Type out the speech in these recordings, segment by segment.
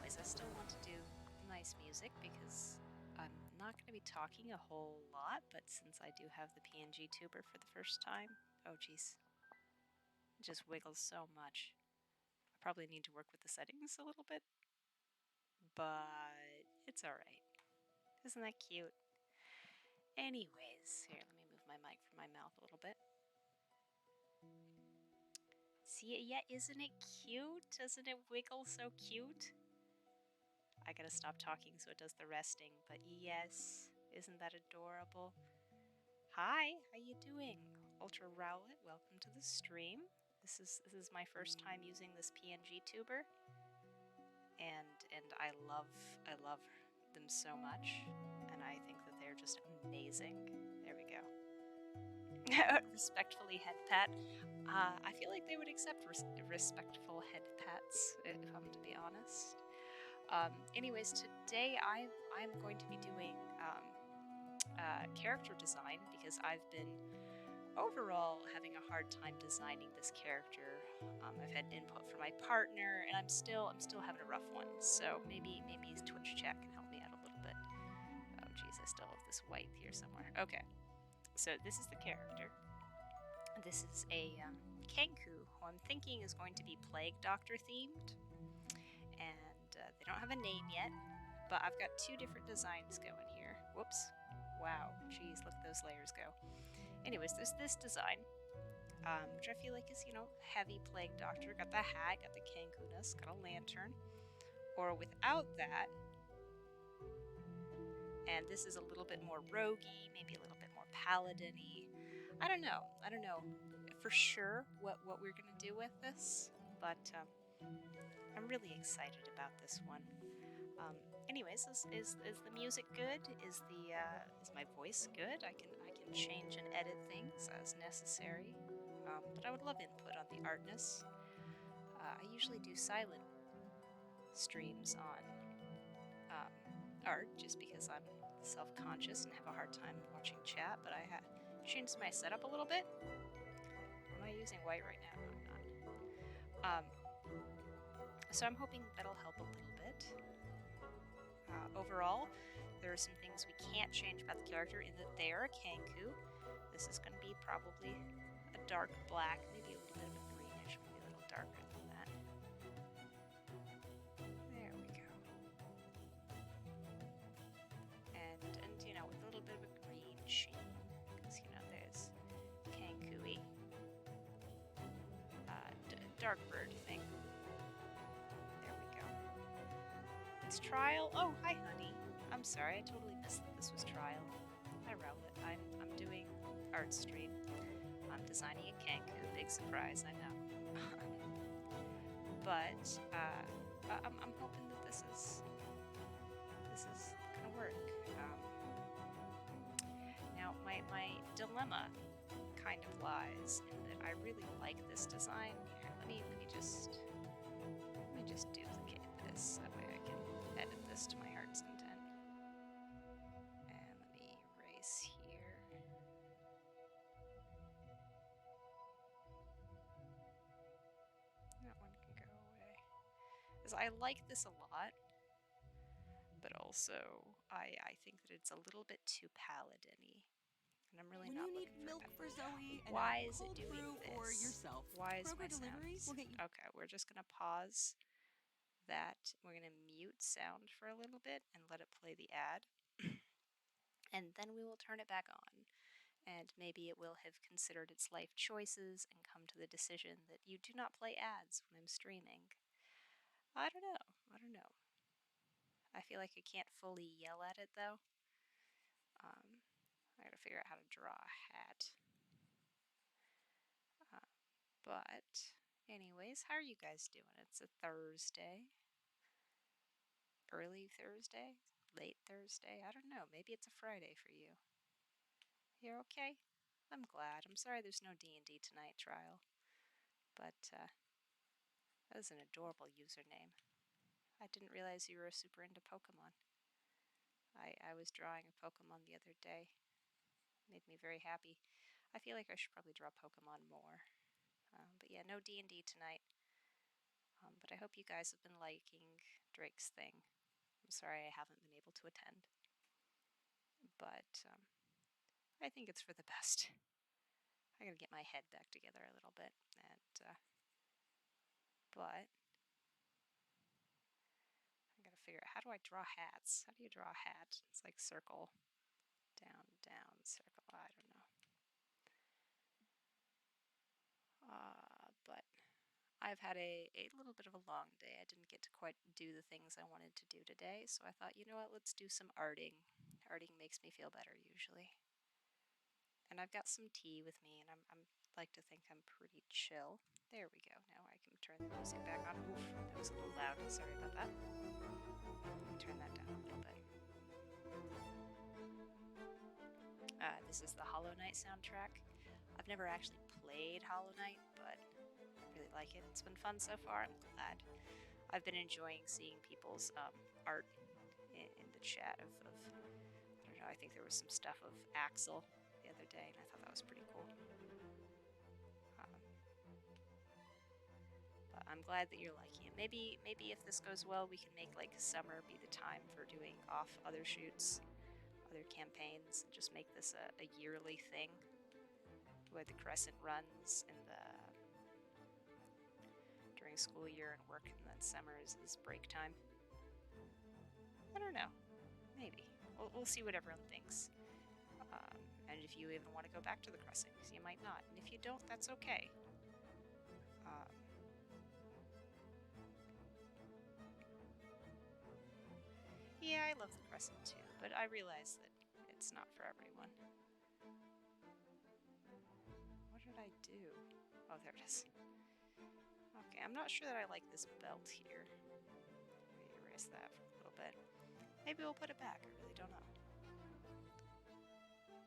anyways, I still want to do nice music because I'm not going to be talking a whole lot, but since I do have the Png-tuber for the first time, oh geez, it just wiggles so much. I probably need to work with the settings a little bit, but it's alright. Isn't that cute? Anyways, here, let me move my mic from my mouth a little bit. See, yeah, isn't it cute? Doesn't it wiggle so cute? I gotta stop talking so it does the resting, but yes, isn't that adorable? Hi, how you doing? Ultra Rowlet, welcome to the stream. This is my first time using this Png-tuber, and I love them so much, and I think that they're just amazing. There we go. Respectfully head pat. I feel like they would accept respectful head pats, if I'm to be honest. Anyways, today I'm going to be doing character design because I've been overall having a hard time designing this character. I've had input from my partner, and I'm still having a rough one. So maybe Twitch chat can help me out a little bit. Oh geez, I still have this white here somewhere. Okay, so this is the character. This is a Kenku, who I'm thinking is going to be Plague Doctor themed, and they don't have a name yet, but I've got two different designs going here. Whoops. Wow, geez, look at those layers go. Anyways, there's this design, which I feel like is, heavy Plague Doctor. Got the hat, got the Kenku-ness, got a lantern. Or without that, and this is a little bit more roguey, maybe a little bit more paladin-y. I don't know for sure what we're going to do with this, but I'm really excited about this one. Anyways, is the music good? Is my voice good? I can change and edit things as necessary. But I would love input on the artness. I usually do silent streams on art just because I'm self-conscious and have a hard time watching chat. But I have changed my setup a little bit. Am I using white right now? No, I'm not. So I'm hoping that'll help a little bit. Overall, there are some things we can't change about the character in that they are a Kenku. This is going to be probably a dark black, maybe a little bit of a greenish, maybe a little darker than that. There we go. And with a little bit of a green sheen, because there's Kenku-y dark bird thing. There we go. It's trial. Oh, hi, honey. I'm sorry, I totally missed that this was trial. Hi, Rowlet. I'm doing art stream. I'm designing a Kenku. Big surprise, I know. But I'm hoping that this is gonna work. Now, my dilemma kind of lies in that I really like this design. Here, let me just duplicate this. That way I can edit this to my heart's content. And let me erase here. That one can go away. Because I like this a lot, but also I think that it's a little bit too paladin-y. And I'm really not looking for milk for Zoe. Why is it doing this? Or yourself. Why is my sounds? Okay, we're just gonna pause that. We're gonna mute sound for a little bit and let it play the ad. And then we will turn it back on. And maybe it will have considered its life choices and come to the decision that you do not play ads when I'm streaming. I don't know. I feel like I can't fully yell at it though. I gotta figure out how to draw a hat. But anyways, how are you guys doing? It's a Thursday. Early Thursday? Late Thursday? I don't know. Maybe it's a Friday for you. You're okay? I'm glad. I'm sorry there's no D&D tonight trial. But that was an adorable username. I didn't realize you were super into Pokemon. I was drawing a Pokemon the other day. Made me very happy. I feel like I should probably draw Pokemon more. But yeah, no D&D tonight. But I hope you guys have been liking Drake's thing. I'm sorry I haven't been able to attend, but I think it's for the best. I gotta get my head back together a little bit, and but I gotta figure out, how do I draw hats? How do you draw a hat? It's like circle, down, down, circle. I don't know. But I've had a little bit of a long day. I didn't get to quite do the things I wanted to do today, so I thought, you know what, let's do some arting. Arting makes me feel better usually. And I've got some tea with me, and I'm like to think I'm pretty chill. There we go. Now I can turn the music back on. Oof, that was a little loud. Sorry about that. Let me turn that down a little bit. This is the Hollow Knight soundtrack. I've never actually played Hollow Knight, but I really like it. It's been fun so far. I'm glad. I've been enjoying seeing people's art in the chat of I don't know, I think there was some stuff of Axel the other day, and I thought that was pretty cool. But I'm glad that you're liking it. Maybe if this goes well, we can make like summer be the time for doing off other shoots, other campaigns, and just make this a yearly thing where the Crescent runs in the during school year and work, and then summer is break time. I don't know. Maybe. We'll see what everyone thinks. And if you even want to go back to the Crescent, because you might not. And if you don't, that's okay. Yeah, I love the Crescent too, but I realize that it's not for everyone. What did I do? Oh, there it is. Okay, I'm not sure that I like this belt here. Let me erase that for a little bit. Maybe we'll put it back, I really don't know.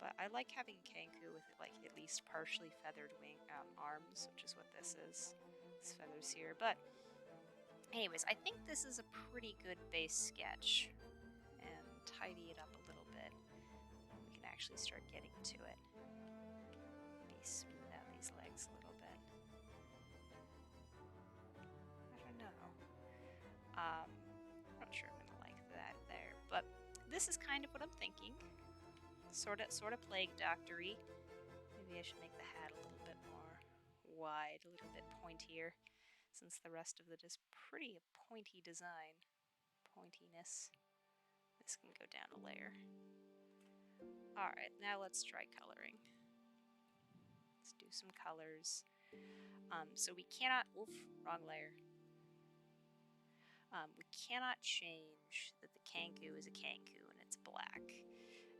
But I like having Kenku with like at least partially feathered wing arms, which is what this is. These feathers here. But anyways, I think this is a pretty good base sketch. And tidy it up a little bit. We can actually start getting to it. Maybe smooth out these legs a little bit. I don't know. I'm not sure I'm gonna like that there, but this is kind of what I'm thinking. Sort of Plague Doctor-y. Maybe I should make the hat a little bit more wide, a little bit pointier, since the rest of it is pretty pointy design. Pointiness. This can go down a layer. Alright, now let's try coloring. Let's do some colors. So we cannot, oof, wrong layer. We cannot change that the Kenku is a Kenku and it's black.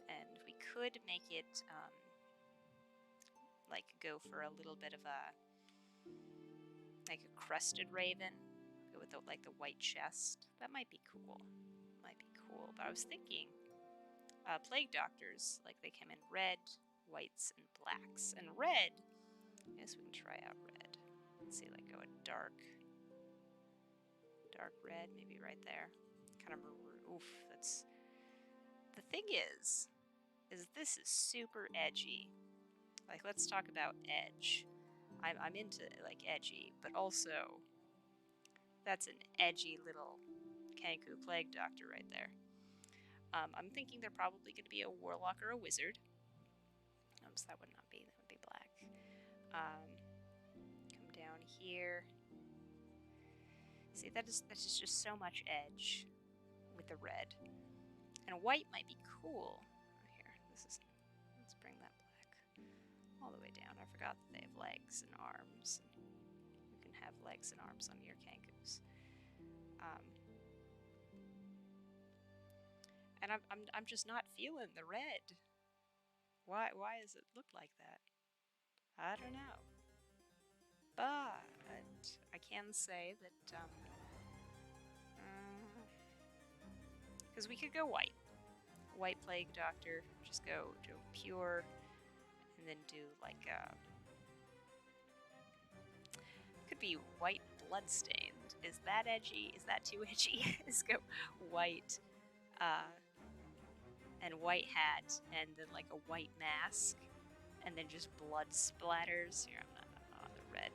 And we could make it like go for a little bit of a like a crested raven, go with the, like the white chest. That might be cool. But I was thinking Plague Doctors, like they come in red, whites, and blacks. And red, I guess we can try out red. Let's see, like go a dark red, maybe right there. Kind of maroon. Oof, that's the thing is this is super edgy. Like, let's talk about edge. I'm into like edgy, but also that's an edgy little Kenku Plague Doctor right there. I'm thinking they're probably going to be a warlock or a wizard. So that would not be, that would be black. Come down here. See, that's just so much edge with the red. And white might be cool. Here, let's bring that black all the way down. I forgot that they have legs and arms. You can have legs and arms on your Kenkus. And I'm just not feeling the red. Why does it look like that? I don't know. But I can say that because we could go white. White Plague Doctor, just go pure, and then do like could be white Bloodstained. Is that edgy? Is that too edgy? Let's go white. And white hat, and then like a white mask, and then just blood splatters. Here, I'm not the red.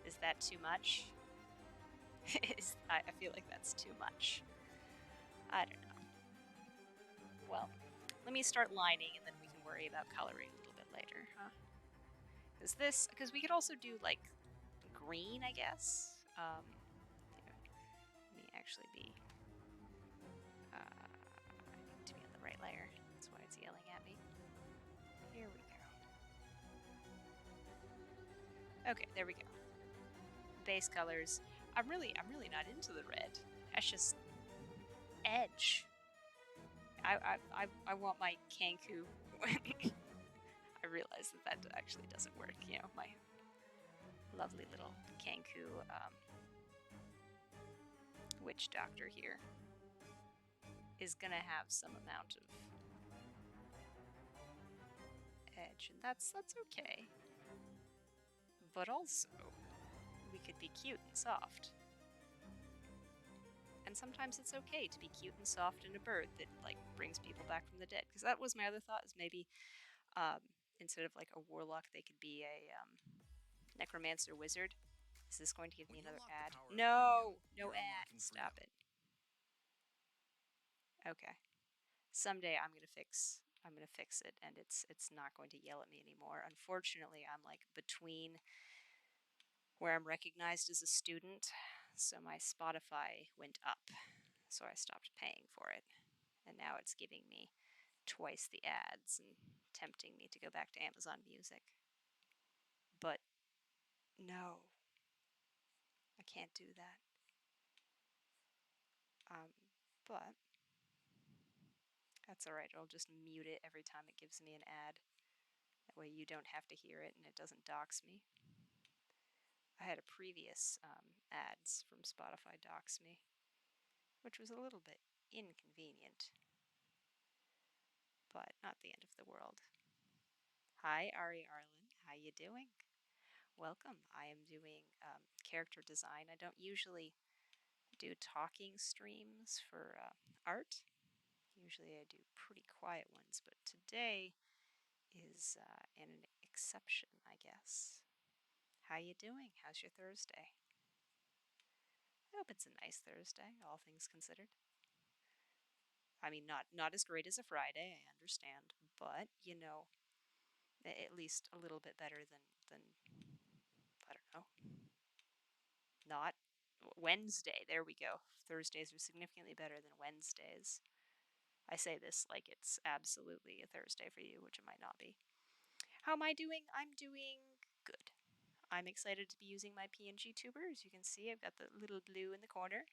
Is that too much? I feel like that's too much. I don't know. Well, let me start lining and then we can worry about coloring a little bit later, huh? Because we could also do like green, I guess. Let me actually be, I need to be on the right layer. That's why it's yelling at me. Here we go. Okay, there we go. Base colors. I'm really not into the red. That's just edge. I want my Kanku. I realize that actually doesn't work. You know, my lovely little Kanku witch doctor here is gonna have some amount of edge, and that's okay. But also, we could be cute and soft. And sometimes it's okay to be cute and soft in a bird that like brings people back from the dead. Because that was my other thought, is maybe instead of like a warlock, they could be a necromancer wizard. Is this going to give me another ad? No, no ad. Stop it. Okay. Someday I'm gonna fix it, and it's not going to yell at me anymore. Unfortunately, I'm like between where I'm recognized as a student, so my Spotify went up, so I stopped paying for it, and now it's giving me twice the ads and tempting me to go back to Amazon Music. But no, I can't do that. But that's all right. I'll just mute it every time it gives me an ad. That way you don't have to hear it and it doesn't dox me. I had a previous ads from Spotify dox me, which was a little bit inconvenient, but not the end of the world. Hi, Ari Arlen. How you doing? Welcome. I am doing character design. I don't usually do talking streams for art. Usually I do pretty quiet ones, but today is an exception, I guess. How you doing? How's your Thursday? I hope it's a nice Thursday, all things considered. I mean, not as great as a Friday, I understand, but you know, at least a little bit better than I don't know, not Wednesday. There we go. Thursdays are significantly better than Wednesdays. I say this like it's absolutely a Thursday for you, which it might not be. How am I doing? I'm doing good. I'm excited to be using my Png-tuber. As you can see, I've got the little blue in the corner.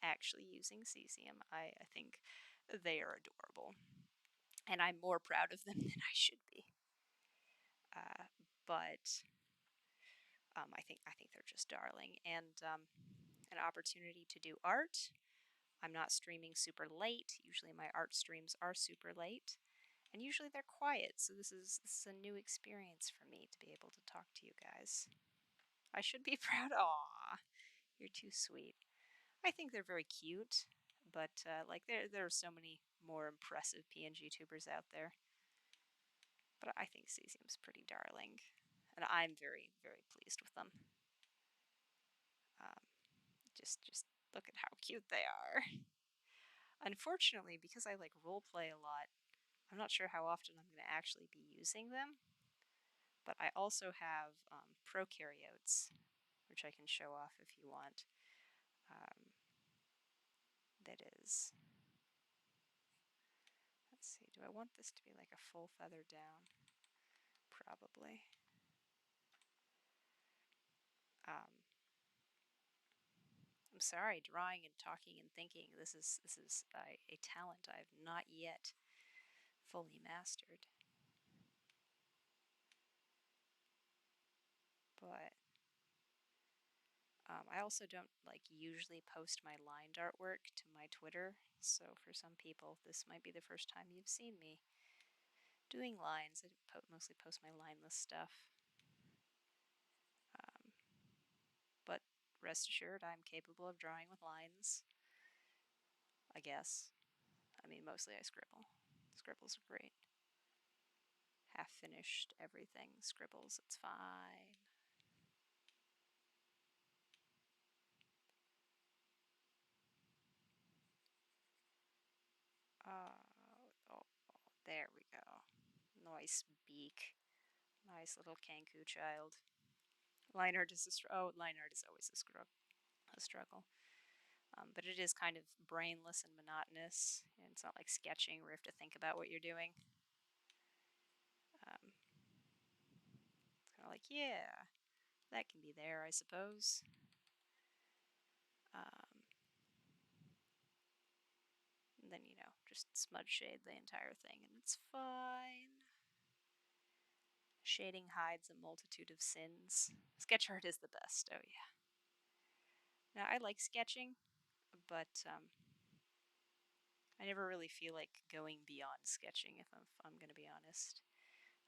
Actually using cesium. I think they are adorable. And I'm more proud of them than I should be. But I think they're just darling. And an opportunity to do art. I'm not streaming super late. Usually my art streams are super late. And usually they're quiet, so this is a new experience for me to be able to talk to you guys. I should be proud. Aw, you're too sweet. I think they're very cute, but like there are so many more impressive Png-tubers out there. But I think cesium's pretty darling, and I'm very pleased with them. Um, just look at how cute they are. Unfortunately, because I like roleplay a lot, I'm not sure how often I'm going to actually be using them. But I also have prokaryotes, which I can show off if you want. That is, let's see, do I want this to be like a full feather down? Probably. I'm sorry, drawing and talking and thinking. This is a talent I've not yet fully mastered. But I also don't like usually post my lined artwork to my Twitter, so for some people this might be the first time you've seen me doing lines. I mostly post my lineless stuff. But rest assured, I'm capable of drawing with lines, I guess. I mean, mostly I scribble. Scribbles are great. Half finished everything. Scribbles, it's fine. nice beak. Nice little Kanku child. Line art is line art is always a struggle. But it is kind of brainless and monotonous. And it's not like sketching where you have to think about what you're doing. It's kind of like, yeah, that can be there, I suppose. And then, just smudge shade the entire thing, and it's fine. Shading hides a multitude of sins. Sketch art is the best, oh yeah. Now, I like sketching, but I never really feel like going beyond sketching, if I'm going to be honest.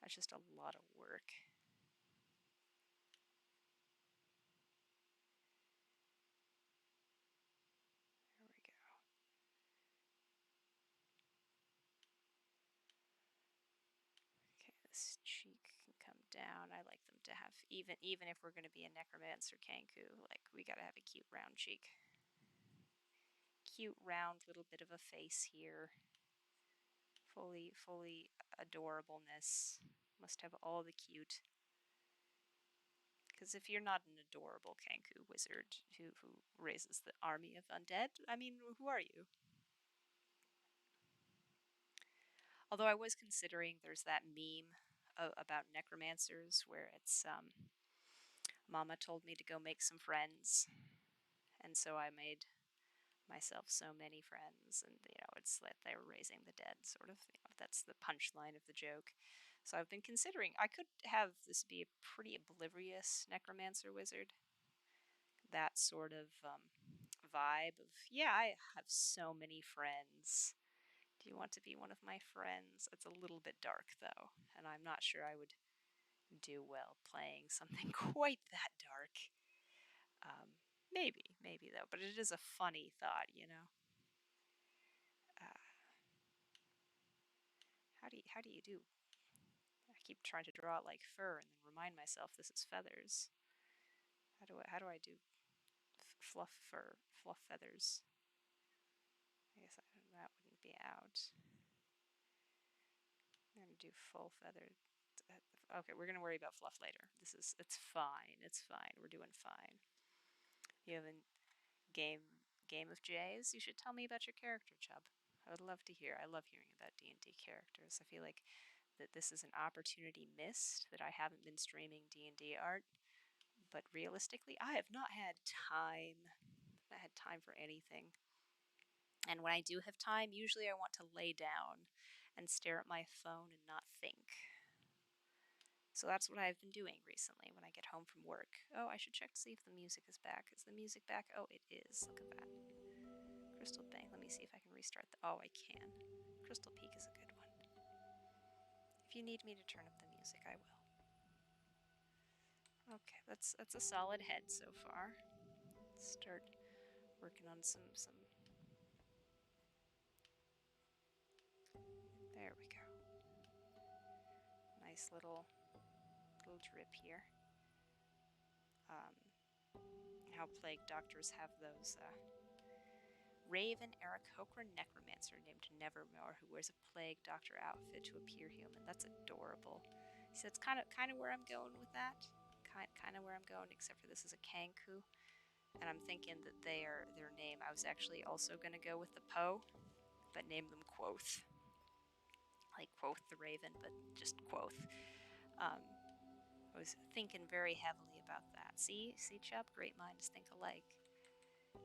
That's just a lot of work. There we go. Okay, this cheek can come down. I like them to have, even if we're going to be a necromancer Kanku, like, we gotta have a cute round cheek. Cute round little bit of a face here. Fully adorableness. Must have all the cute. Because if you're not an adorable Kanku wizard who raises the army of undead, I mean, who are you? Although I was considering, there's that meme about necromancers where it's Mama told me to go make some friends, and so I made myself so many friends, and it's that they were raising the dead, sort of. That's the punchline of the joke. So I've been considering I could have this be a pretty oblivious necromancer wizard. That sort of vibe of, yeah, I have so many friends. Do you want to be one of my friends? It's a little bit dark, though, and I'm not sure I would do well playing something quite that dark. Maybe though, but it is a funny thought, How do you do? I keep trying to draw it like fur and then remind myself this is feathers. How do I do fluff fur, fluff feathers? I guess that wouldn't be out. I'm gonna do full feather. Okay, we're gonna worry about fluff later. It's fine. It's fine. We're doing fine. You have a game of J's? You should tell me about your character, Chubb. I would love to hear. I love hearing about D&D characters. I feel like that this is an opportunity missed, that I haven't been streaming D&D art. But realistically, I have not had time. I've not had time for anything. And when I do have time, usually I want to lay down and stare at my phone and not think. So that's what I've been doing recently when I get home from work. Oh, I should check to see if the music is back. Is the music back? Oh, it is. Look at that. Crystal Bank. Let me see if I can restart the... Oh, I can. Crystal Peak is a good one. If you need me to turn up the music, I will. Okay, that's a solid head so far. Let's start working on some... There we go. Nice little drip here. How plague doctors have those Raven Aarakocra necromancer named Nevermore who wears a plague doctor outfit to appear human. That's adorable. So that's kind of where I'm going with that. Kind of where I'm going, except for this is a Kanku, and I'm thinking that their name. I was actually also gonna go with the Poe, but name them Quoth. Like Quoth the Raven, but just Quoth. I was thinking very heavily about that. See, Chubb? Great minds think alike.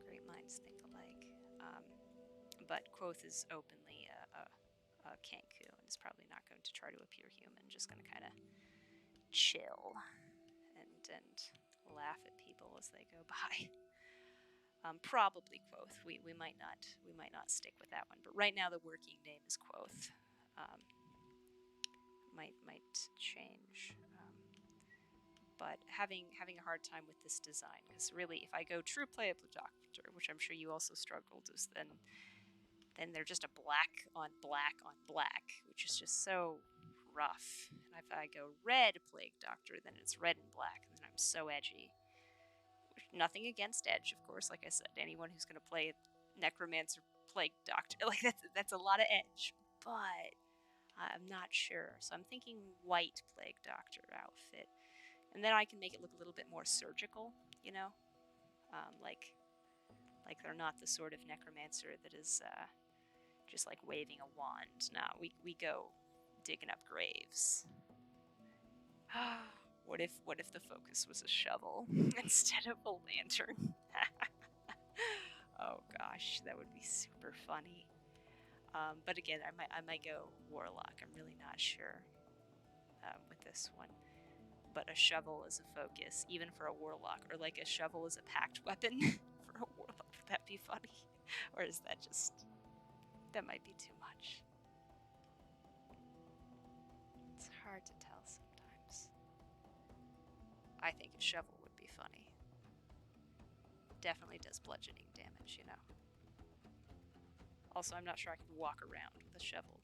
Great minds think alike. But Quoth is openly a Kanku and is probably not going to try to appear human. Just going to kind of chill and laugh at people as they go by. Probably Quoth. We might not stick with that one. But right now the working name is Quoth. Might change. But having a hard time with this design, because really, if I go true playable doctor, which I'm sure you also struggled, is then they're just a black on black on black, which is just so rough. And if I go red plague doctor, then it's red and black, and then I'm so edgy. Nothing against edge, of course. Like I said, anyone who's going to play necromancer plague doctor, like that's a lot of edge, but I'm not sure. So I'm thinking white plague doctor outfit. And then I can make it look a little bit more surgical, you know? Like they're not the sort of necromancer that is just like waving a wand. No, we go digging up graves. What if the focus was a shovel instead of a lantern? Oh gosh, that would be super funny. But again, I might go warlock. I'm really not sure with this one. But a shovel is a focus, even for a warlock, or like a shovel is a packed weapon for a warlock. Would that be funny, or is that just that might be too much? It's hard to tell sometimes. I think a shovel would be funny. Definitely does bludgeoning damage, you know. Also, I'm not sure I can walk around with a shovel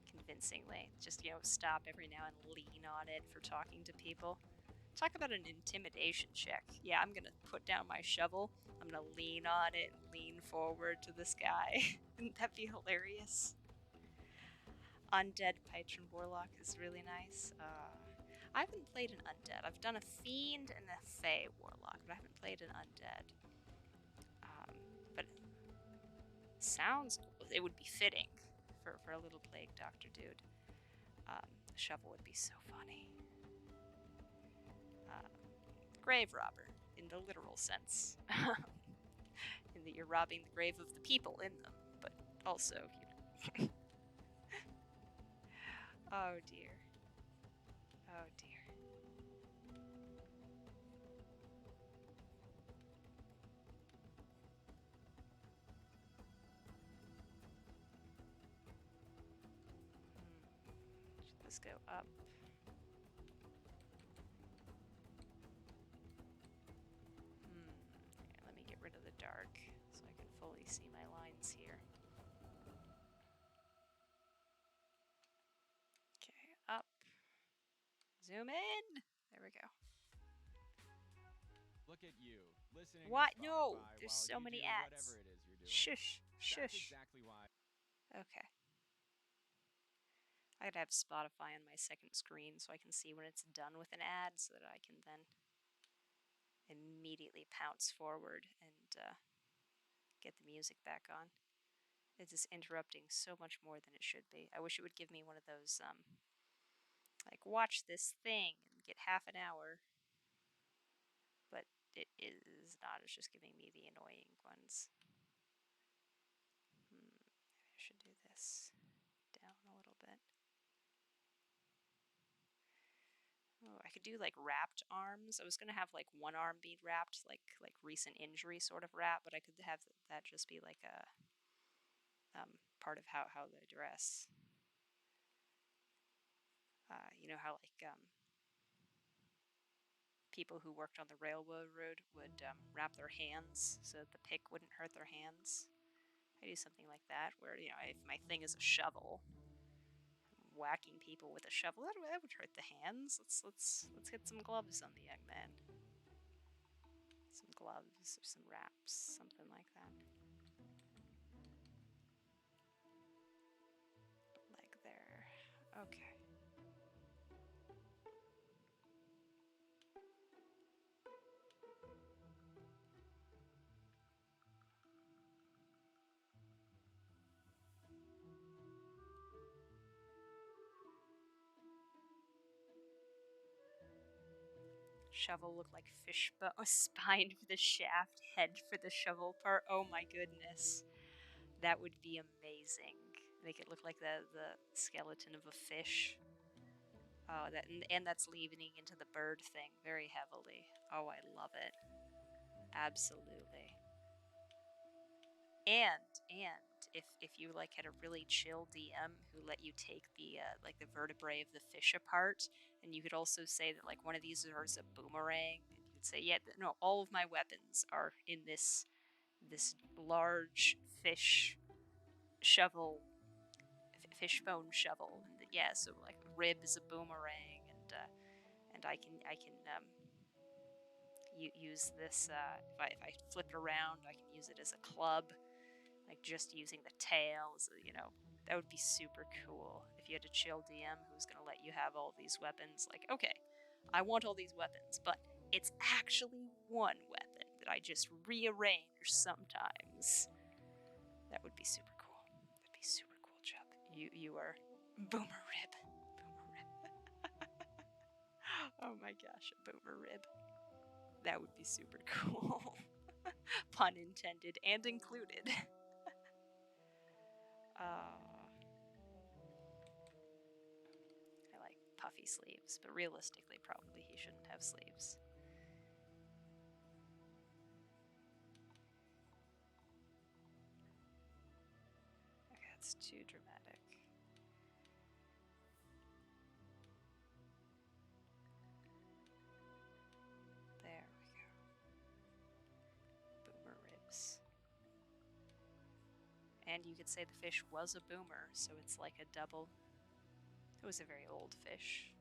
convincingly. Just, you know, stop every now and lean on it for talking to people. Talk about an intimidation check. Yeah, I'm gonna put down my shovel. I'm gonna lean on it and lean forward to this guy. Wouldn't that be hilarious? Undead Patron Warlock is really nice. I haven't played an undead. I've done a fiend and a fey warlock, but I haven't played an undead. But sounds cool. It would be fitting for a little plague doctor dude. A shovel would be so funny. Grave robber in the literal sense, in that you're robbing the grave of the people in them, but also, you know. Oh dear. Oh dear. Should this go up? Here, let me get rid of the dark so I can fully see my lines here. Okay, up. Zoom in. There we go. Look at you, listening What? to No, Spotify there's while so you many do ads. whatever it is you're doing. Shush, That's shush. exactly why. Okay. I'd have Spotify on my second screen so I can see when it's done with an ad so that I can then immediately pounce forward and get the music back on. It is interrupting so much more than it should be. I wish it would give me one of those, like, watch this thing and get half an hour. But it is not. It's just giving me the annoying ones. Maybe I should do this down a little bit. Oh, I could do like wrapped arms. I was gonna have like one arm be wrapped, like recent injury sort of wrap, but I could have that just be like a part of how they dress. You know how like people who worked on the railroad would wrap their hands so that the pick wouldn't hurt their hands. I do something like that, where you know if my thing is a shovel, whacking people with a shovel that would hurt the hands. Let's get some gloves on the young man. Some gloves or some wraps, something like that. Leg there. Okay. Shovel look like fishbone, spine for the shaft, head for the shovel part. Oh my goodness. That would be amazing. Make it look like the skeleton of a fish. Oh, and that's leaning into the bird thing very heavily. Oh, I love it. Absolutely. And if you like had a really chill DM who let you take the like the vertebrae of the fish apart, and you could also say that like one of these is a boomerang, and you could say, yeah, no, all of my weapons are in this large fish shovel, fish bone shovel, and yeah, so like rib is a boomerang, and I can use this if I flip it around, I can use it as a club. Like just using the tail, so, you know, That would be super cool if you had a chill DM who's going to let you have all these weapons. Like, okay, I want all these weapons, but it's actually one weapon that I just rearrange sometimes. That would be super cool. That'd be super cool, Chubb. You are Boomer Rib. Boomer Rib. Oh my gosh, a Boomer Rib. That would be super cool. Pun intended and included. I like puffy sleeves, but realistically, probably he shouldn't have sleeves. Okay, that's too dramatic. There we go. Boomer ribs. And you could say the fish was a boomer, so it's like a double. It was a very old fish.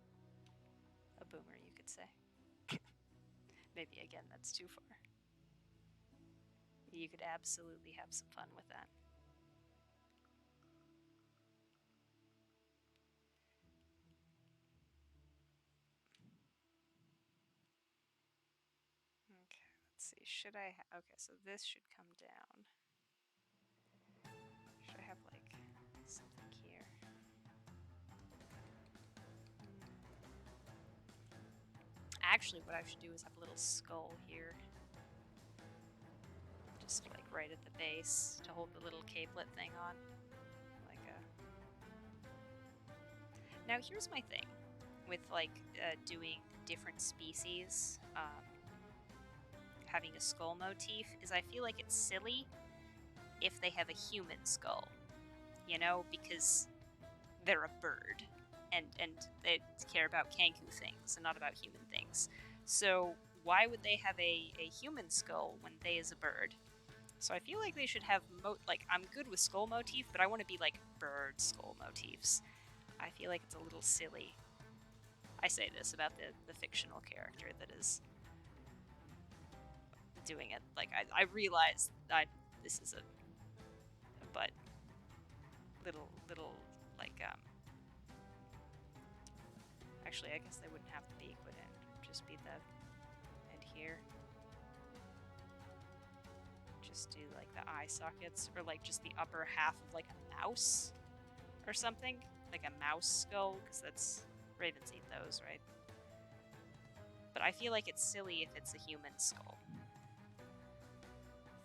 A boomer, you could say. Maybe again, that's too far. You could absolutely have some fun with that. Okay, let's see. Should I okay, so this should come down. Should I have like something here? Actually, what I should do is have a little skull here. Just like right at the base to hold the little capelet thing on. Like a... Now here's my thing with like doing different species, having a skull motif, is I feel like it's silly if they have a human skull, you know, because they're a bird and they care about Kanku things and not about human things. So why would they have a human skull when they is a bird? So I feel like they should have like, I'm good with skull motif, but I want to be like bird skull motifs. I feel like it's a little silly. I say this about the fictional character that is doing it. Like, I realize this is a but little like actually I guess they wouldn't have the beak, would it? Just be the end here. Just do like the eye sockets, or like just the upper half of like a mouse or something, like a mouse skull, because that's ravens eat those, right? But I feel like it's silly if it's a human skull.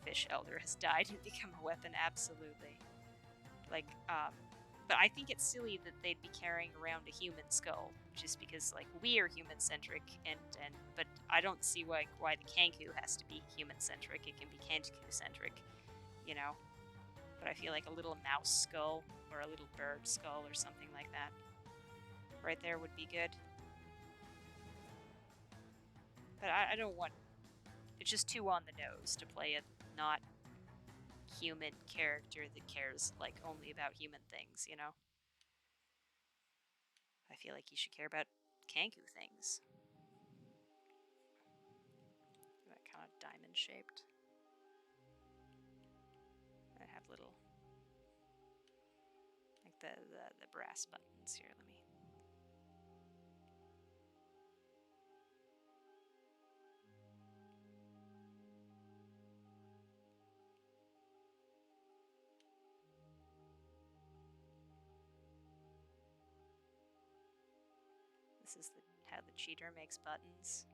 Fish Elder has died and become a weapon, absolutely. Like, but I think it's silly that they'd be carrying around a human skull, just because like we are human-centric, and but I don't see why the Kanku has to be human-centric. It can be Kanku-centric, you know. But I feel like a little mouse skull or a little bird skull or something like that right there would be good. But I don't want... It's just too on the nose to play a not human character that cares like only about human things, you know? I feel like you should care about Kanku things. That kind of diamond shaped. I have little like the brass buttons here. Let me... This is how the cheater makes buttons.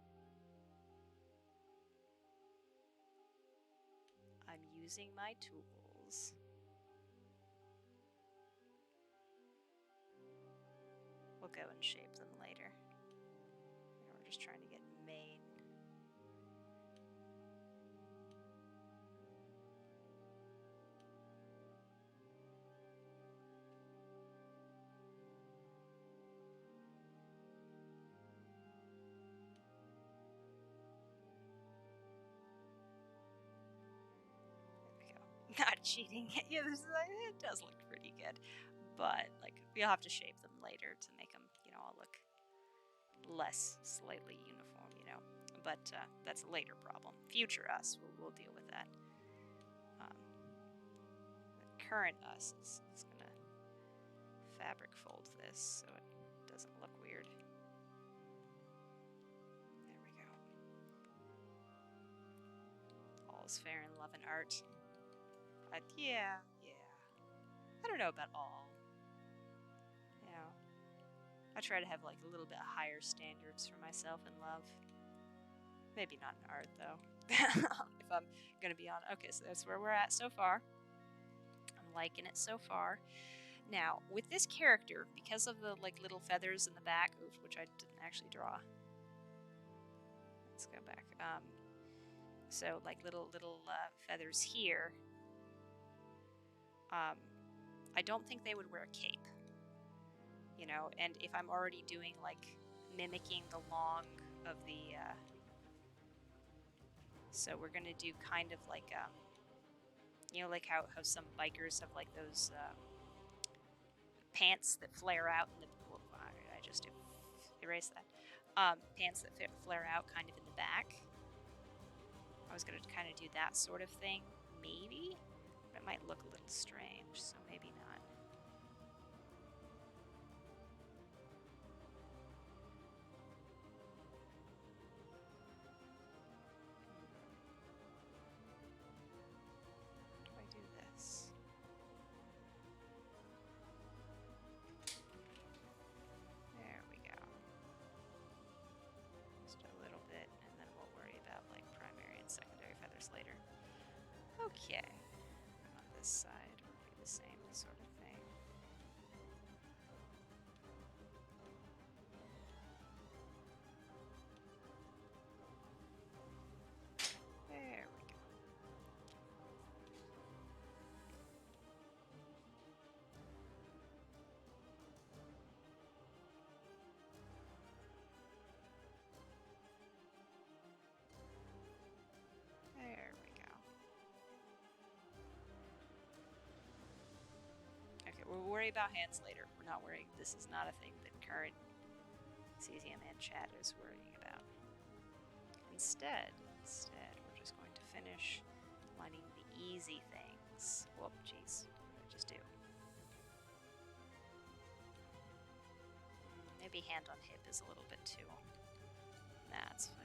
I'm using my tools. We'll go and shape them later. And we're just trying to get main. Not cheating. Yeah, it does look pretty good, but like we'll have to shape them later to make them, you know, all look less slightly uniform, you know. But that's a later problem. Future us, we'll deal with that. The current us is gonna fabric fold this so it doesn't look weird. There we go. All is fair in love and art. Yeah. I don't know about all. You know, I try to have like a little bit higher standards for myself in love. Maybe not in art though. If I'm gonna be on. Okay, so that's where we're at so far. I'm liking it so far. Now, with this character, because of the like little feathers in the back, which I didn't actually draw. Let's go back. So like little feathers here. I don't think they would wear a cape. You know, and if I'm already doing like mimicking the long of the, so we're gonna do kind of like, you know, like how some bikers have like those pants that flare out in the. Well, I just erase that. Pants that flare out kind of in the back. I was gonna kind of do that sort of thing, maybe, but it might look a little strange, so maybe not. Later. Okay, on this side will be the same sort of thing. There we go. There we go. Okay, we'll worry about hands later. We're not worrying. This is not a thing that current Cesium and chat is worrying about. Instead, we're just going to finish lining the easy things. Whoop, jeez, what did I just do? Maybe hand on hip is a little bit too. That's fine.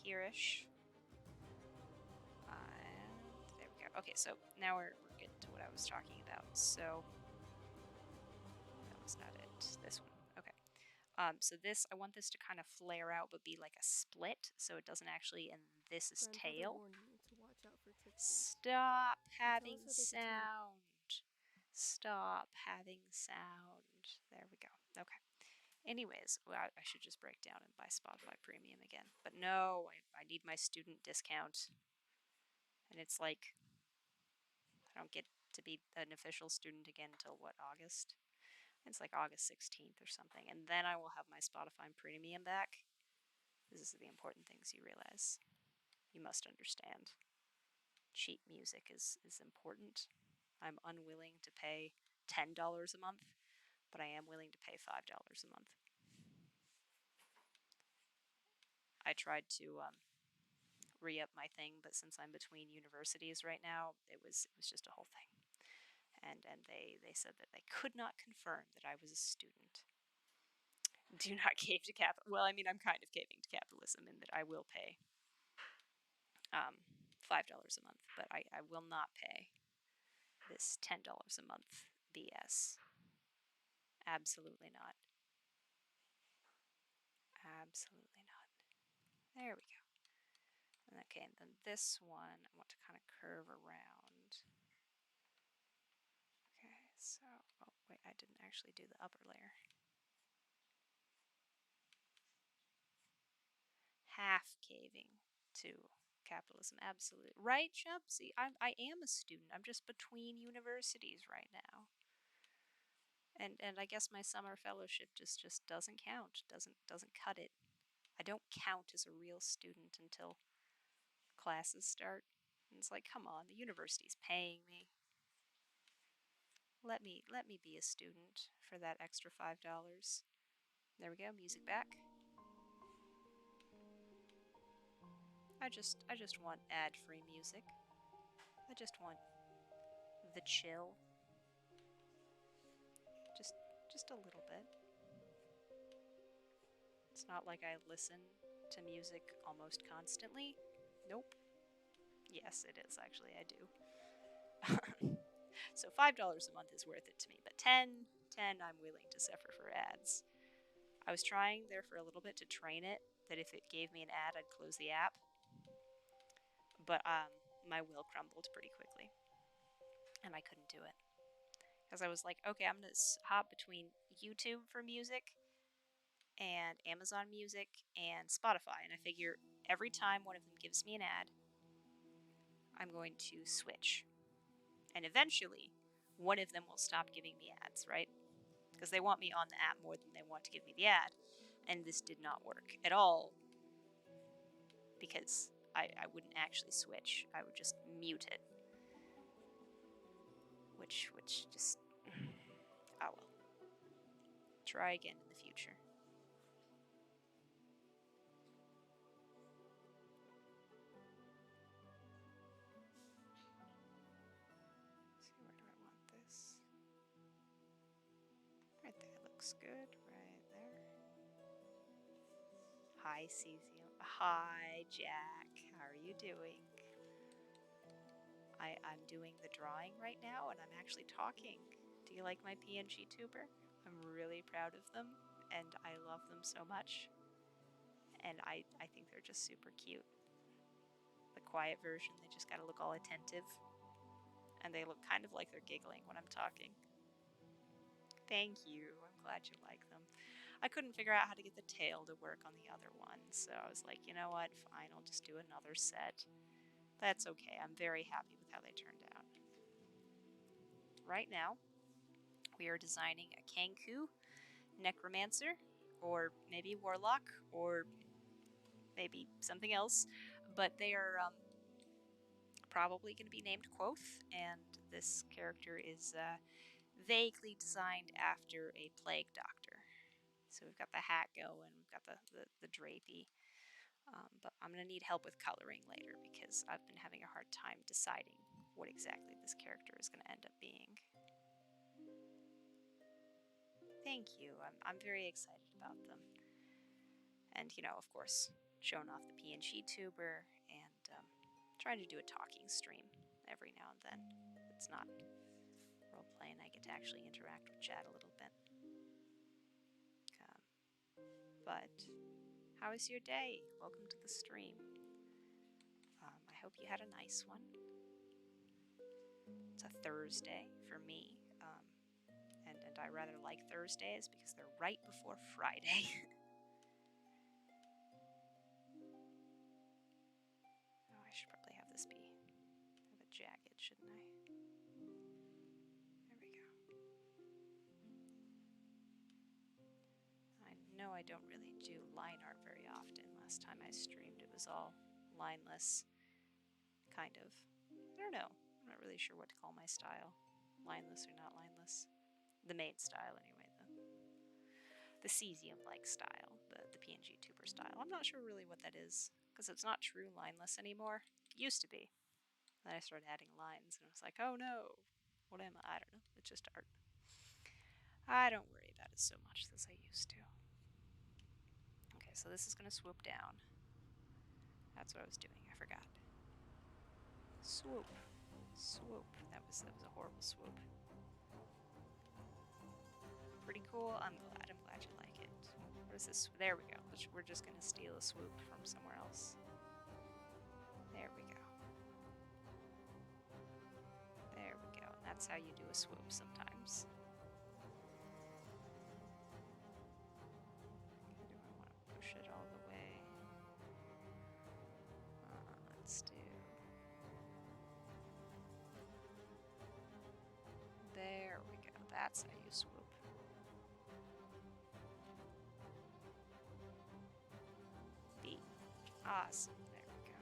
Here-ish. And there we go. Okay, so now we're getting to what I was talking about. So that was not it. This one. Okay. So this, I want this to kind of flare out, but be like a split, so it doesn't actually. And this is tail. Stop having sound. Stop having sound. There we go. Okay. Anyways, well, I should just break down and buy Spotify Premium again. But no, I need my student discount. And it's like, I don't get to be an official student again until what, August? It's like August 16th or something. And then I will have my Spotify Premium back. This is the important things you realize. You must understand. Cheap music is important. I'm unwilling to pay $10 a month, but I am willing to pay $5 a month. I tried to re-up my thing, but since I'm between universities right now, it was just a whole thing. And they said that they could not confirm that I was a student. Do not cave to capital. Well, I mean, I'm kind of caving to capitalism in that I will pay $5 a month, but I will not pay this $10 a month BS. Absolutely not. Absolutely not. There we go. Okay, and then this one, I want to kind of curve around. Okay, so, oh wait, I didn't actually do the upper layer. Half caving to capitalism, absolutely. Right, Chubsy? I am a student. I'm just between universities right now. And I guess my summer fellowship just doesn't count, doesn't cut it. I don't count as a real student until classes start. And it's like, come on, the university's paying me. Let me be a student for that extra $5. There we go, music back. I just want ad-free music. I just want the chill. Just a little bit. It's not like I listen to music almost constantly. Nope. Yes, it is actually. I do. So $5 a month is worth it to me, but 10 I'm willing to suffer for ads. I was trying there for a little bit to train it that if it gave me an ad, I'd close the app. But my will crumbled pretty quickly, and I couldn't do it. Because I was like, okay, I'm going to hop between YouTube for music and Amazon Music and Spotify. And I figure every time one of them gives me an ad, I'm going to switch. And eventually, one of them will stop giving me ads, right? Because they want me on the app more than they want to give me the ad. And this did not work at all because I wouldn't actually switch. I would just mute it. Which just... oh well. Try again in the future. See, where do I want this? Right there looks good. Right there. Hi, Cesium. Hi, Jack. How are you doing? I'm doing the drawing right now, and I'm actually talking. Do you like my Png-tuber? I'm really proud of them, and I love them so much. And I think they're just super cute. The quiet version, they just gotta look all attentive. And they look kind of like they're giggling when I'm talking. Thank you. I'm glad you like them. I couldn't figure out how to get the tail to work on the other one, so I was like, you know what, fine, I'll just do another set. That's okay. I'm very happy with how they turned out. Right now, we are designing a Kenku Necromancer, or maybe Warlock, or maybe something else, but they are probably going to be named Quoth, and this character is vaguely designed after a plague doctor. So we've got the hat going, we've got the drapey. But I'm going to need help with coloring later because I've been having a hard time deciding what exactly this character is going to end up being. Thank you. I'm very excited about them. And, you know, of course, showing off the Png-tuber and trying to do a talking stream every now and then. It's not role-playing. I get to actually interact with chat a little bit. But how was your day? Welcome to the stream. I hope you had a nice one. It's a Thursday for me, and I rather like Thursdays because they're right before Friday. Oh, I should probably have this have a jagged, shouldn't I? There we go. I know I don't really do line art very often. Last time I streamed, it was all lineless, kind of. I don't know. I'm not really sure what to call my style. Lineless or not lineless. The main style, anyway. The cesium-like style, the Png-tuber style. I'm not sure really what that is, because it's not true lineless anymore. It used to be. Then I started adding lines, and I was like, oh no, what am I? I don't know. It's just art. I don't worry about it so much as I used to. Okay, so this is going to swoop down. That's what I was doing. I forgot. Swoop. Swoop. That was a horrible swoop. Pretty cool. I'm glad you like it. What is this? There we go. We're just going to steal a swoop from somewhere else. There we go. There we go. And that's how you do a swoop sometimes. Okay, do I want to push it all the way? Let's do... There we go. That's how you swoop. Awesome, there we go.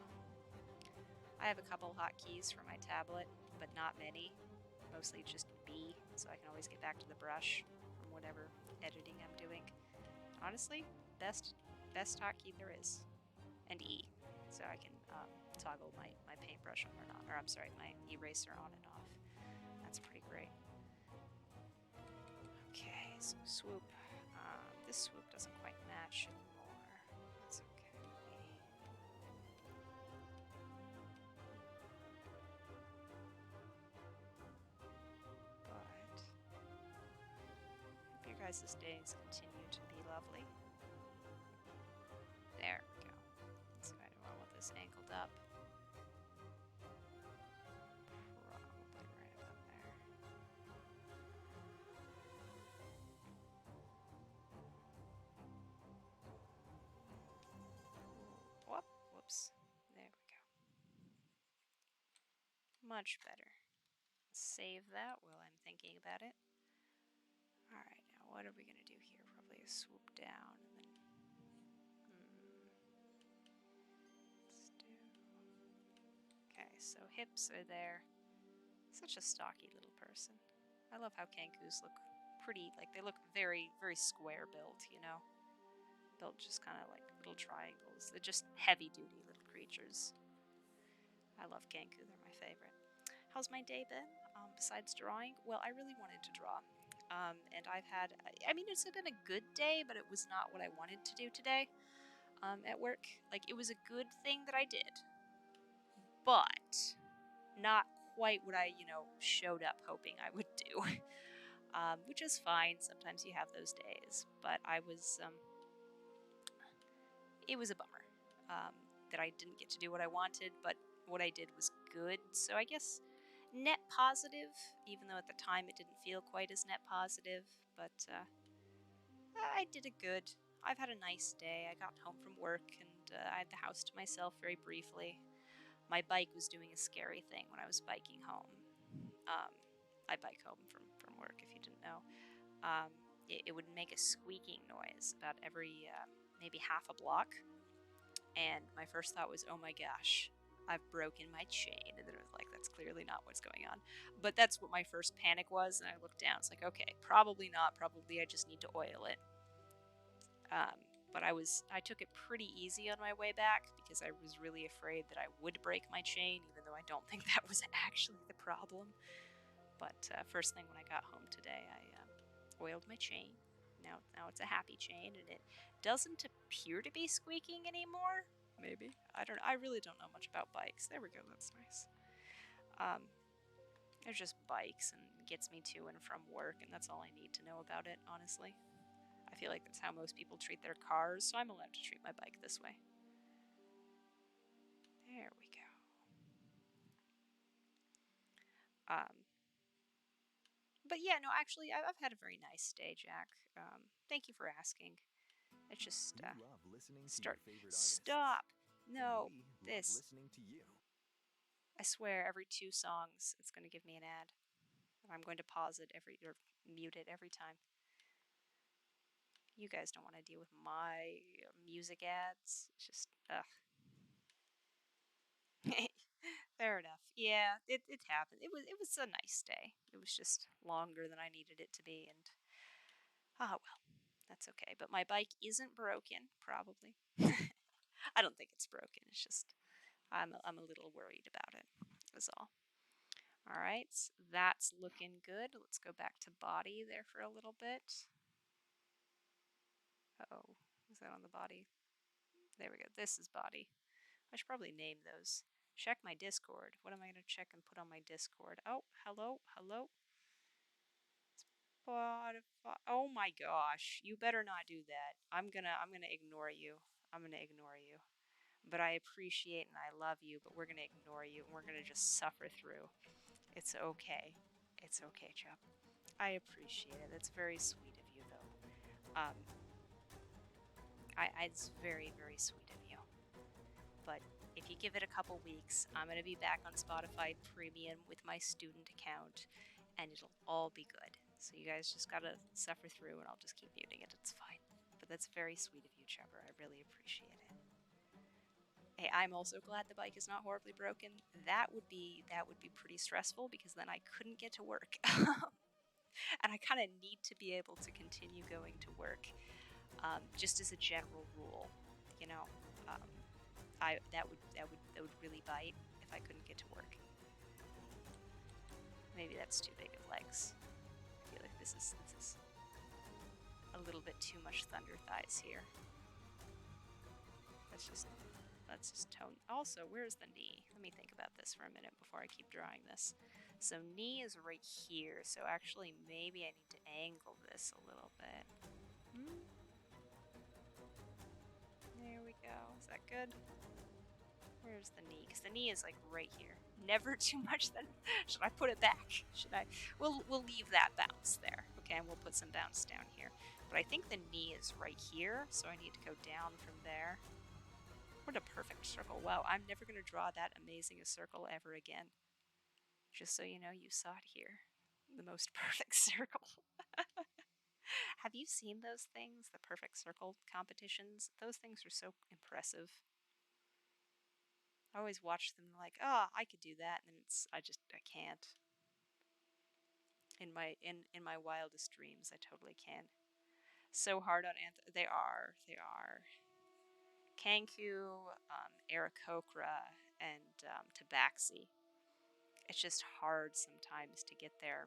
I have a couple hotkeys for my tablet, but not many. Mostly just B, so I can always get back to the brush from whatever editing I'm doing. Honestly, best hotkey there is. And E, so I can toggle my paintbrush on and off, or I'm sorry, my eraser on and off. That's pretty great. Okay, so swoop. This swoop doesn't quite match anymore. That's okay. But hope your guys' days continue to be lovely. There we go. So I don't want this angled up. Probably right about there. Whoops. There we go. Much better. Save that while I'm thinking about it. Alright, now what are we going to do here? Probably a swoop down and then... Let's do... Okay, so hips are there. Such a stocky little person. I love how Kankus look pretty, like they look very, very square built, you know? Built just kind of like little triangles. They're just heavy-duty little creatures. I love Kanku, they're my favorite. How's my day been? Besides drawing? Well, I really wanted to draw. And I've had, I mean, it's been a good day, but it was not what I wanted to do today at work. Like, it was a good thing that I did, but not quite what I, showed up hoping I would do, which is fine. Sometimes you have those days, but it was a bummer that I didn't get to do what I wanted, but what I did was good. So I guess net positive, even though at the time it didn't feel quite as net positive, but I did a good. I've had a nice day. I got home from work and I had the house to myself very briefly. My bike was doing a scary thing when I was biking home. I bike home from work, if you didn't know. It would make a squeaking noise about every maybe half a block. And my first thought was, oh my gosh, I've broken my chain. And then it was like, that's clearly not what's going on. But that's what my first panic was. And I looked down. It's like, okay, probably not. Probably I just need to oil it. But I took it pretty easy on my way back because I was really afraid that I would break my chain, even though I don't think that was actually the problem. But first thing when I got home today, I oiled my chain. Now it's a happy chain, and it doesn't appear to be squeaking anymore. Maybe. I don't know. I really don't know much about bikes. There we go. That's nice. They're just bikes and gets me to and from work, and that's all I need to know about it, honestly. I feel like that's how most people treat their cars, so I'm allowed to treat my bike this way. There we go. But yeah, no, actually, I've had a very nice day, Jack. Thank you for asking. It's just love listening to start. your favorite artists. Stop. No, And we this. love listening to you. I swear, every 2 songs, it's going to give me an ad. I'm going to pause it or mute it every time. You guys don't want to deal with my music ads. It's just, ugh. Fair enough. Yeah, it happened. It was a nice day. It was just longer than I needed it to be, and well, that's okay. But my bike isn't broken, probably. I don't think it's broken. It's just I'm a little worried about it. Is all. All right, so that's looking good. Let's go back to body there for a little bit. Uh-oh, is that on the body? There we go. This is body. I should probably name those. Check my Discord. What am I going to check and put on my Discord? Oh, hello. Spotify. Oh my gosh. You better not do that. I'm gonna ignore you. I'm gonna ignore you. But I appreciate and I love you, but we're gonna ignore you and we're gonna just suffer through. It's okay. It's okay, Chuck. I appreciate it. That's very sweet of you, though. It's very, very sweet of you. But if you give it a couple weeks, I'm going to be back on Spotify Premium with my student account, and it'll all be good. So you guys just got to suffer through, and I'll just keep muting it. It's fine. But that's very sweet of you, Trevor. I really appreciate it. Hey, I'm also glad the bike is not horribly broken. That would be pretty stressful because then I couldn't get to work. And I kind of need to be able to continue going to work, just as a general rule, that would really bite if I couldn't get to work. Maybe that's too big of legs. I feel like this is a little bit too much thunder thighs here. Let's just tone. Also, where's the knee? Let me think about this for a minute before I keep drawing this. So knee is right here. So actually, maybe I need to angle this a little bit. There we go. Is that good? Where's the knee? Because the knee is like right here. Never too much. Then should I put it back? Should I? We'll leave that bounce there. Okay, and we'll put some bounce down here. But I think the knee is right here, so I need to go down from there. What a perfect circle. Wow, I'm never going to draw that amazing a circle ever again. Just so you know, you saw it here. The most perfect circle. Have you seen those things? The perfect circle competitions? Those things are so impressive. I always watch them like, oh, I could do that, and I can't. In my wildest dreams, I totally can. So hard on they are. Kanku, Aarakocra, and Tabaxi. It's just hard sometimes to get their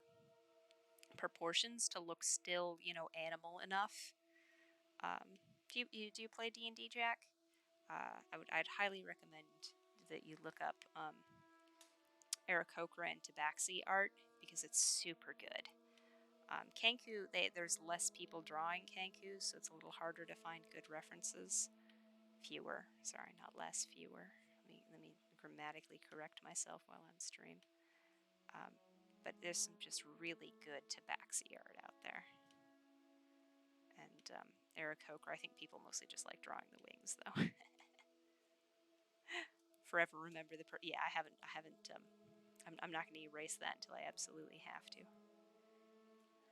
proportions to look still, animal enough. Do you play D&D, Jack? I'd highly recommend that you look up Aarakocra and Tabaxi art because it's super good. Kanku, there's less people drawing Kanku, so it's a little harder to find good references. Fewer, sorry, not less, fewer. Let me grammatically correct myself while on stream. But there's some just really good Tabaxi art out there. And Aarakocra, I think people mostly just like drawing the wings, though. Forever remember the yeah. I haven't. I'm not going to erase that until I absolutely have to.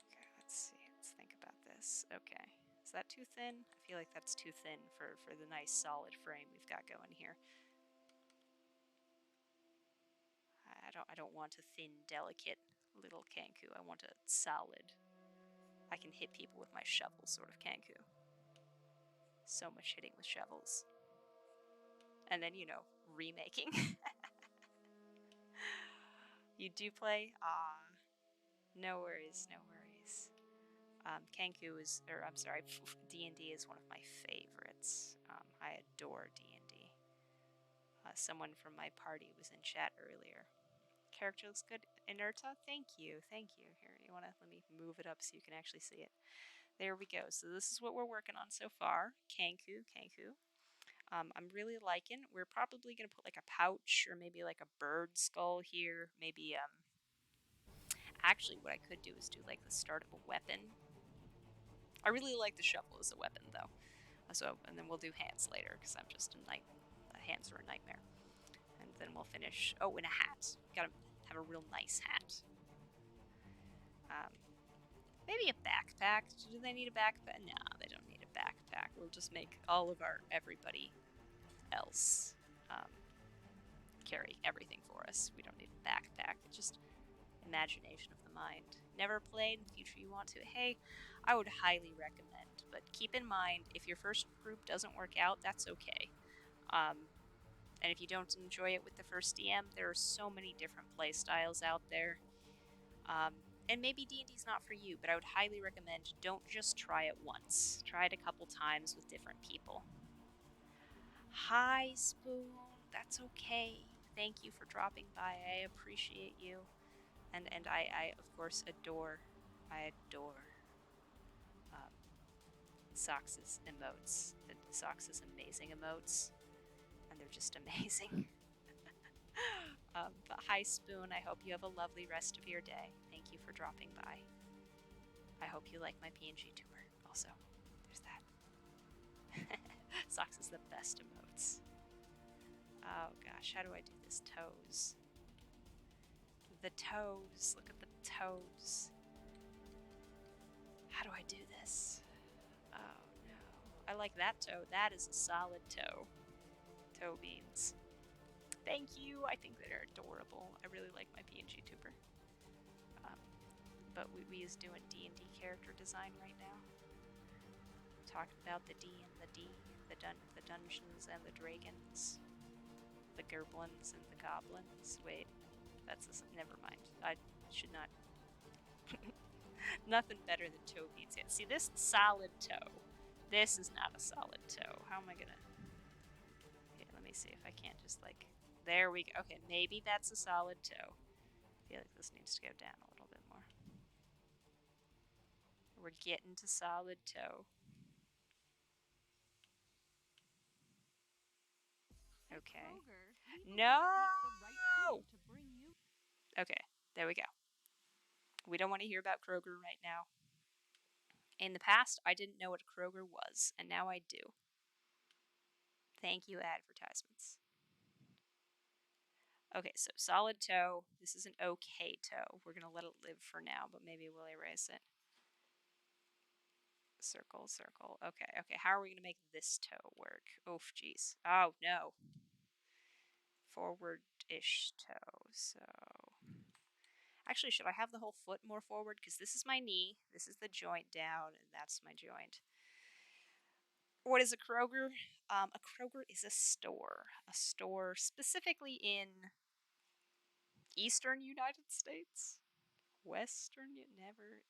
Okay, let's see. Let's think about this. Okay, is that too thin? I feel like that's too thin for the nice solid frame we've got going here. I don't want a thin, delicate little Kanku. I want a solid, I can hit people with my shovel sort of Kanku. So much hitting with shovels. And then, remaking. You do play? No worries, no worries. Kanku is, or I'm sorry, D&D is one of my favorites. I adore D&D. Someone from my party was in chat earlier. Character looks good. Inerta, thank you. Here, let me move it up so you can actually see it. There we go. So this is what we're working on so far. Kanku. I'm really liking. We're probably gonna put like a pouch or maybe like a bird skull here. Maybe actually what I could do is do like the start of a weapon. I really like the shovel as a weapon though. And then we'll do hands later because I'm just hands are a nightmare. And then we'll finish. Oh, and a hat. Gotta have a real nice hat. Maybe a backpack. Do they need a backpack? No, they don't need a backpack. We'll just make all of everybody else carry everything for us. We don't need a backpack. It's just imagination of the mind. Never played, in the future you want to. Hey, I would highly recommend, but keep in mind, if your first group doesn't work out, that's okay. And if you don't enjoy it with the first DM, there are so many different play styles out there. And maybe D&D's not for you, but I would highly recommend don't just try it once. Try it a couple times with different people. Hi, Spoon. That's okay. Thank you for dropping by. I appreciate you. And I of course adore Sox's emotes. Sox's amazing emotes. And they're just amazing. But hi, Spoon. I hope you have a lovely rest of your day. Thank you for dropping by. I hope you like my Png-tuber. Also, there's that. Sox is the best emotes. Oh gosh, how do I do this? Toes. The toes. Look at the toes. How do I do this? Oh no. I like that toe. That is a solid toe. Toe beans. Thank you. I think they're adorable. I really like my Png-tuber. But we is doing D&D character design right now. Talking about the D and the D, the dungeons and the dragons. the gerblins and the goblins. Wait, never mind. I should not. Nothing better than toe beans yet. See, this solid toe. This is not a solid toe. How am I gonna? Okay, let me see if I can't just like. There we go. Okay, maybe that's a solid toe. I feel like this needs to go down a little bit more. We're getting to solid toe. Okay. No! Okay, there we go. We don't want to hear about Kroger right now. In the past, I didn't know what a Kroger was, and now I do. Thank you, advertisements. Okay, so solid toe. This is an okay toe. We're going to let it live for now, but maybe we'll erase it. Circle, circle. Okay, okay. How are we going to make this toe work? Oof, geez. Oh, no. Forward-ish toe, so... Actually, should I have the whole foot more forward? Because this is my knee, this is the joint down, and that's my joint. What is a Kroger? A Kroger is a store specifically in Eastern United States, Western, never,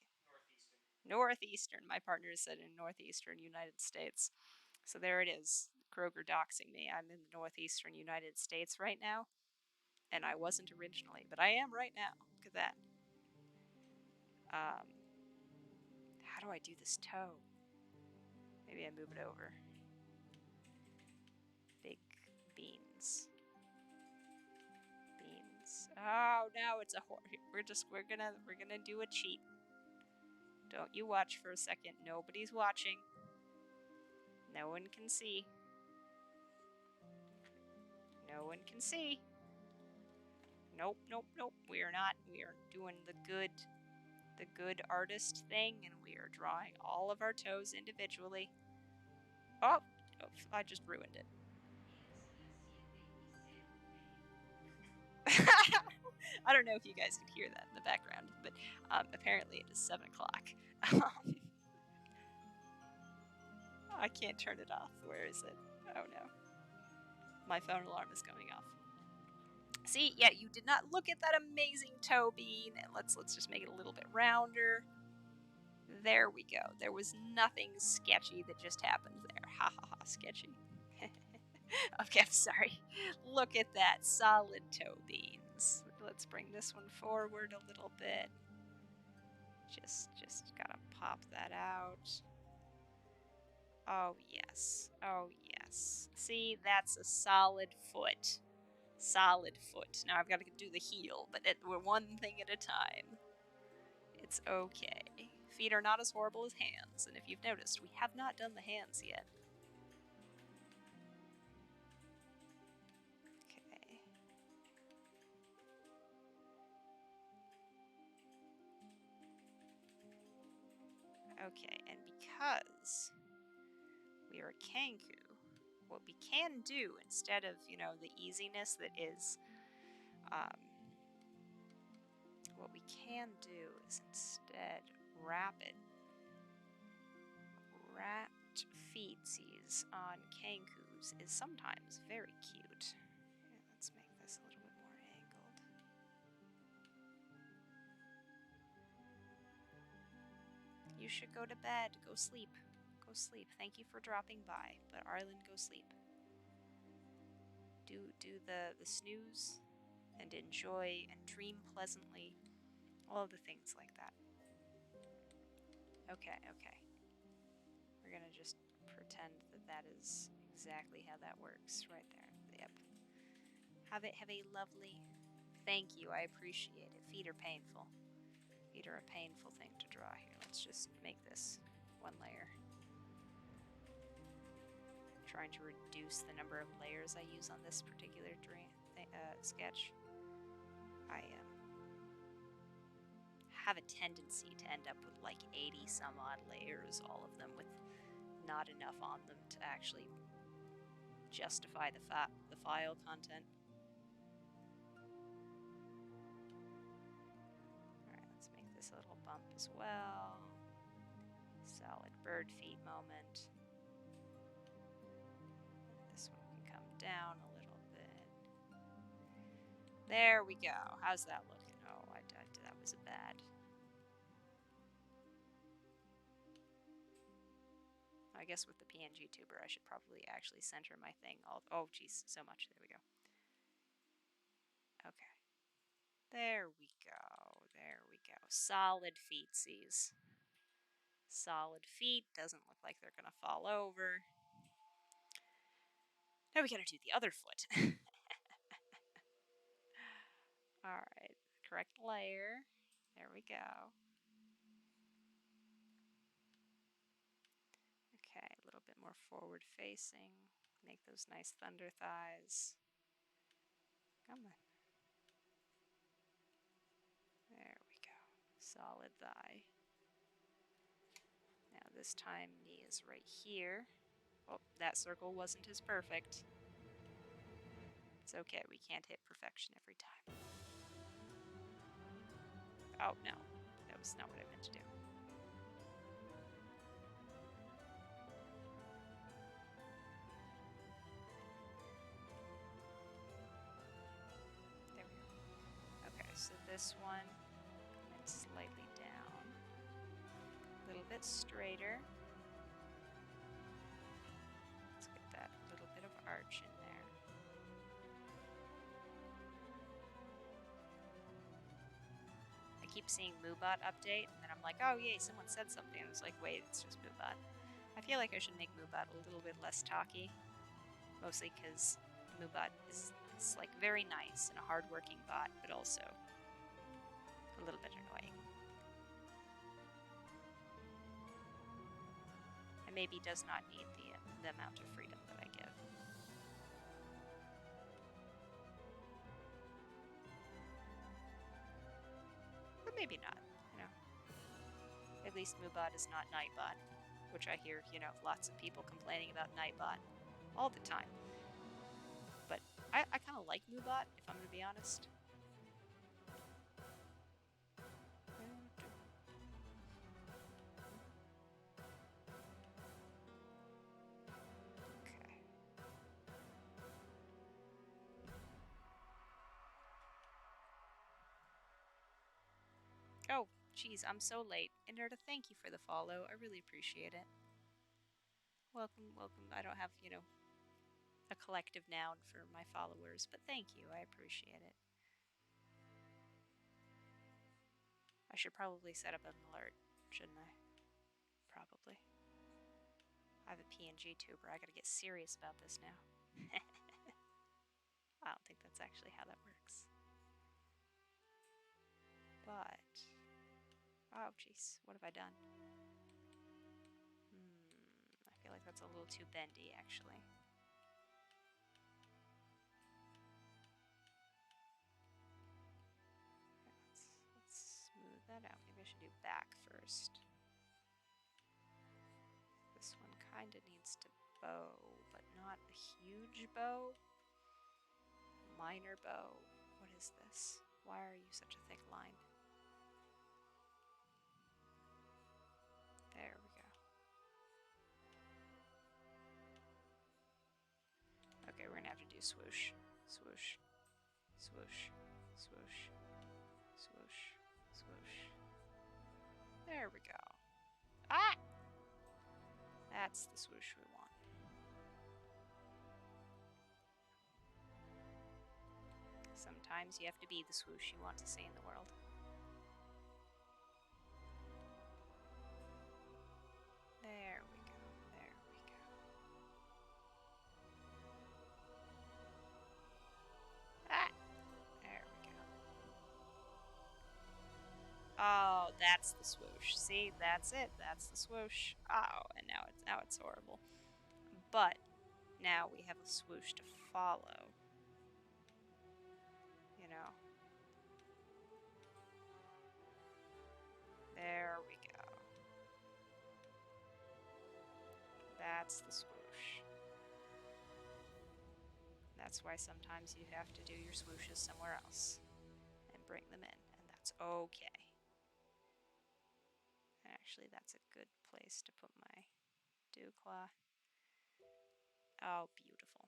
Northeastern. My partner said in Northeastern United States, so there it is. Kroger doxing me. I'm in the Northeastern United States right now, and I wasn't originally, but I am right now. Look at that. How do I do this toe? Maybe I move it over. Big beans. Beans. Oh no, it's a horse. We're gonna do a cheat. Don't you watch for a second. Nobody's watching. No one can see. No one can see. Nope, nope, nope. We are not. We are doing the good artist thing, and we are drawing all of our toes individually. Oh, I just ruined it. I don't know if you guys could hear that in the background, but apparently it is 7 o'clock. I can't turn it off. Where is it? Oh no. My phone alarm is going off. See, yeah, you did not look at that amazing toe bean. And let's just make it a little bit rounder. There we go. There was nothing sketchy that just happened there. Ha ha ha, sketchy. Okay, I'm sorry. Look at that, solid toe beans. Let's bring this one forward a little bit. Just gotta pop that out. Oh yes, oh yes. See, that's a solid foot. Solid foot. Now I've got to do the heel, but we're one thing at a time. It's okay. Feet are not as horrible as hands, and if you've noticed, we have not done the hands yet. Okay. Okay, and because we are a Kanku, what we can do instead of, the easiness that is, what we can do is instead wrapped feetsies on Kankus is sometimes very cute. Yeah, let's make this a little bit more angled. You should go to bed. Go sleep. Go sleep. Thank you for dropping by, but Arlen, go sleep. Do the snooze and enjoy and dream pleasantly. All of the things like that. Okay, okay. We're gonna just pretend that is exactly how that works right there. Yep. Have a lovely. Thank you. I appreciate it. Feet are painful. Feet are a painful thing to draw here. Let's just make this one layer. I'm trying to reduce the number of layers I use on this particular sketch. I have a tendency to end up with like 80 some odd layers, all of them with not enough on them to actually justify the file content. Alright, let's make this a little bump as well. Solid bird feet moment. This one can come down a little bit. There we go. How's that looking? Oh, that was a bad. I guess with the Png-tuber, I should probably actually center my thing. Oh, geez, so much. There we go. Okay. There we go. There we go. Solid feetsies. Solid feet. Doesn't look like they're gonna fall over. Now we gotta do the other foot. Alright. Correct layer. There we go. Okay, a little bit more forward facing. Make those nice thunder thighs. Come on. There we go. Solid thigh. Now this time knee is right here. Oh, that circle wasn't as perfect. It's okay, we can't hit perfection every time. Oh no, that was not what I meant to do. There we go. Okay, so this one went slightly down. A little bit straighter. Let's get that little bit of arch in there. I keep seeing Moobot update, and then I'm like, oh yay, someone said something. I was like, wait, it's just Moobot. I feel like I should make Moobot a little bit less talky, mostly because Moobot is like very nice and a hard-working bot, but also a little bit annoying. And maybe does not need the amount of freedom that I give. But maybe not, you know. At least Moobot is not Nightbot, which I hear, you know, lots of people complaining about Nightbot all the time. But I kind of like Moobot, if I'm going to be honest. Okay. Oh, geez, I'm so late. Inerta, thank you for the follow. I really appreciate it. Welcome, welcome. I don't have, you know, a collective noun for my followers, but thank you. I appreciate it. I should probably set up an alert, shouldn't I? Probably. I have a Png-tuber. I gotta get serious about this now. I don't think that's actually how that works. But, oh jeez, what have I done? I feel like that's a little too bendy, actually. Let's smooth that out. Maybe I should do back first. This one kind of needs to bow, but not a huge bow. Minor bow. What is this? Why are you such a thick line? There we go. Okay, we're gonna have to do swoosh, swoosh, swoosh, swoosh, swoosh, swoosh. There we go. Ah! That's the swoosh we want. Sometimes you have to be the swoosh you want to see in the world. There we go, there we go. Ah! There we go. Oh, that's the swoosh. See, that's it. That's the swoosh. Oh, and now it's horrible. But now we have a swoosh to follow. You know. There we go. That's the swoosh. That's why sometimes you have to do your swooshes somewhere else and bring them in, and that's okay. Actually, that's a good place to put my dew claw. Oh, beautiful.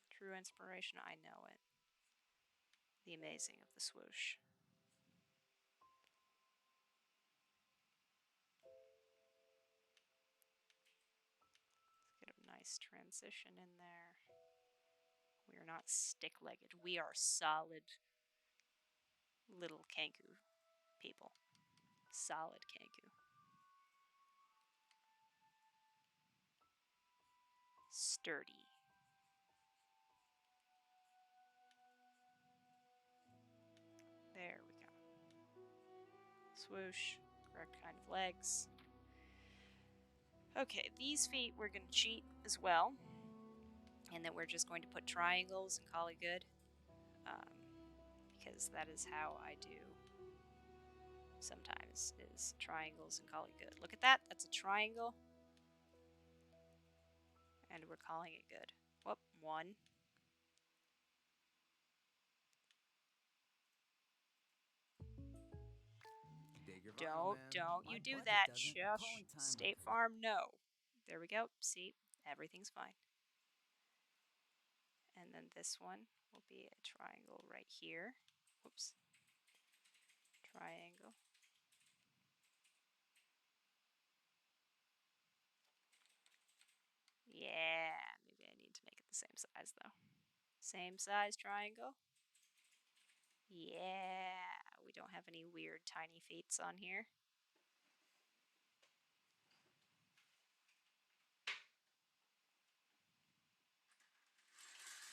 True inspiration, I know it. the amazing of the swoosh. Let's get a nice transition in there. We are not stick-legged. We are solid little Kanku people. Solid Kanku. Sturdy. There we go. Swoosh. Correct kind of legs. Okay, these feet we're going to cheat as well. And then we're just going to put triangles and call it good. Because that is how I do sometimes, is triangles and call it good. Look at that. That's a triangle. And we're calling it good. Whoop, one. Don't you do that. Shush. State Farm, no. There we go. See, everything's fine. And then this one will be a triangle right here. Whoops. Triangle. Yeah, maybe I need to make it the same size though. Same size triangle. Yeah, we don't have any weird tiny feet on here.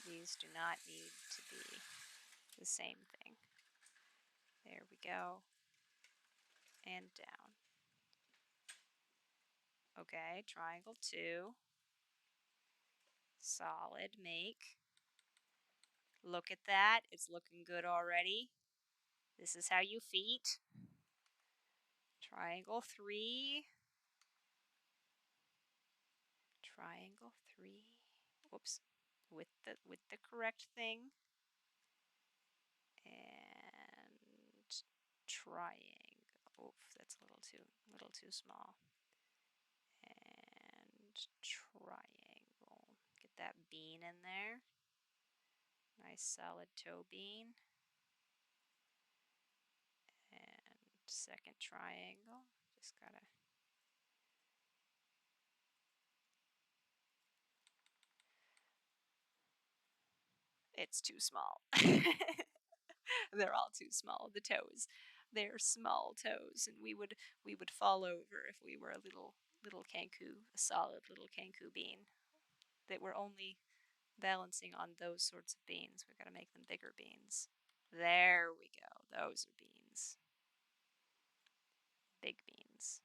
These do not need to be the same thing. There we go. And down. Okay, triangle 2. Solid, make. Look at that, it's looking good already. This is how you feet. Triangle 3. Triangle 3. Whoops. With the correct thing. And triangle. Oof, that's a little too small. And triangle. Get that bean in there. Nice solid toe bean. And second triangle. Just gotta. It's too small. They're all too small. The toes. They're small toes, and we would fall over if we were a little Kanku, a solid little Kanku bean. That we're only balancing on those sorts of beans. We've got to make them bigger beans. There we go. Those are beans. Big beans.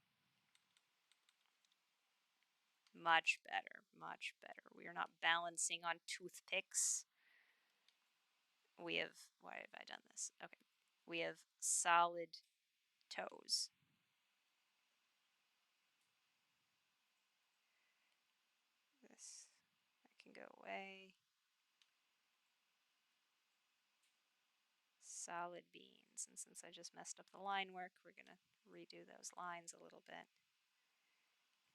Much better. Much better. We are not balancing on toothpicks. We have, why have I done this? Okay. We have solid toes. This, that can go away. Solid beans. And since I just messed up the line work, we're going to redo those lines a little bit.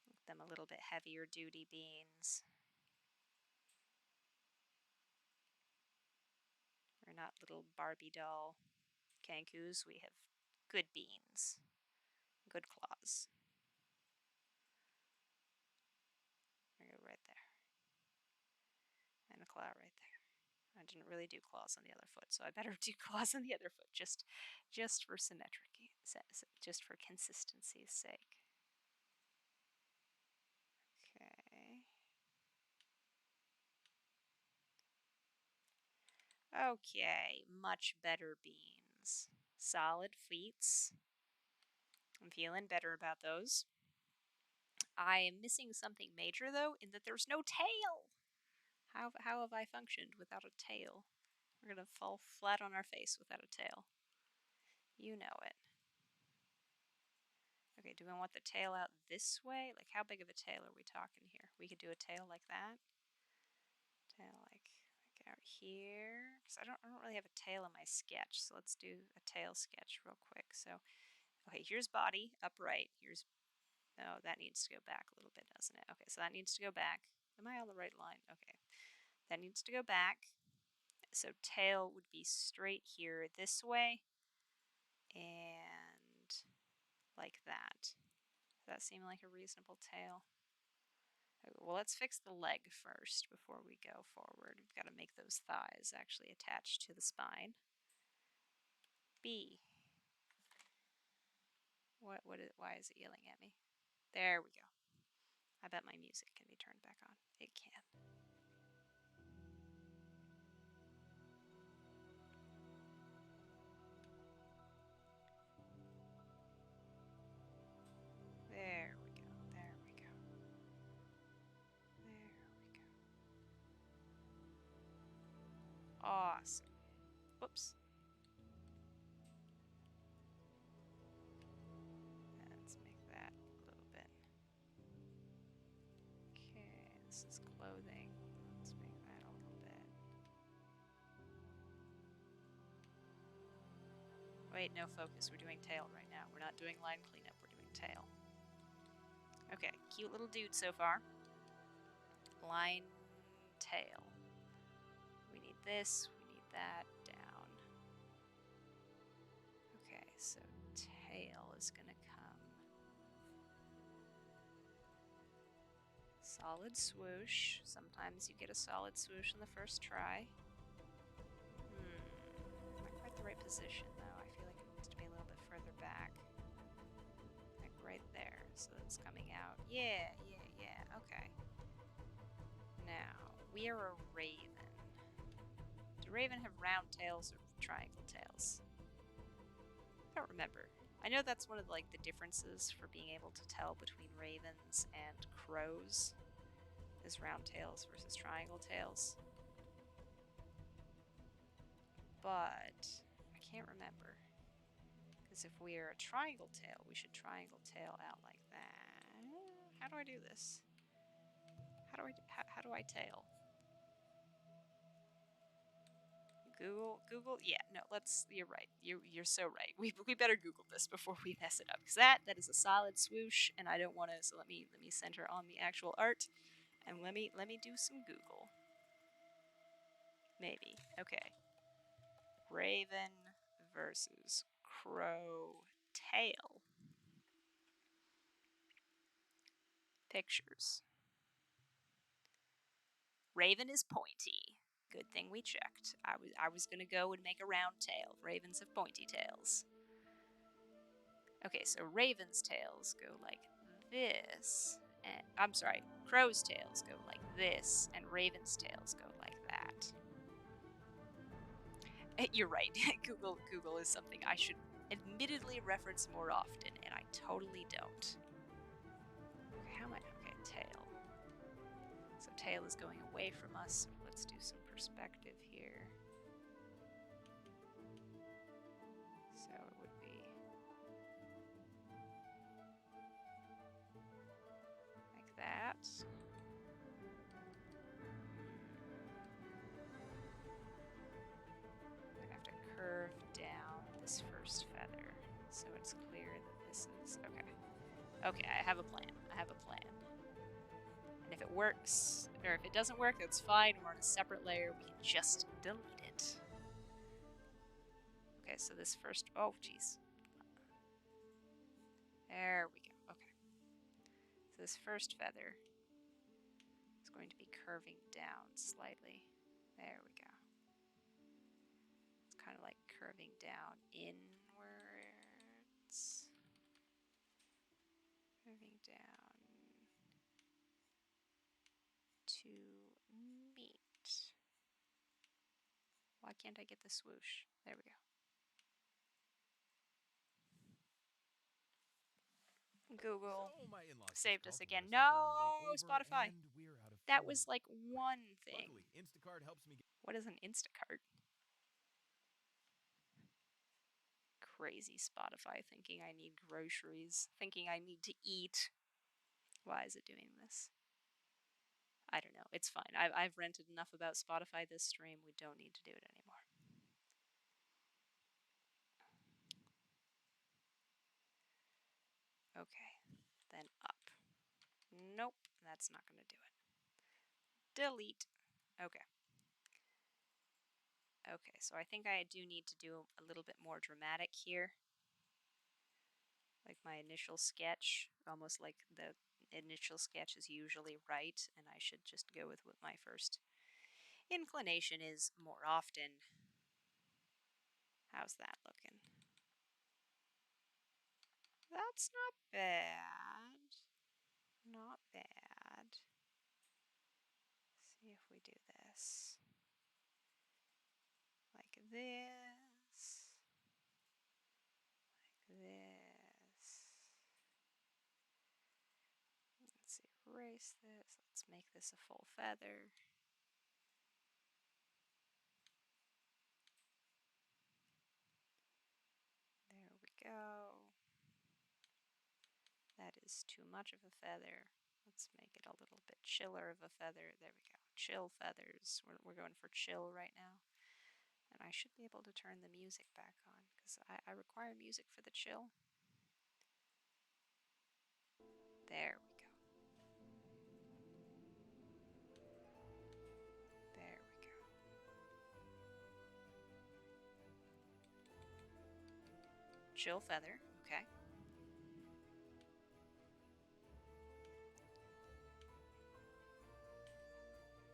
Make them a little bit heavier duty beans. We're not little Barbie doll Kankus. We have good beans, good claws. There we go, right there. And a claw right there. I didn't really do claws on the other foot, so I better do claws on the other foot, just for symmetry, just for consistency's sake. Okay. Okay, much better beans. Solid feets. I'm feeling better about those. I am missing something major, though, in that there's no tail. How have I functioned without a tail? We're going to fall flat on our face without a tail. You know it. Okay, do we want the tail out this way? Like, how big of a tail are we talking here? We could do a tail like that. Tail like out here. Because I don't really have a tail in my sketch, so let's do a tail sketch real quick. So, okay, here's body, upright. Here's, no, that needs to go back a little bit, doesn't it? Okay, so that needs to go back. Am I on the right line? Okay. That needs to go back. So tail would be straight here this way and like that. Does that seem like a reasonable tail? Okay, well, let's fix the leg first before we go forward. We've got to make those thighs actually attached to the spine. B. Why is it yelling at me? There we go. I bet my music can be turned back on. It can. There we go. There we go. There we go. Awesome. Whoops. Let's make that a little bit. Okay, this is clothing. Let's make that a little bit. Wait, no focus. We're doing tail right now. We're not doing line cleanup. We're doing tail. Okay, cute little dude so far. Line, tail. We need this. We need that. Down. Okay, so tail is going to come. Solid swoosh. Sometimes you get a solid swoosh in the first try. Not quite the right position though. I feel like it needs to be a little bit further back. Like right there. So it's coming out. Yeah. Okay. Now, we are a raven. Do raven have round tails or triangle tails? I don't remember. I know that's one of the differences for being able to tell between ravens and crows is round tails versus triangle tails. But I can't remember. Because if we're a triangle tail, we should triangle tail out like that. How do I do this? How do I tail? Google. Yeah, no. You're right. You're so right. We better Google this before we mess it up, because that is a solid swoosh, and I don't want to. So let me center on the actual art, and let me do some Google. Maybe. Okay. Raven versus crow tail. Pictures. Raven is pointy. Good thing we checked. I was gonna go and make a round tail. Ravens have pointy tails. Okay, so ravens' tails go like this. And I'm sorry, crow's tails go like this, and ravens' tails go like that. You're right. Google is something I should admittedly reference more often, and I totally don't. Okay, how am I? Okay, tail. So tail is going away from us. Let's do some perspective here. So it would be like that. I'm gonna have to curve down this first feather so it's clear that this is okay. Okay, I have a plan. And if it works, or if it doesn't work, that's fine. We're on a separate layer. We can just delete it. Okay, so this first, oh geez. There we go, okay. So this first feather is going to be curving down slightly. There we go. It's kind of like curving down inwards. Curving down to meet. Why can't I get the swoosh? There we go. Google saved us again. No, Spotify. That was like one thing. What is an Instacart? Crazy Spotify thinking I need groceries, thinking I need to eat. Why is it doing this? I don't know. It's fine. I've rented enough about Spotify this stream. We don't need to do it anymore. Okay, then up. Nope, that's not going to do it. Delete. Okay. Okay, so I think I do need to do a little bit more dramatic here. Like my initial sketch, almost like the initial sketch is usually right, and I should just go with what my first inclination is more often. How's that looking? That's not bad. Not bad. See if we do this. Like this. Like this. Let's erase this. Let's make this a full feather. There we go. That is too much of a feather. Let's make it a little bit chiller of a feather. There we go. Chill feathers. We're going for chill right now. And I should be able to turn the music back on because I require music for the chill. There we go. There we go. Chill feather. Okay.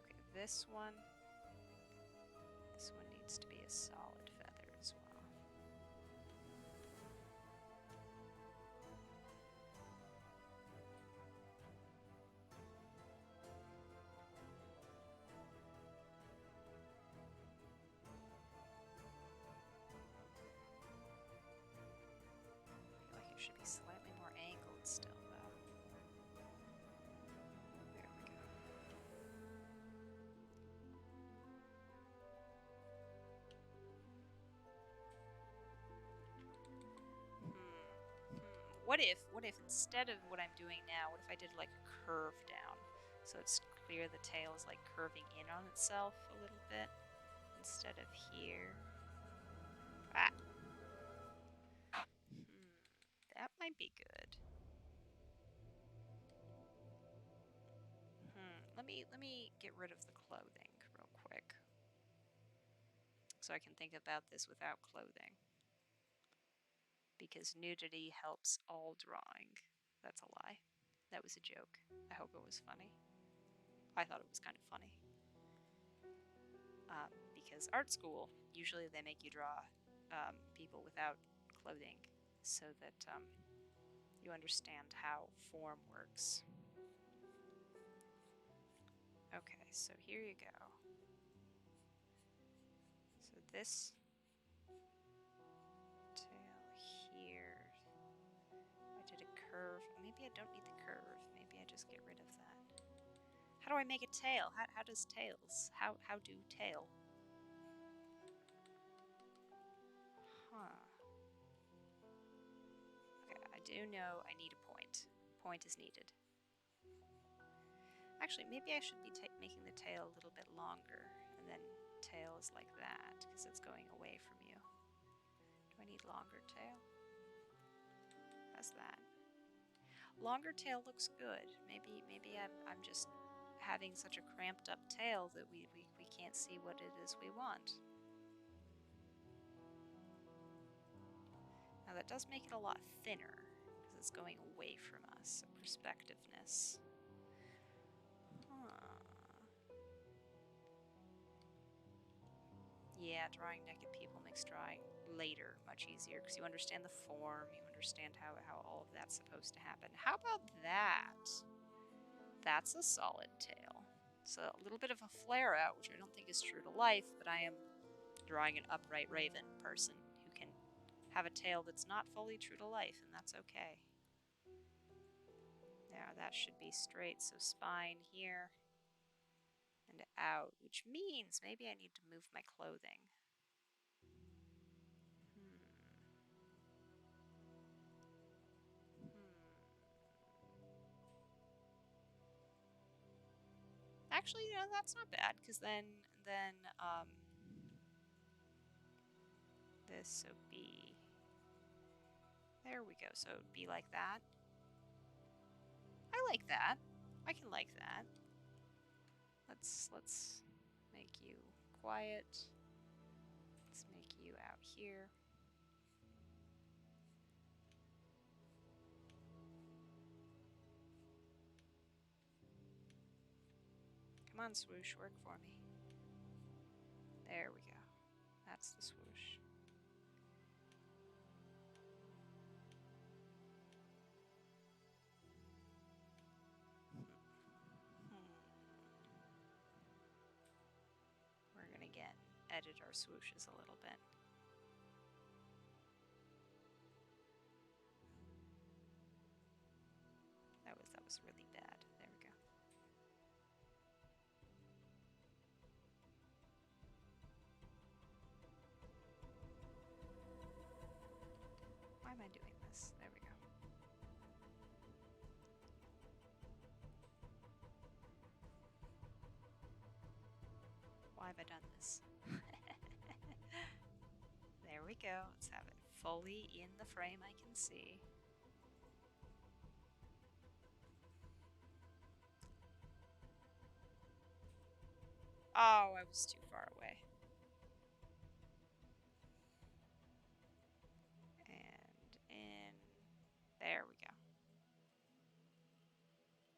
Okay, this one needs to be a solid feather as well. I feel like it should be slightly more angled still, though. There we go. What if instead of what I'm doing now, what if I did like a curve down? So it's clear the tail is like curving in on itself a little bit instead of here. Ah. That might be good. Let me get rid of the clothing real quick. So I can think about this without clothing. Because nudity helps all drawing. That's a lie. That was a joke. I hope it was funny. I thought it was kind of funny. Because art school, usually they make you draw people without clothing so that you understand how form works. Okay, so here you go. So this tail here, I did a curve. Maybe I don't need the curve. Maybe I just get rid of that. How do I make a tail? How does tails? How do tail? Huh. Okay, I do know I need a point. Point is needed. Actually, maybe I should be making the tail a little bit longer, and then tail is like that, because it's going away from you. Do I need longer tail? How's that? Longer tail looks good. Maybe I'm just having such a cramped up tail that we can't see what it is we want. Now that does make it a lot thinner because it's going away from us, so perspectiveness. Yeah, drawing naked people makes drawing later much easier because you understand the form, you understand how all of that's supposed to happen. How about that? That's a solid tail. So a little bit of a flare out, which I don't think is true to life, but I am drawing an upright raven person who can have a tail that's not fully true to life, and that's okay. Now that should be straight, so spine here and out, which means maybe I need to move my clothing. Actually, you know, that's not bad, because then this would be, there we go, so it would be like that. I like that. I can like that. Let's make you quiet. you out here. Come on, swoosh, work for me. There we go. That's the swoosh. We're gonna again edit our swooshes a little bit. That was really bad. There we go. Why am I doing this? There we go. Why have I done this? There we go. Let's have it fully in the frame I can see. Oh, I was too far away. And in. There we go.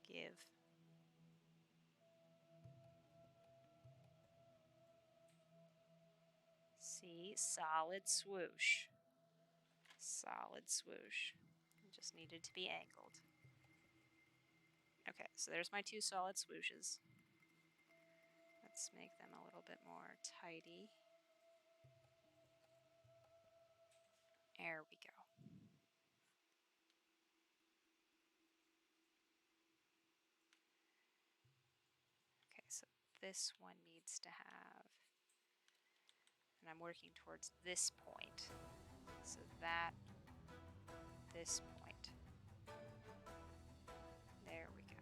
Give. See, solid swoosh. Solid swoosh. It just needed to be angled. Okay, so there's my two solid swooshes. Let's make them a little bit more tidy. There we go. Okay, so this one needs to have, and I'm working towards this point. So that, this point. There we go.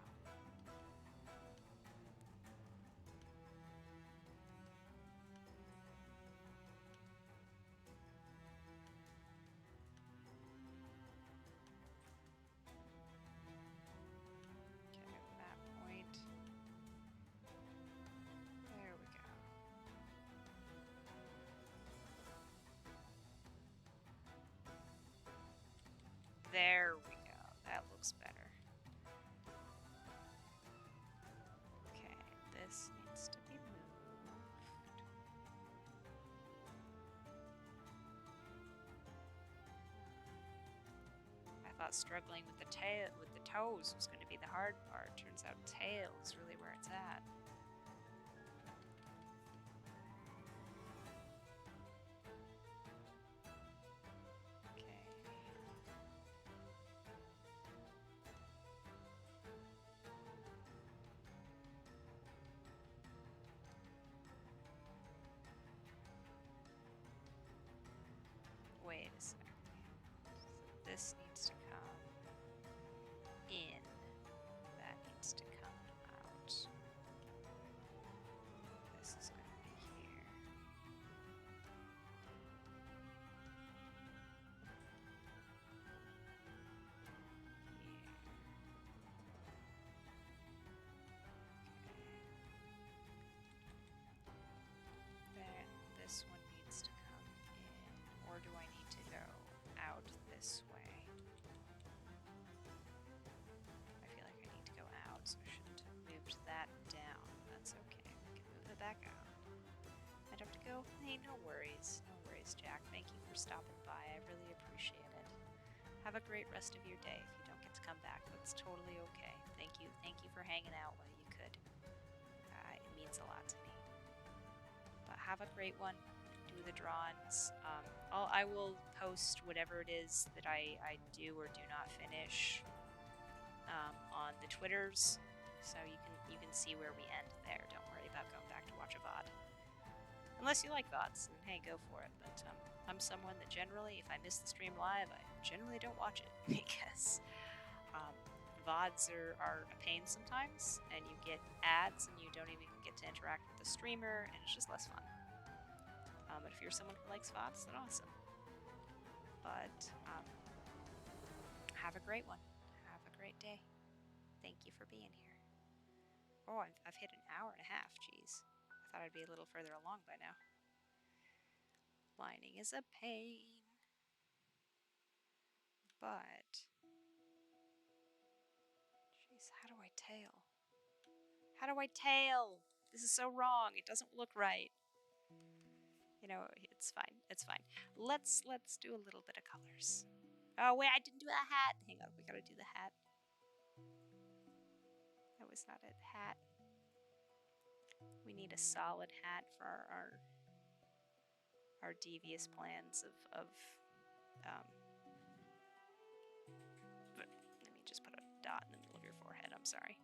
Okay, that point. There we go. There we go. That looks better. Okay, this needs to be moved. I thought struggling with the tail, with the toes was going to be the hard part. Turns out tail is really where it's at. Wait a second. So this needs to come in. That needs to come out. This is going to be here. Then this one needs to come in, or do I need to go out this way? I feel like I need to go out, so I shouldn't have moved that down. That's okay. We can move it back out. I'd have to go. Hey, no worries. No worries, Jack. Thank you for stopping by. I really appreciate it. Have a great rest of your day. If you don't get to come back, that's totally okay. Thank you. Thank you for hanging out while you could. It means a lot to me. But have a great one. Do the drawings. I will post whatever it is that I do or do not finish on the Twitters, so you can see where we end there. Don't worry about going back to watch a VOD. Unless you like VODs, then hey, go for it. But I'm someone that generally, if I miss the stream live, I generally don't watch it because VODs are a pain sometimes, and you get ads and you don't even get to interact with the streamer, and it's just less fun. But if you're someone who likes VODs, then awesome. But have a great one. Have a great day. Thank you for being here. Oh, I've hit an hour and a half. Jeez. I thought I'd be a little further along by now. Outlining is a pain. But, jeez, how do I tail? How do I tail? This is so wrong. It doesn't look right. You know, it's fine. It's fine. Let's do a little bit of colors. Oh wait, I didn't do a hat. Hang on, we gotta do the hat. That was not a hat. We need a solid hat for our devious plans of but let me just put a dot in the middle of your forehead. I'm sorry.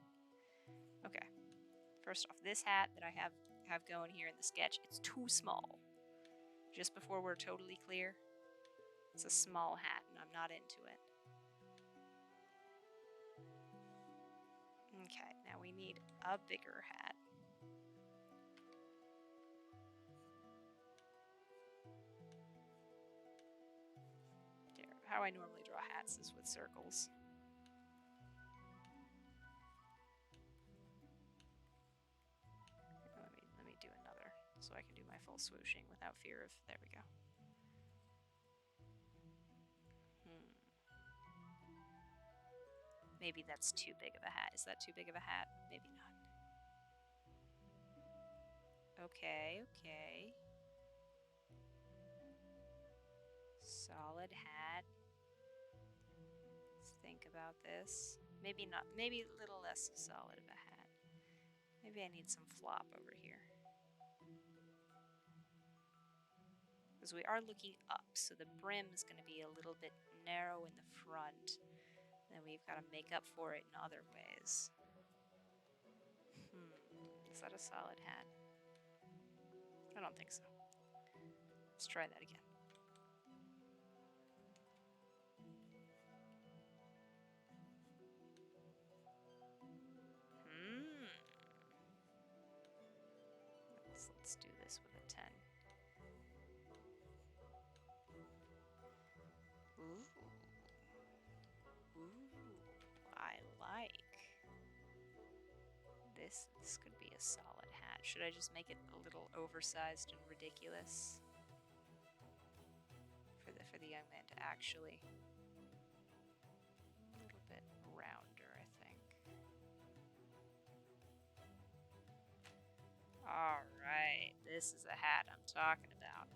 Okay. First off, this hat that I have going here in the sketch, it's too small. Just before we're totally clear, it's a small hat and I'm not into it. Okay, now we need a bigger hat. How I normally draw hats is with circles. Let me do another so I can do my full swooshing without fear of. There we go. Maybe that's too big of a hat. Is that too big of a hat? Maybe not. Okay, okay. Solid hat. Let's think about this. Maybe not. Maybe a little less solid of a hat. Maybe I need some flop over here. Because we are looking up, so the brim is going to be a little bit narrow in the front. Then we've got to make up for it in other ways. Is that a solid hat? I don't think so. Let's try that again. Let's do this with a 10. Ooh. I like. This could be a solid hat. Should I just make it a little oversized and ridiculous? For the young man to actually a little bit rounder, I think. Alright, this is a hat I'm talking about.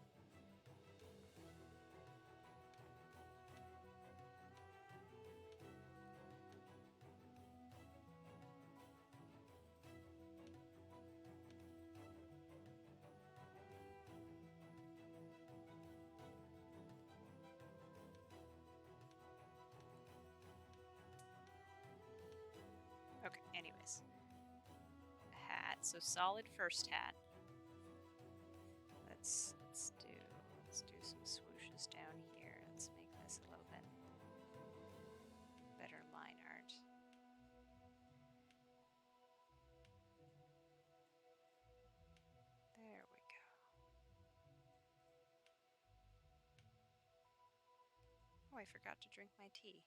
Okay, anyways. Hat, so solid first hat. Let's do some swooshes down here. Let's make this a little bit better line art. There we go. Oh, I forgot to drink my tea.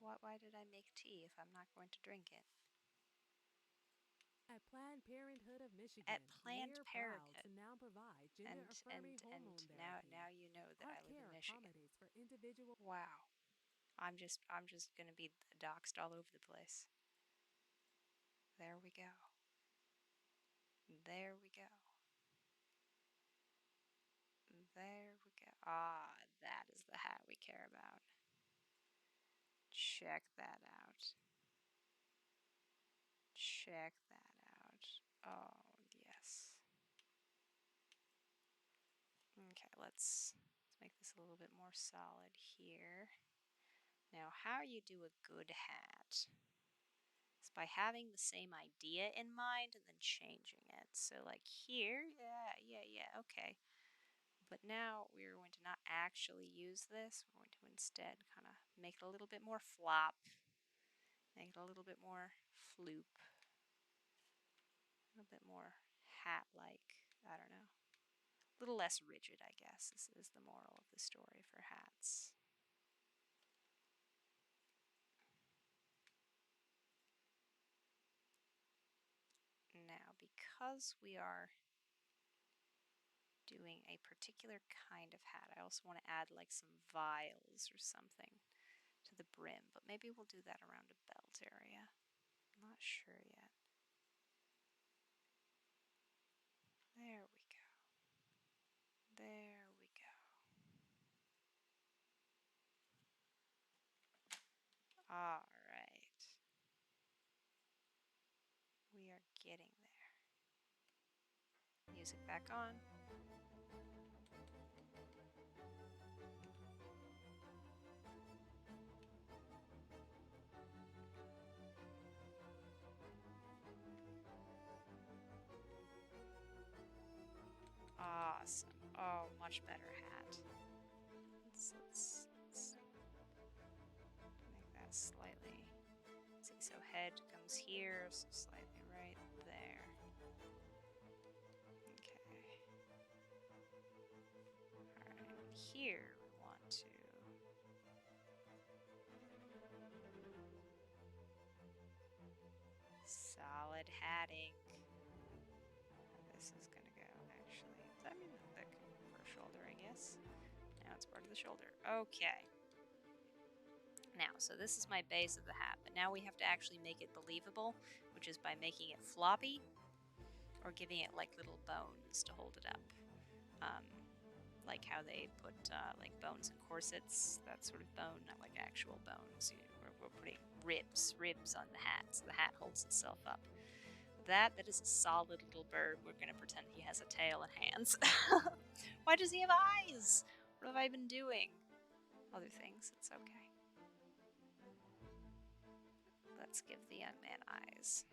Why did I make tea if I'm not going to drink it? At Planned Parenthood of Michigan, At Planned we are Parenthood. proud to now provide gender-affirming hormone therapy. Now you know that Our I live care in Michigan. accommodates for individual. Wow, I'm just gonna be doxxed all over the place. There we go. There we go. There we go. Ah, that is the hat we care about. Check that out. Check that out. Oh, yes. Okay, let's make this a little bit more solid here. Now, how you do a good hat is by having the same idea in mind and then changing it. So like here, yeah, okay. But now we're going to not actually use this. We're going to instead kind of make it a little bit more flop. Make it a little bit more floop. A little bit more hat-like. I don't know. A little less rigid, I guess, is the moral of the story for hats. Now, because we are doing a particular kind of hat. I also want to add like some vials or something to the brim, but maybe we'll do that around a belt area. I'm not sure yet. There we go. There we go. All right. We are getting there. Music back on. Awesome. Oh, much better hat. Let's make that slightly. See, so head comes here, so slightly right there. Okay. Alright, here we want to solid hatting. This is gonna go actually. Does that mean that can go for a shoulder, I guess? Now it's part of the shoulder. Okay. Now, so this is my base of the hat, but now we have to actually make it believable, which is by making it floppy or giving it like little bones to hold it up. Like how they put like bones in corsets, that sort of bone, not like actual bones. We're putting ribs on the hat, so the hat holds itself up. That is a solid little bird. We're going to pretend he has a tail and hands. Why does he have eyes? What have I been doing? Other things, it's okay. Let's give the young man eyes.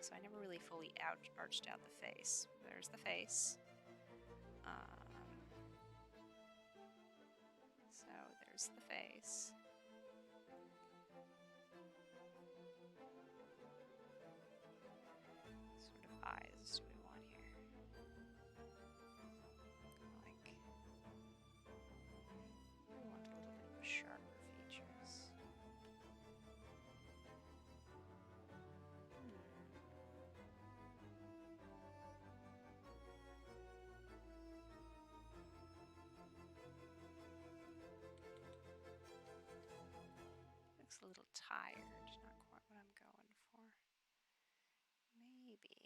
So I never really fully arched out the face. There's the face. So there's the face. What sort of eyes do we want here? Like, we want a little bit sharper features. Looks a little tired, not quite what I'm going for. Maybe.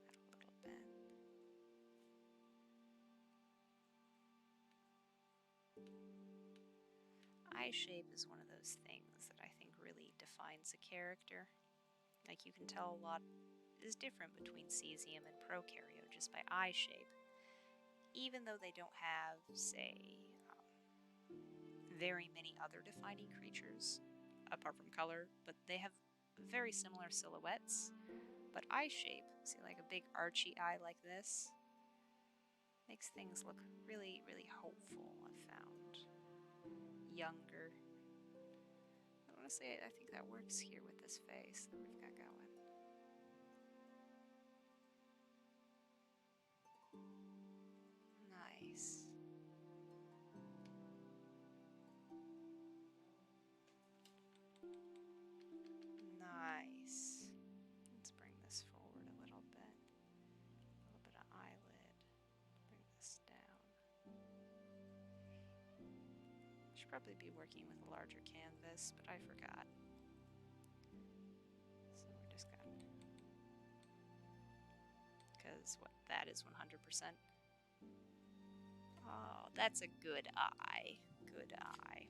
Lighten up that a little bit. Eye shape is one of those things that I think really defines a character. Like, you can tell a lot is different between cesium and prokaryote just by eye shape, even though they don't have, say, very many other defining creatures apart from color, but they have very similar silhouettes. But eye shape, see, like a big archy eye like this, makes things look really, really hopeful, I've found. Younger. I want to say I think that works here with this face that we've got going. Nice. Nice. Let's bring this forward a little bit. A little bit of eyelid. Bring this down. Should probably be working with a larger canvas, but I forgot. So we're just gonna, because what that is 100%. Oh, that's a good eye. Good eye.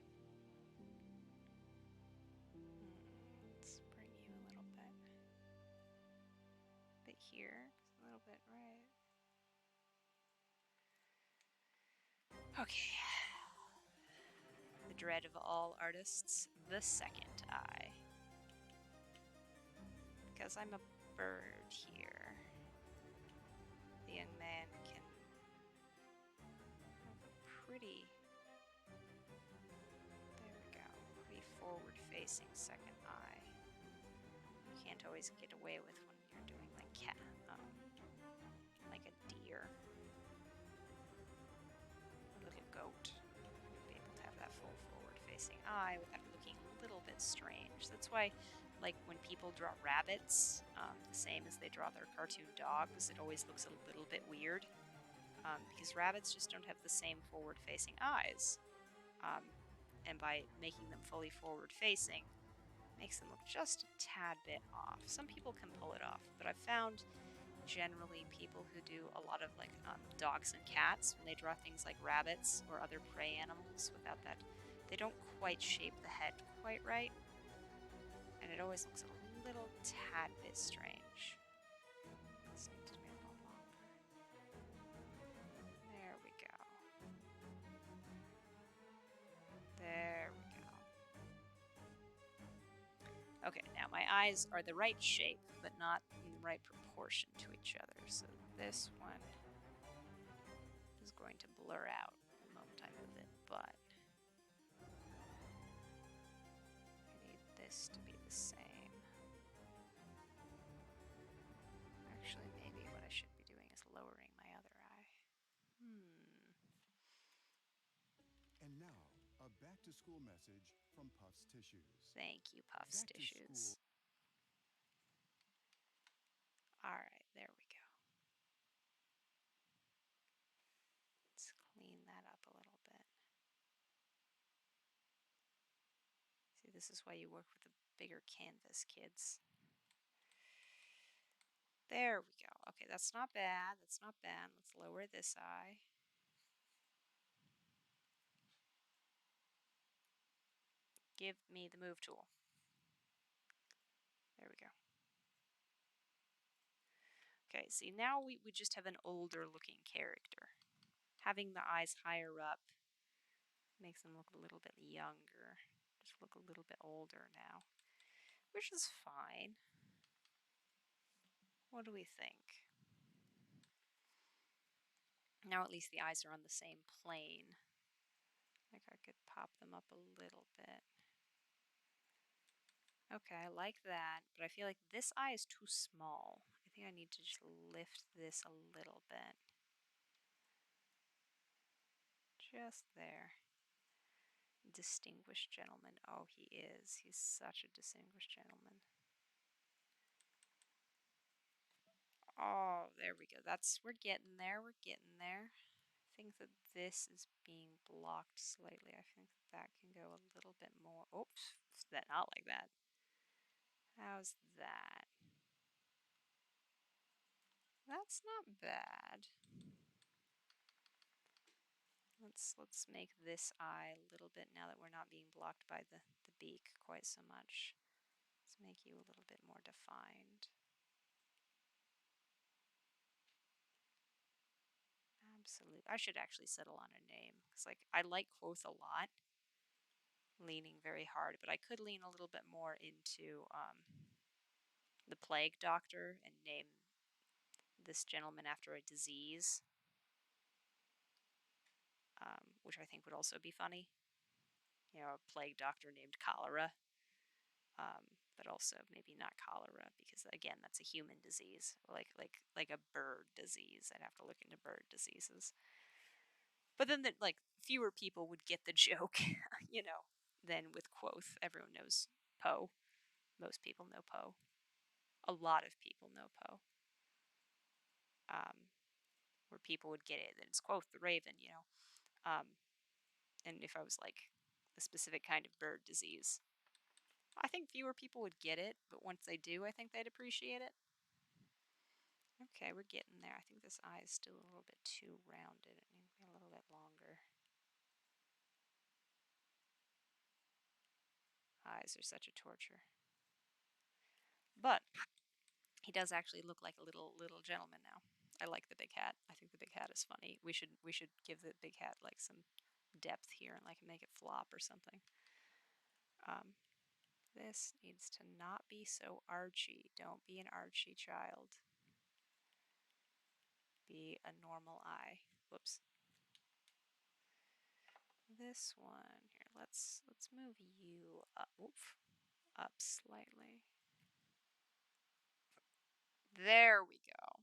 Let's bring you a little bit. Bit here, a little bit right. Okay. The dread of all artists, the second eye. Because I'm a bird here, the young man can have a pretty, there we go, pretty forward-facing second eye. You can't always get away with when you're doing like like a deer, like a goat. Be able to have that full forward-facing eye without looking a little bit strange. That's why like when people draw rabbits, the same as they draw their cartoon dogs, it always looks a little bit weird, because rabbits just don't have the same forward-facing eyes. And by making them fully forward-facing, makes them look just a tad bit off. Some people can pull it off, but I've found generally people who do a lot of like dogs and cats, when they draw things like rabbits or other prey animals without that, they don't quite shape the head quite right, and it always looks a little tad bit strange. This needs to be a little longer. There we go. There we go. Okay, now my eyes are the right shape, but not in the right proportion to each other. So this one is going to blur out the moment I move it, but I need this to be the same. Actually, maybe what I should be doing is lowering my other eye. And now, a back-to-school message from Puffs Tissues. Thank you, Puffs Tissues. Alright, there we go. Let's clean that up a little bit. See, this is why you work with a bigger canvas, kids. There we go. Okay, that's not bad. That's not bad. Let's lower this eye. Give me the move tool. There we go. Okay, see, now we just have an older looking character. Having the eyes higher up makes them look a little bit younger. Just look a little bit older now, which is fine. What do we think? Now at least the eyes are on the same plane. Like I could pop them up a little bit. Okay, I like that, but I feel like this eye is too small. I think I need to just lift this a little bit. Just there. Distinguished gentleman. Oh, he is. He's such a distinguished gentleman. Oh, there we go. We're getting there. We're getting there. I think that this is being blocked slightly. I think that can go a little bit more. Oops, that not like that. How's that? That's not bad. Let's make this eye a little bit, now that we're not being blocked by the beak quite so much. Let's make you a little bit more defined. Absolutely. I should actually settle on a name, because like I like Quoth a lot, leaning very hard, but I could lean a little bit more into the Plague Doctor and name this gentleman after a disease, which I think would also be funny. You know, a plague doctor named Cholera, but also maybe not cholera, because again, that's a human disease, like a bird disease. I'd have to look into bird diseases. But then, like, fewer people would get the joke, you know, than with Quoth. Everyone knows Poe. Most people know Poe. A lot of people know Poe. Where people would get it, that it's Quoth the Raven, you know. And if I was like a specific kind of bird disease, I think fewer people would get it, but once they do, I think they'd appreciate it. Okay, we're getting there. I think this eye is still a little bit too rounded. It needs to be a little bit longer. Eyes are such a torture. But he does actually look like a little gentleman now. I like the big hat. I think the big hat is funny. We should give the big hat like some depth here and like make it flop or something. This needs to not be so archy. Don't be an archy child. Be a normal eye. Whoops. This one here. Let's move you up. Oof, up slightly. There we go.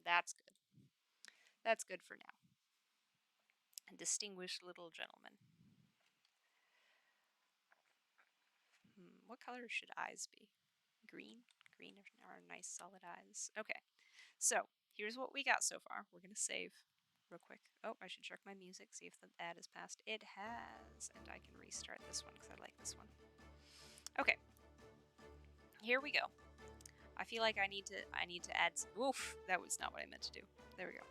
That's good. That's good for now. A distinguished little gentleman. What color should eyes be? Green? Green are nice solid eyes. Okay, so here's what we got so far. We're going to save real quick. Oh, I should check my music, see if the ad is passed. It has, and I can restart this one because I like this one. Okay, here we go. I feel like I need to add some, oof, that was not what I meant to do. There we go.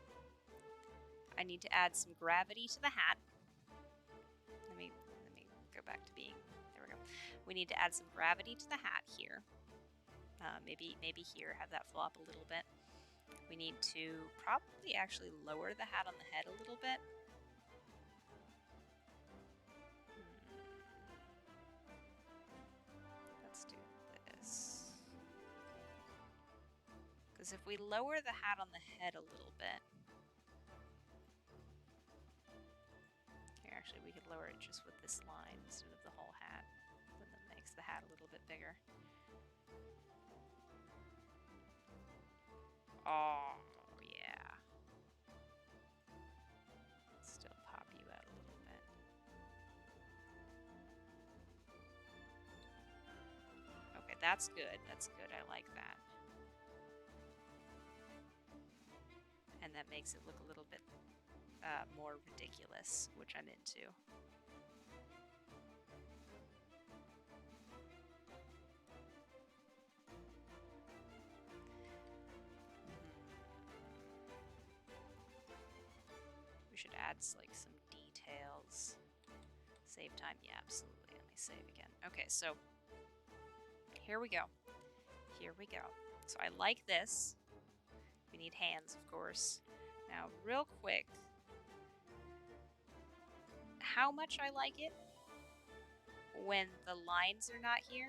I need to add some gravity to the hat. Let me go back to being, there we go. We need to add some gravity to the hat here. Maybe here, have that flop a little bit. We need to probably actually lower the hat on the head a little bit. Let's do this. Because if we lower the hat on the head a little bit, here actually we could lower it just with this line instead of the whole hat. Then that makes the hat a little bit bigger. Oh, yeah. Still pop you out a little bit. Okay, that's good. That's good. I like that. And that makes it look a little bit more ridiculous, which I'm into. We should add like some details. Save time, yeah, absolutely. Let me save again. Okay, so here we go. Here we go. So I like this. We need hands, of course. Now, real quick, how much I like it when the lines are not here.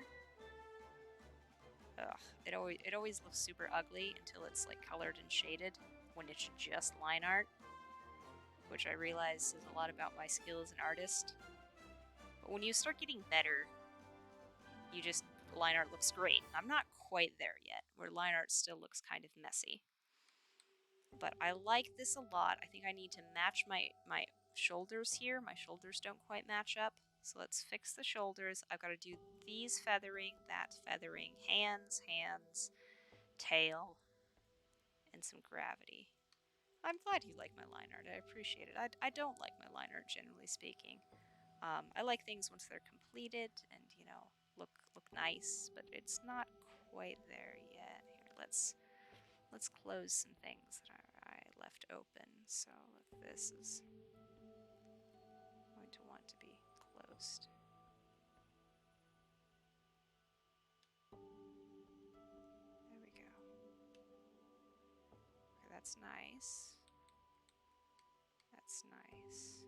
Ugh, it always looks super ugly until it's like colored and shaded when it's just line art, which I realize says a lot about my skill as an artist. But when you start getting better, line art looks great. I'm not quite there yet, where line art still looks kind of messy. But I like this a lot. I think I need to match my shoulders here. My shoulders don't quite match up. So let's fix the shoulders. I've got to do these feathering, that feathering, hands, tail, and some gravity. I'm glad you like my line art. I appreciate it. I don't like my line art, generally speaking. I like things once they're completed and, you know, look nice, but it's not quite there yet. Here, let's close some things that I left open. So this is going to want to be closed. There we go. Okay, that's nice. That's nice.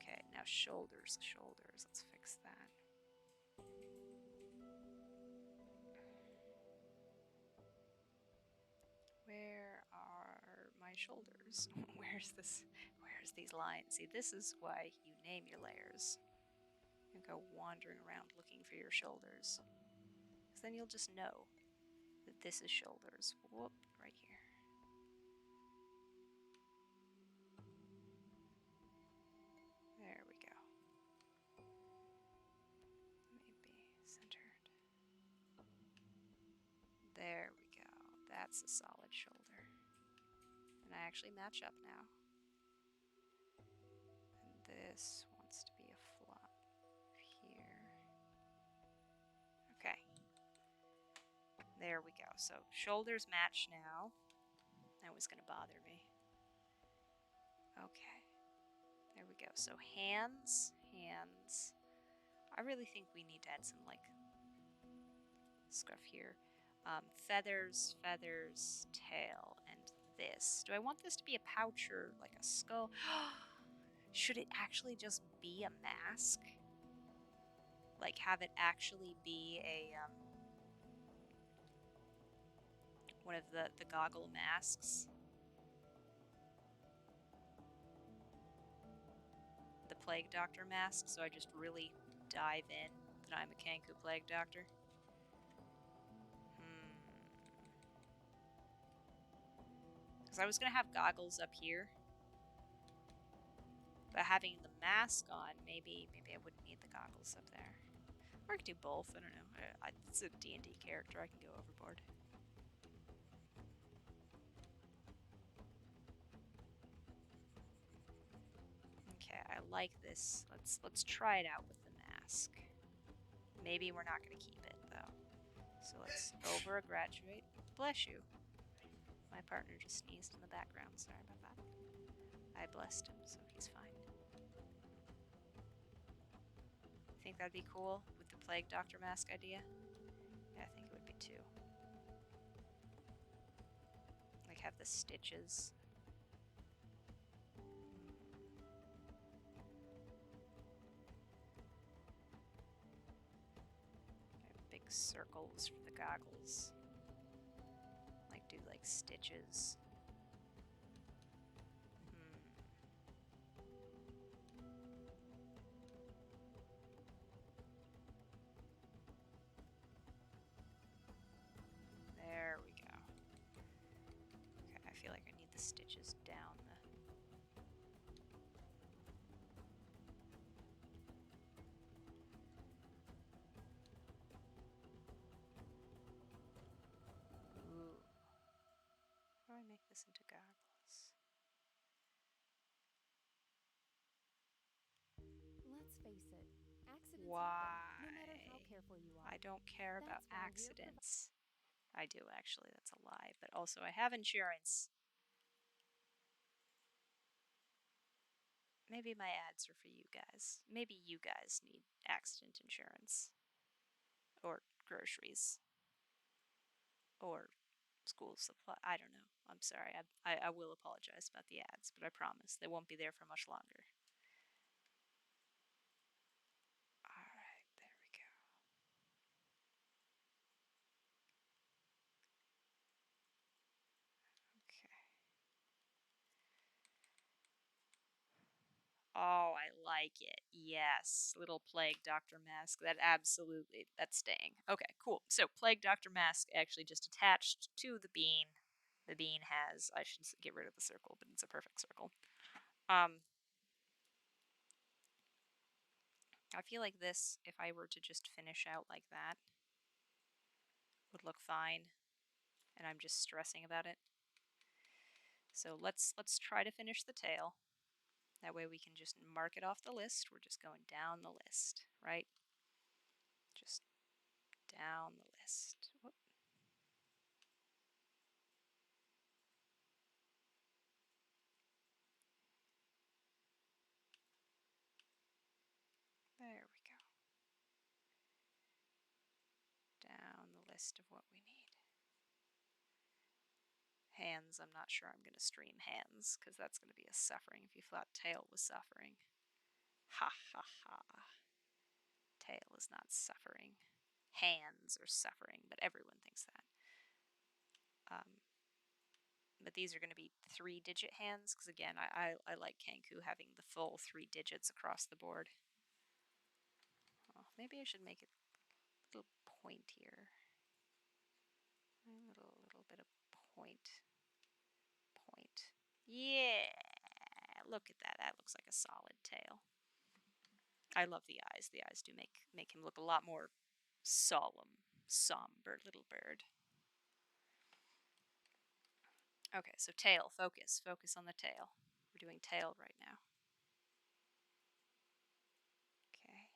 Okay, now shoulders. Let's fix that. Where are my shoulders? Where's these lines? See, this is why you name your layers. You go wandering around looking for your shoulders. Because then you'll just know that this is shoulders. Whoop, right here. There we go. Maybe centered. There we go. That's a solid shoulder. And I actually match up now. And this wants to be a flop here. Okay. There we go. So shoulders match now. That was going to bother me. Okay. There we go. So hands. I really think we need to add some like scruff here. Feathers, tail, and this. Do I want this to be a pouch or like a skull? Should it actually just be a mask? Like have it actually be a one of the goggle masks? The plague doctor mask, so I just really dive in that I'm a Kanku plague doctor. Because I was gonna have goggles up here. But having the mask on, maybe I wouldn't need the goggles up there. Or I could do both. I don't know. It's a D&D character. I can go overboard. Okay, I like this. Let's try it out with the mask. Maybe we're not going to keep it though. So let's over-graduate. Bless you. My partner just sneezed in the background. Sorry about that. I blessed him, so he's fine. Think that'd be cool with the Plague Doctor mask idea? Yeah, I think it would be too. Like have the stitches. Big circles for the goggles. Like do like stitches. There we go. Okay, I feel like I need the stitches down the... Ooh. How do I make this into goggles? Let's face it, accidents Why? happen, no matter how careful you are. I don't care about That's why we're accidents. I do actually, that's a lie, but also I have insurance. Maybe my ads are for you guys. Maybe you guys need accident insurance. Or groceries. Or school supply. I don't know. I'm sorry. I will apologize about the ads, but I promise they won't be there for much longer. Alright, there we go. Okay. Oh, I like it. Yes. Little Plague Doctor mask. That's staying. Okay, cool. So Plague Doctor mask actually just attached to the bean. The bean has, I should get rid of the circle, but it's a perfect circle. I feel like this, if I were to just finish out like that, would look fine. And I'm just stressing about it. So let's try to finish the tail. That way we can just mark it off the list. We're just going down the list, right? Just down the list. Whoop. There we go. Down the list of what we need. Hands, I'm not sure I'm going to stream hands, because that's going to be a suffering if you thought tail was suffering. Ha ha ha. Tail is not suffering. Hands are suffering, but everyone thinks that. But these are going to be 3-digit hands, because again, I like Kenku having the full 3 digits across the board. Oh, maybe I should make it a little pointier. A little bit of point. Yeah, look at that. That looks like a solid tail. I love the eyes. The eyes do make him look a lot more solemn, somber little bird. Okay, so tail, focus on the tail. We're doing tail right now. Okay.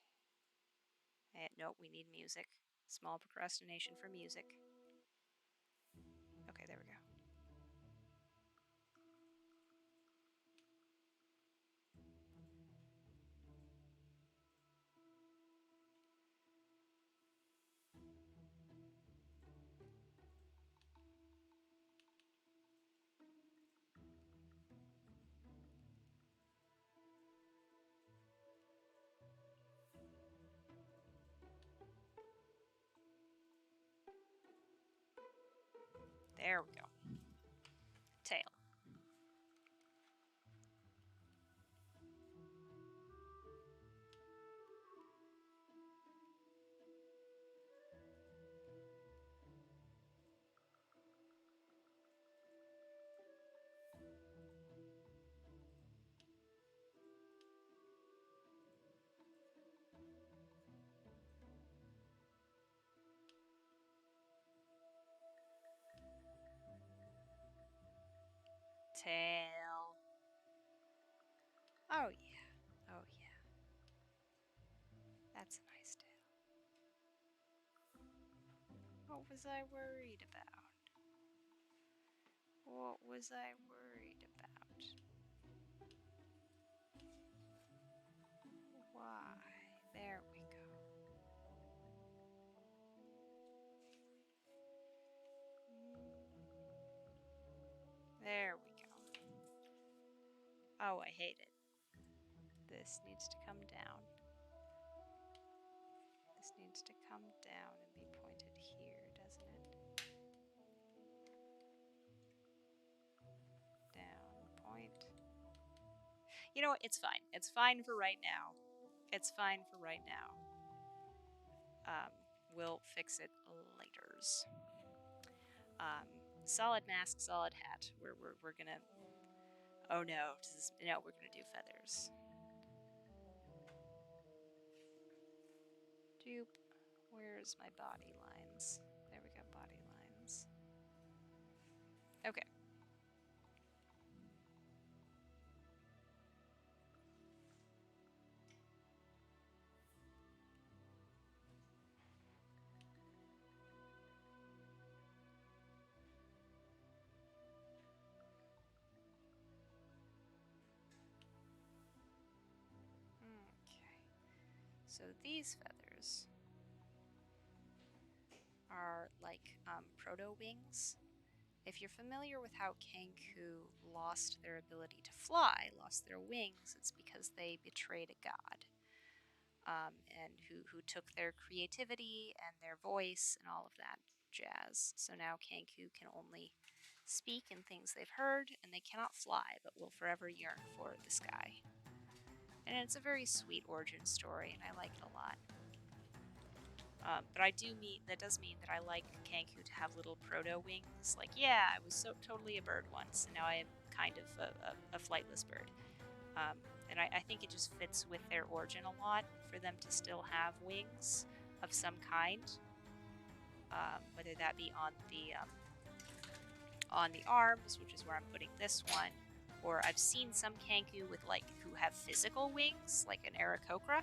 And nope, we need music. Small procrastination for music. Okay, there we go. There we go. Tail. tail. Oh yeah, oh yeah. That's a nice tail. What was I worried about? What was I worried about? Why? There we go. There we go. Oh, I hate it. This needs to come down. This needs to come down and be pointed here, doesn't it? Down, point. You know what? It's fine. It's fine for right now. It's fine for right now. We'll fix it laters. Solid mask, solid hat. We're gonna. Oh no! No, we're gonna do feathers. Dupe. Where's my body lines? There we go, body lines. Okay. Okay. So these feathers are like proto wings. If you're familiar with how Kenku lost their ability to fly, lost their wings, it's because they betrayed a god, and who took their creativity and their voice and all of that jazz. So now Kenku can only speak in things they've heard, and they cannot fly, but will forever yearn for the sky. And it's a very sweet origin story, and I like it a lot. But that does mean that I like Kenku to have little proto wings. Like, yeah, I was so totally a bird once, and now I am kind of a flightless bird. And I think it just fits with their origin a lot for them to still have wings of some kind, whether that be on the arms, which is where I'm putting this one, or I've seen some Kenku who have physical wings, like an Aarakocra,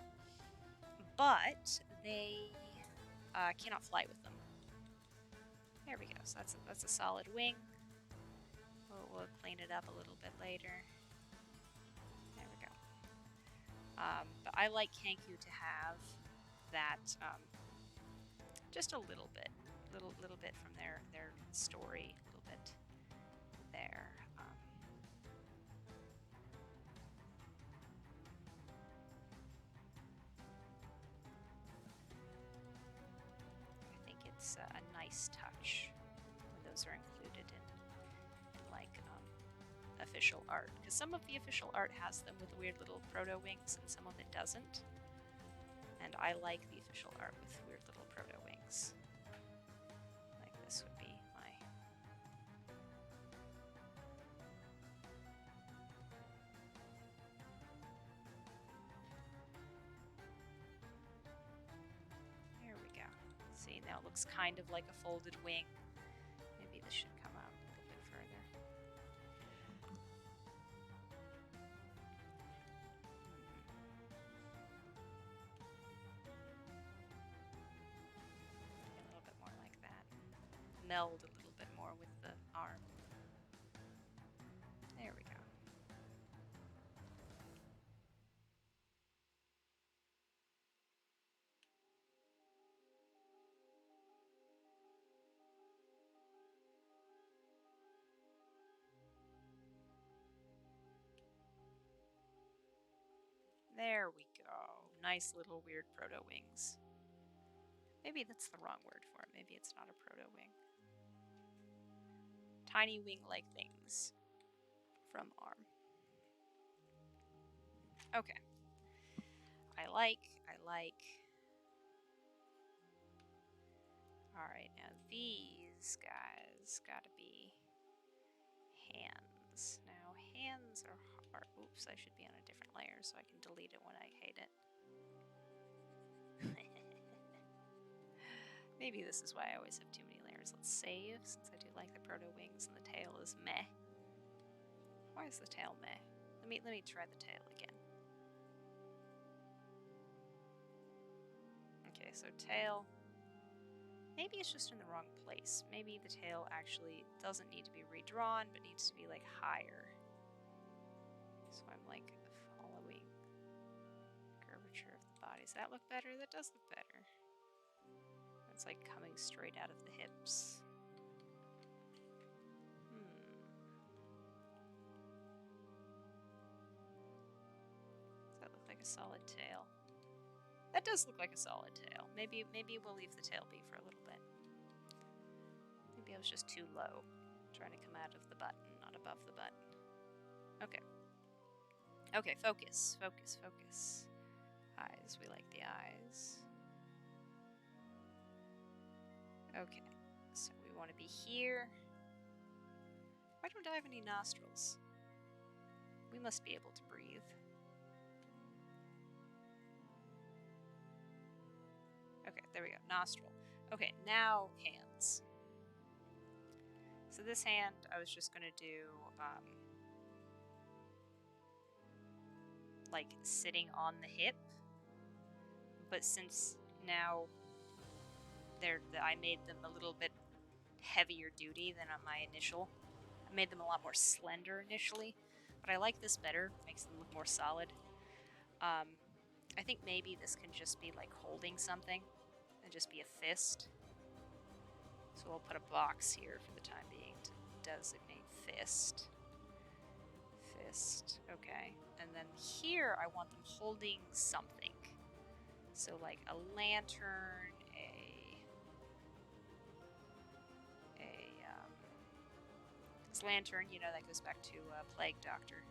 but they cannot fly with them. There we go. So that's a solid wing. We'll clean it up a little bit later. There we go. But I like Kenku to have that just a little bit from their story, a little bit there. I think it's a nice touch when those are included in official art, because some of the official art has them with weird little proto wings and some of it doesn't, and I like the official art with weird little proto wings. Like this would be my there we go. See, now it looks kind of like a folded wing. Maybe this should come out a little bit further. A little bit more like that. Meld a little bit more with the arm. There we go. There we go. Nice little weird proto wings. Maybe that's the wrong word for it. Maybe it's not a proto wing. Tiny wing-like things from arm. Okay. I like. Alright, now these guys gotta be hands. Now, hands are hard. Oops, I should be on a different layer so I can delete it when I hate it. Maybe this is why I always have too many layers. Let's save, since I do like the proto wings and the tail is meh. Why is the tail meh? Let me try the tail again. Okay, so tail. Maybe it's just in the wrong place. Maybe the tail actually doesn't need to be redrawn, but needs to be like higher. So I'm like following the curvature of the body. Does that look better? That does look better. It's like coming straight out of the hips. Does that look like a solid tail? That does look like a solid tail. Maybe we'll leave the tail be for a little bit. Maybe I was just too low, trying to come out of the button, not above the button. Okay. Okay, focus, focus, focus. Eyes, we like the eyes. Okay, so we want to be here. Why don't I have any nostrils? We must be able to breathe. Okay, there we go, nostril. Okay, now hands. So this hand, I was just gonna do, like sitting on the hip, but since now I made them a little bit heavier duty than on my initial. I made them a lot more slender initially, but I like this better. Makes them look more solid. I think maybe this can just be like holding something and just be a fist. So we'll put a box here for the time being to designate fist. Fist, okay. And then here I want them holding something. So like a lantern, this lantern, you know, that goes back to Plague Doctor.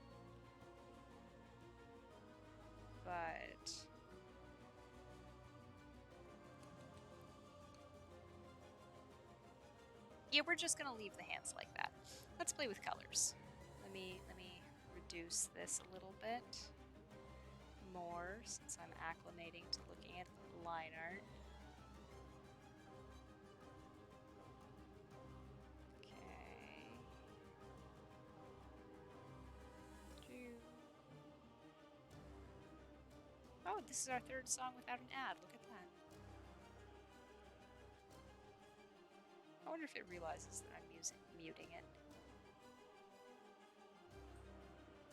But yeah, we're just gonna leave the hands like that. Let's play with colors. Let me reduce this a little bit more since I'm acclimating to looking at line art. Oh, this is our third song without an ad. Look at that. I wonder if it realizes that I'm muting it.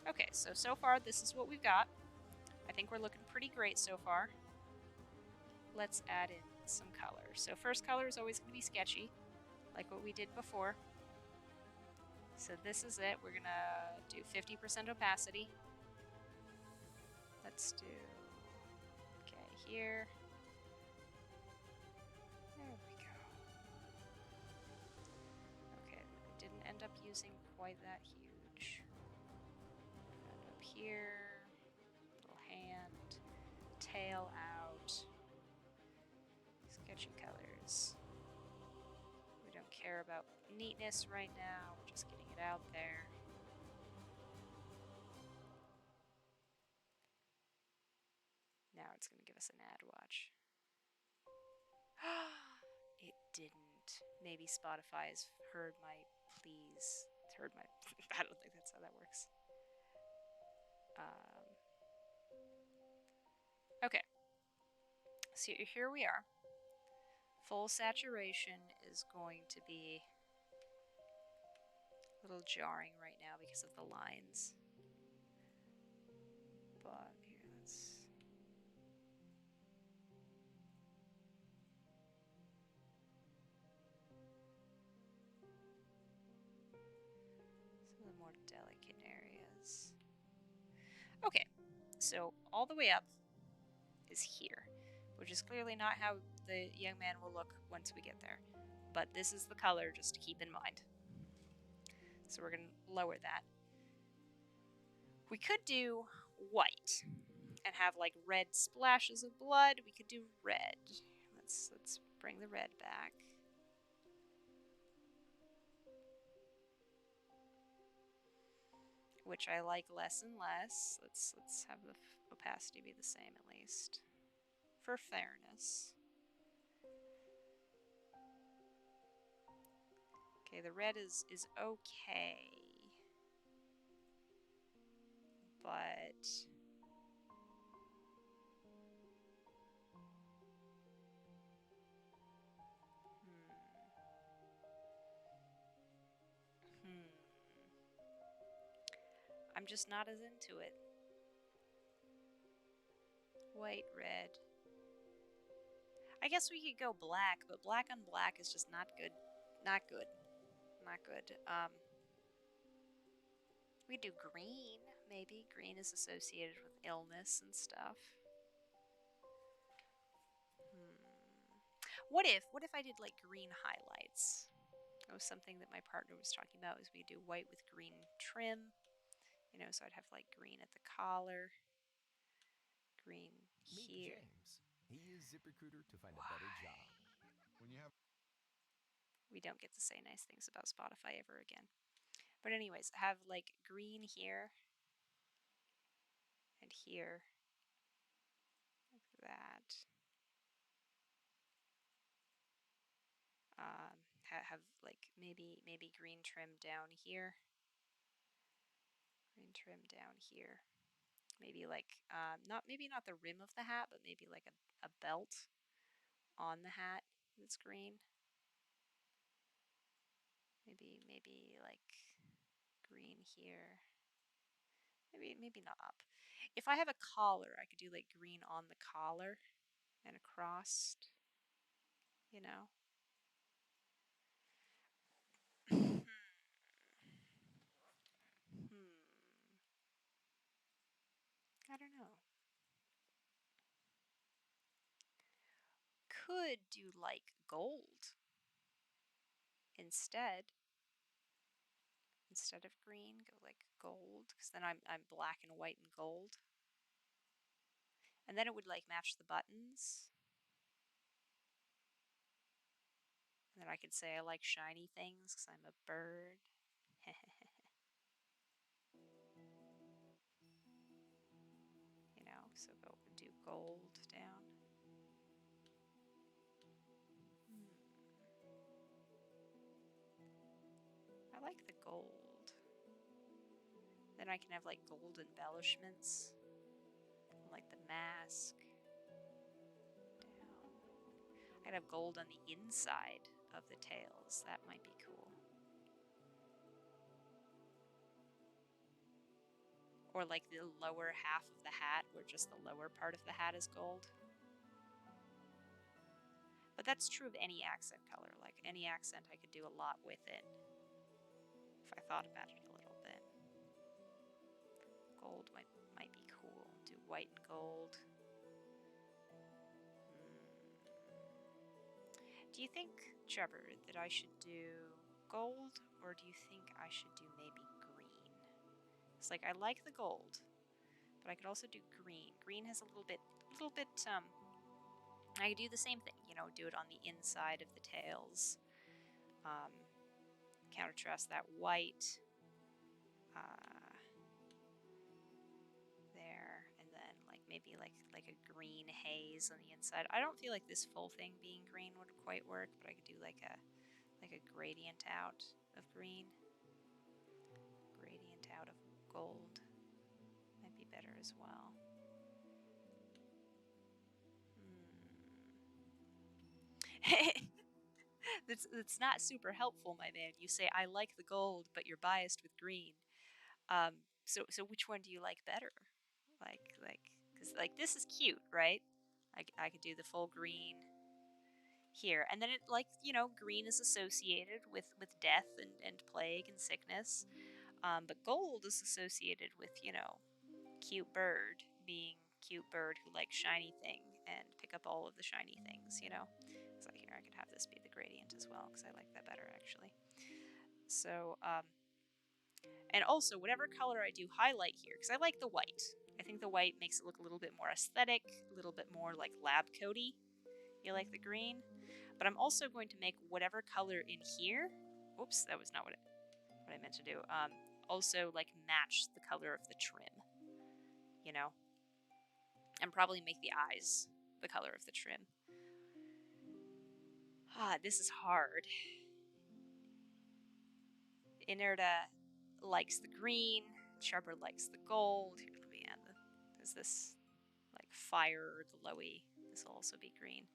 Okay, so far this is what we've got. I think we're looking pretty great so far. Let's add in some color. So first color is always going to be sketchy, like what we did before. So this is it. We're going to do 50% opacity. Let's do... here. There we go. Okay, I didn't end up using quite that huge. And up here, little hand, tail out, sketchy colors. We don't care about neatness right now, we're just getting it out there. Now it's going to give us an ad watch. It didn't. Maybe Spotify has heard my pleas. Heard my... I don't think that's how that works. Okay. So here we are. Full saturation is going to be a little jarring right now because of the lines. But here, let's... some of the more delicate areas. Okay, so all the way up is here, which is clearly not how the young man will look once we get there. But this is the color just to keep in mind. So we're going to lower that. We could do white and have like red splashes of blood. We could do red. Let's bring the red back. Which I like less and less. Let's have the opacity be the same at least, for fairness. Okay, the red is okay. but I'm just not as into it. White, red. I guess we could go black, but black on black is just not good. Not good. Not good. We do green, maybe. Green is associated with illness and stuff. What if I did like green highlights? That was something that my partner was talking about, is we do white with green trim. You know, so I'd have like green at the collar, green here. Meet James. He used ZipRecruiter to find a better job. When you have We don't get to say nice things about Spotify ever again. But anyways, have like green here and here, like that. Have like maybe green trim down here, green trim down here. Maybe like not the rim of the hat, but maybe like a belt on the hat that's green. Maybe like green here. Maybe not up. If I have a collar, I could do like green on the collar and across, you know. I don't know. Could do like gold instead of green. Go like gold, because then I'm black and white and gold, and then it would like match the buttons. And then I could say I like shiny things because I'm a bird. You know, so go do gold down. I like the gold. Then I can have like gold embellishments, like the mask. Down. I could have gold on the inside of the tails. That might be cool. Or like the lower half of the hat, where just the lower part of the hat is gold. But that's true of any accent color. Like any accent, I could do a lot with it if I thought about it a little bit. Gold might be cool. Do white and gold. Do you think, Trevor, that I should do gold, or do you think I should do maybe green? It's like I like the gold, but I could also do green. Green has a little bit. I could do the same thing, you know, do it on the inside of the tails. Contrast that white there, and then like maybe like a green haze on the inside. I don't feel like this full thing being green would quite work, but I could do like a gradient out of green, gradient out of gold. Might be better as well. That's not super helpful, my man. You say I like the gold, but you're biased with green. So which one do you like better? Because like this is cute, right? I could do the full green here, and then it, like, you know, green is associated with death and plague and sickness, but gold is associated with, you know, cute bird, being cute bird who likes shiny thing and pick up all of the shiny things, you know. So here I could have this be the gradient as well, because I like that better actually. So and also whatever color I do highlight here, because I like the white. I think the white makes it look a little bit more aesthetic, a little bit more like lab coaty. You like the green? But I'm also going to make whatever color in here. Oops, that was not what I meant to do. Also like match the color of the trim, you know, and probably make the eyes the color of the trim. This is hard. Inerta likes the green. Chubber likes the gold. Here, let me add there's this like fire glowy. This will also be green.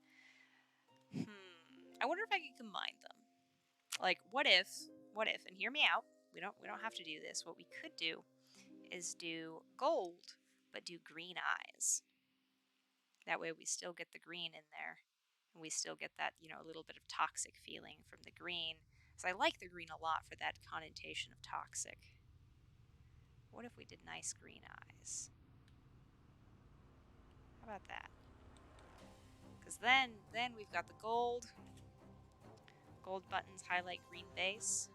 I wonder if I could combine them. Like, what if, and hear me out, we don't have to do this. What we could do is do gold, but do green eyes. That way we still get the green in there, and we still get that, a little bit of toxic feeling from the green. So I like the green a lot for that connotation of toxic. What if we did nice green eyes? How about that? Because then we've got the gold buttons, highlight green base.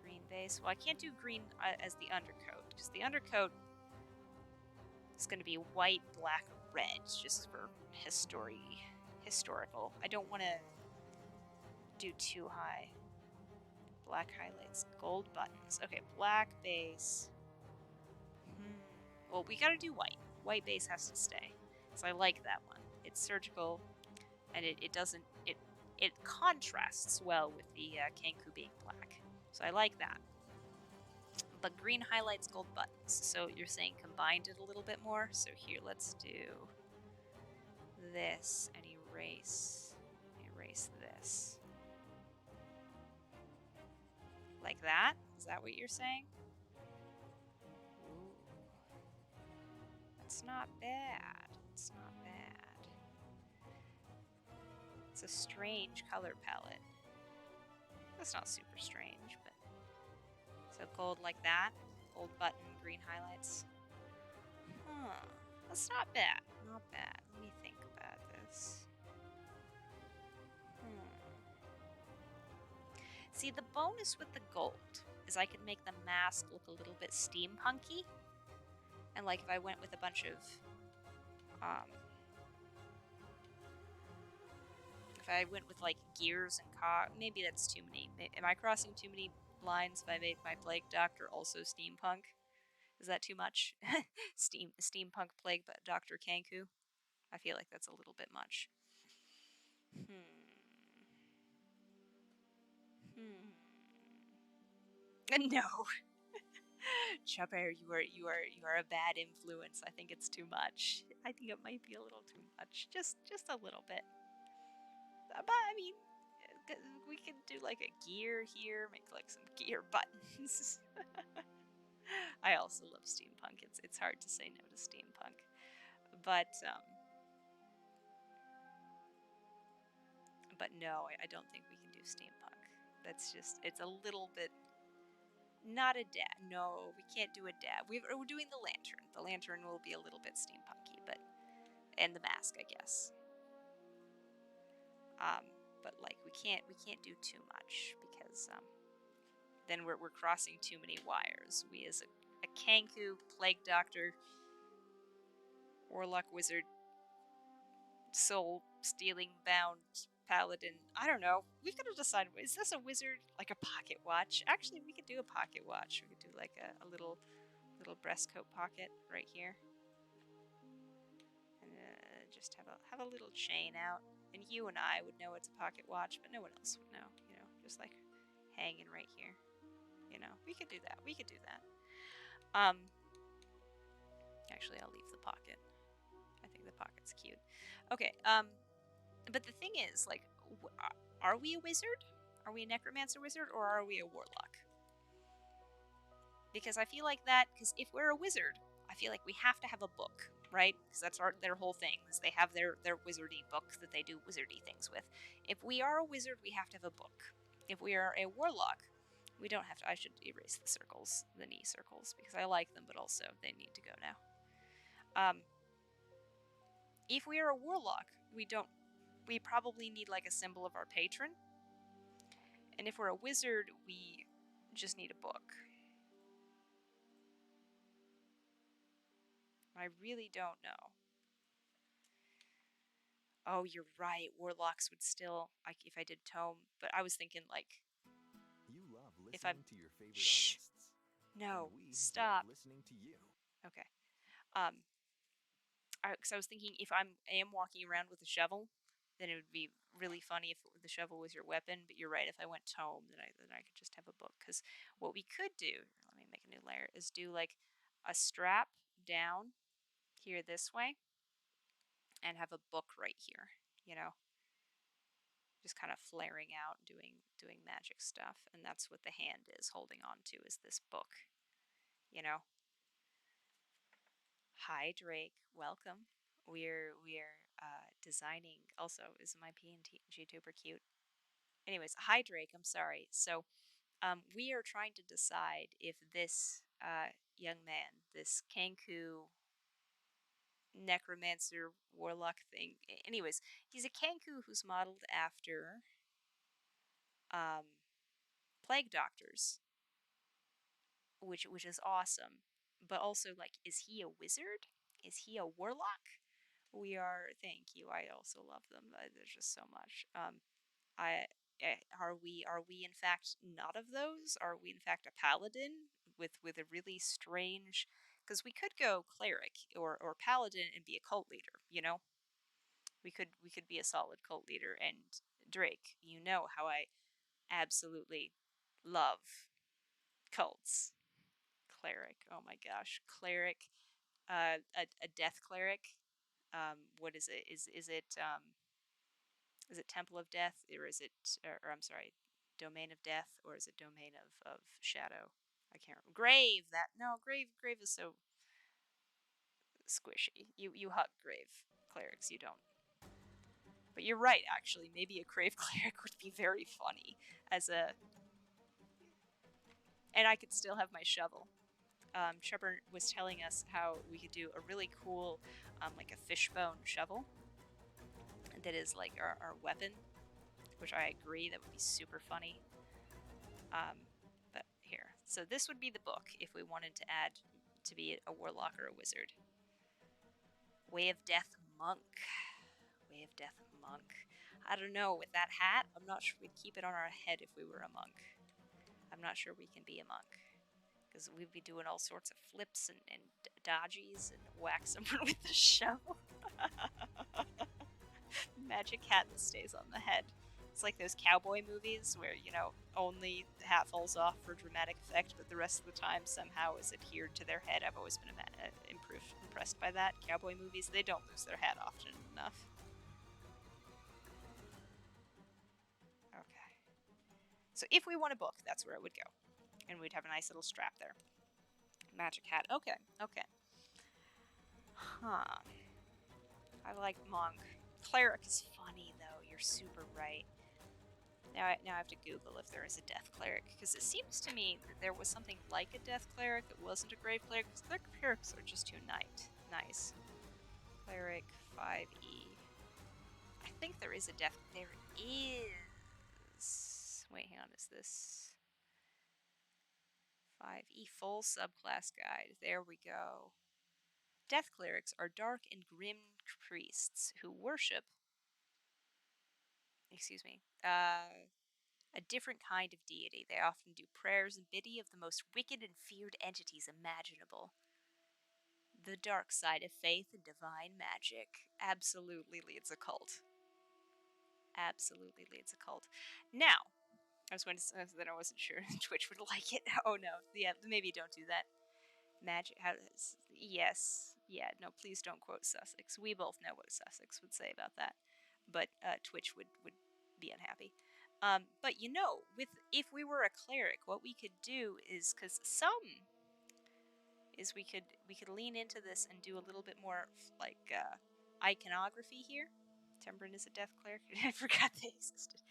Green base. Well, I can't do green as the undercoat, because the undercoat is going to be white, black, red, just for historical. I don't want to do too high. Black highlights, gold buttons. Okay, black base. Well, we gotta do white. White base has to stay. So I like that one. It's surgical, and it doesn't, it contrasts well with the Kenku being black. So I like that. But green highlights, gold buttons. So you're saying combined it a little bit more? So here, let's do this and erase this. Like that? Is that what you're saying? Ooh. That's not bad. It's not bad. It's a strange color palette. That's not super strange, but... So gold like that. Gold button, green highlights. That's not bad. Not bad. Let me think about this. See, the bonus with the gold is I could make the mask look a little bit steampunky. And like if I went with a bunch of, if I went with like gears and maybe that's too many. Am I crossing too many lines if I made my Plague Doctor also steampunk? Is that too much? Steampunk Plague Doctor Kenku? I feel like that's a little bit much. No. Chubber, you are a bad influence. I think it's too much. I think it might be a little too much. Just a little bit. But I mean, we could do like a gear here, make like some gear buttons. I also love steampunk. It's hard to say no to steampunk. But no, I don't think we can do steampunk. That's just, it's a little bit, not a dab. No, we can't do a dab. We're doing the lantern. The lantern will be a little bit steampunky, and the mask, I guess. But like we can't do too much because then we're crossing too many wires. We as a Kenku, Plague Doctor, Warlock Wizard, Soul Stealing Bound Paladin. I don't know. We could have decided, is this a wizard? Like a pocket watch? Actually, we could do a pocket watch. We could do like a little breastcoat pocket right here. And just have a little chain out. And you and I would know it's a pocket watch, but no one else would know. Just like hanging right here. We could do that. We could do that. Actually, I'll leave the pocket. I think the pocket's cute. Okay, but the thing is, like, are we a wizard? Are we a necromancer wizard, or are we a warlock? Because I feel like that, because if we're a wizard, I feel like we have to have a book, right? Because that's their whole thing, is they have their wizardy book that they do wizardy things with. If we are a wizard, we have to have a book. If we are a warlock, we don't have to. I should erase the circles, the knee circles, because I like them, but also they need to go now. If we are a warlock, we probably need like a symbol of our patron. And if we're a wizard, we just need a book. I really don't know. Oh, you're right. Warlocks would still, like, if I did tome, but I was thinking like, You love listening if I'm to your favorite Shh. artists. No, And we stop. love listening to you. Okay. Because I was thinking if I am walking around with a shovel then it would be really funny if the shovel was your weapon. But you're right. If I went tome, then I could just have a book. Because what we could do, let me make a new layer, is do like a strap down here this way, and have a book right here. You know, just kind of flaring out, doing magic stuff, and that's what the hand is holding on to, is this book. You know. Hi Drake, welcome. We're designing. Also, is my Png-tuber cute? Anyways, hi Drake. I'm sorry. So we are trying to decide if this young man, this Kanku necromancer warlock thing. Anyways, he's a Kanku who's modeled after um, plague doctors, which is awesome. But also, like, is he a wizard? Is he a warlock? We are. Thank you. I also love them. There's just so much. I are we in fact not of those? Are we in fact a paladin with a really strange? Because we could go cleric or paladin and be a cult leader. You know, we could be a solid cult leader. And Drake, you know how I absolutely love cults. Cleric. Oh my gosh, cleric. A death cleric. What is it? Is it Temple of Death, or is it, or I'm sorry, Domain of Death, or is it Domain of Shadow? I can't remember. Grave. That no, grave is so squishy. You hug grave clerics. You don't. But you're right. Actually, maybe a grave cleric would be very funny as a, and I could still have my shovel. Trevor was telling us how we could do a really cool, like a fishbone shovel that is like our weapon, which I agree that would be super funny. But here, so this would be the book if we wanted to add to be a warlock or a wizard. Way of Death monk. Way of Death monk. I don't know, with that hat, I'm not sure we'd keep it on our head if we were a monk. I'm not sure we can be a monk. Because we'd be doing all sorts of flips and dodgies and whack someone with the shovel. Magic hat that stays on the head. It's like those cowboy movies where, you know, only the hat falls off for dramatic effect, but the rest of the time somehow is adhered to their head. I've always been impressed by that. Cowboy movies, they don't lose their hat often enough. Okay. So if we want a book, that's where it would go. And we'd have a nice little strap there. Magic hat. Okay, okay. Huh. I like monk. Cleric is funny, though. You're super right. Now I have to Google if there is a death cleric, because it seems to me that there was something like a death cleric that wasn't a grave cleric, because clerics are just too nice. Cleric 5e. I think there is a death. There is. Wait, hang on. Is this 5e full subclass guide? There we go. Death clerics are dark and grim priests who worship. Excuse me. A different kind of deity. They often do prayers and biddy of the most wicked and feared entities imaginable. The dark side of faith and divine magic absolutely leads a cult. Absolutely leads a cult. Now, I was going to say that I wasn't sure Twitch would like it. Oh no, yeah, maybe don't do that. Magic, yes, yeah, no, please don't quote Sussex. We both know what Sussex would say about that, but Twitch would be unhappy. But you know, if we were a cleric, what we could do is, because we could lean into this and do a little bit more like iconography here. Tembrin is a death cleric. I forgot they existed.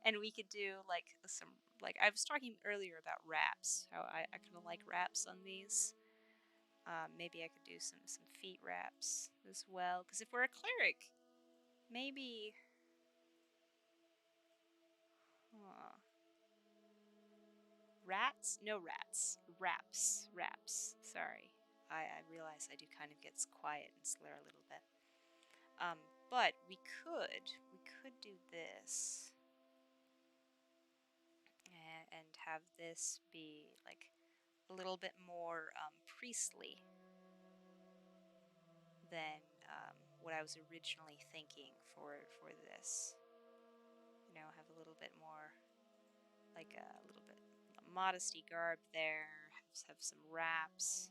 And we could do like some, like I was talking earlier about wraps. How I kind of like wraps on these. Maybe I could do some feet wraps as well. Because if we're a cleric, maybe. Rats? No rats. Wraps. Sorry. I realize I do kind of get quiet and slur a little bit. But we could do this. And have this be like a little bit more priestly than what I was originally thinking for this. You know, have a little bit more, like a little bit modesty garb there. Have some wraps.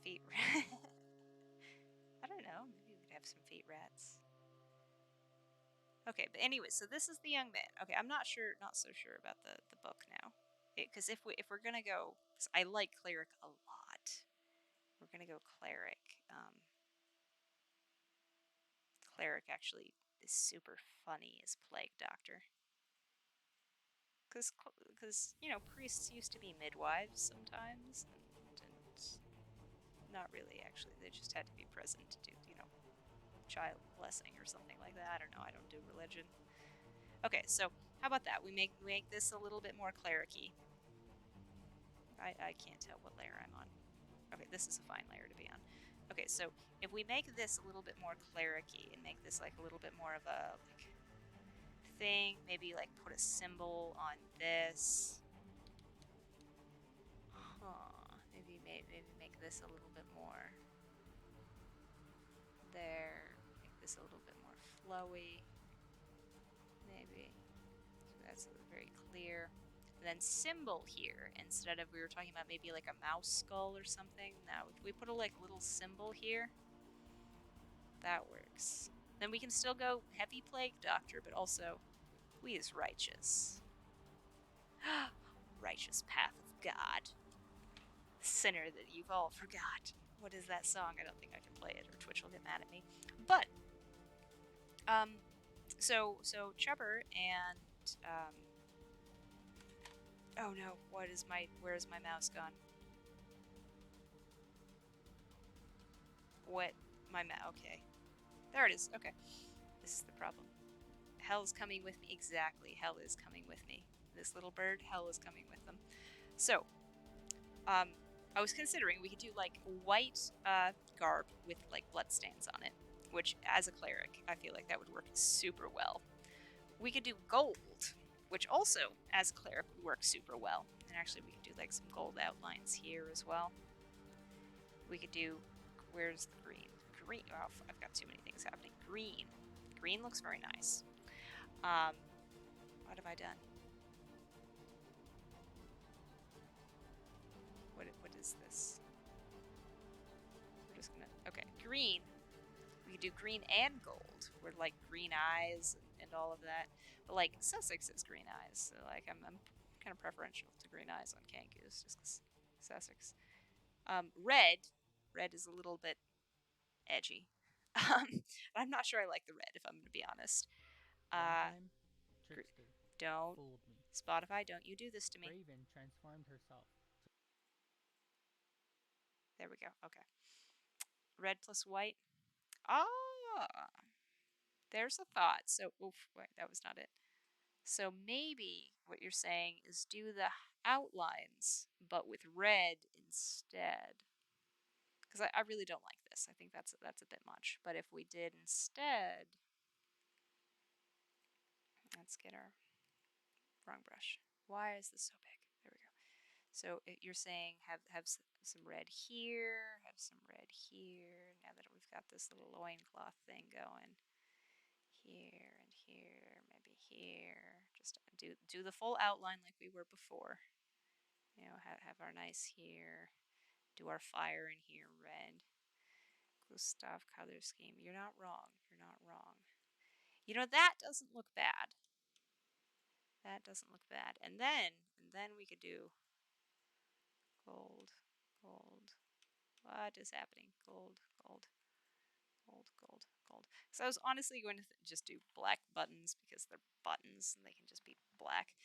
Feet. I don't know. Maybe we could have some feet rats. Okay, but anyway, so this is the young man. Okay, I'm not so sure about the book now, because if we're gonna go, 'cause I like cleric a lot. We're gonna go cleric. Cleric actually is super funny as plague doctor. Because you know, priests used to be midwives sometimes, and not really actually. They just had to be present to do, you know, child blessing or something like that. I don't know. I don't do religion. Okay, so how about that? We make this a little bit more cleric-y. I can't tell what layer I'm on. Okay, this is a fine layer to be on. Okay, so if we make this a little bit more cleric-y and make this like a little bit more of a like thing, maybe like put a symbol on this. Maybe make this a little bit more there. Make this a little bit more flowy. Maybe. So that's very clear. And then symbol here, instead of, we were talking about maybe like a mouse skull or something. Now, if we put a like little symbol here, that works. Then we can still go heavy plague doctor, but also we is righteous. Righteous path of God. Sinner that you've all forgot. What is that song? I don't think I can play it, or Twitch will get mad at me. But so Chubber and oh no, where is my mouse gone? Okay. There it is. Okay. This is the problem. Hell's coming with me. Exactly. Hell is coming with me. This little bird, hell is coming with them. So, I was considering we could do like white garb with like bloodstains on it, which as a cleric, I feel like that would work super well. We could do gold, which also as a cleric would work super well. And actually we could do like some gold outlines here as well. We could do, where's the green? Green, oh, I've got too many things happening. Green. Green looks very nice. What have I done? What is this? We're just gonna, okay, green. We could do green and gold. We're like green eyes and all of that. But like Sussex is green eyes, so like I'm kind of preferential to green eyes on Kangoos just because Sussex. Red is a little bit edgy. I'm not sure I like the red, if I'm going to be honest. One time, Trickster Don't, fooled me. Spotify, don't you do this to me. Raven transformed herself. There we go. Okay. Red plus white. Ah, there's a thought. So, oof, wait, that was not it. So maybe what you're saying is do the outlines, but with red instead. Because I really don't like this. I think that's a bit much. But if we did instead, let's get our wrong brush. Why is this so big? There we go. So you're saying have some red here, have some red here. Now that we've got this little loincloth thing going, here and here, maybe here. Just do the full outline like we were before. You know, have our nice here. Do our fire in here, red. Gustav color scheme. You're not wrong. You're not wrong. You know, that doesn't look bad. That doesn't look bad. And then we could do gold, gold. What is happening? Gold, gold, gold, gold, gold. So I was honestly going to just do black buttons because they're buttons and they can just be black.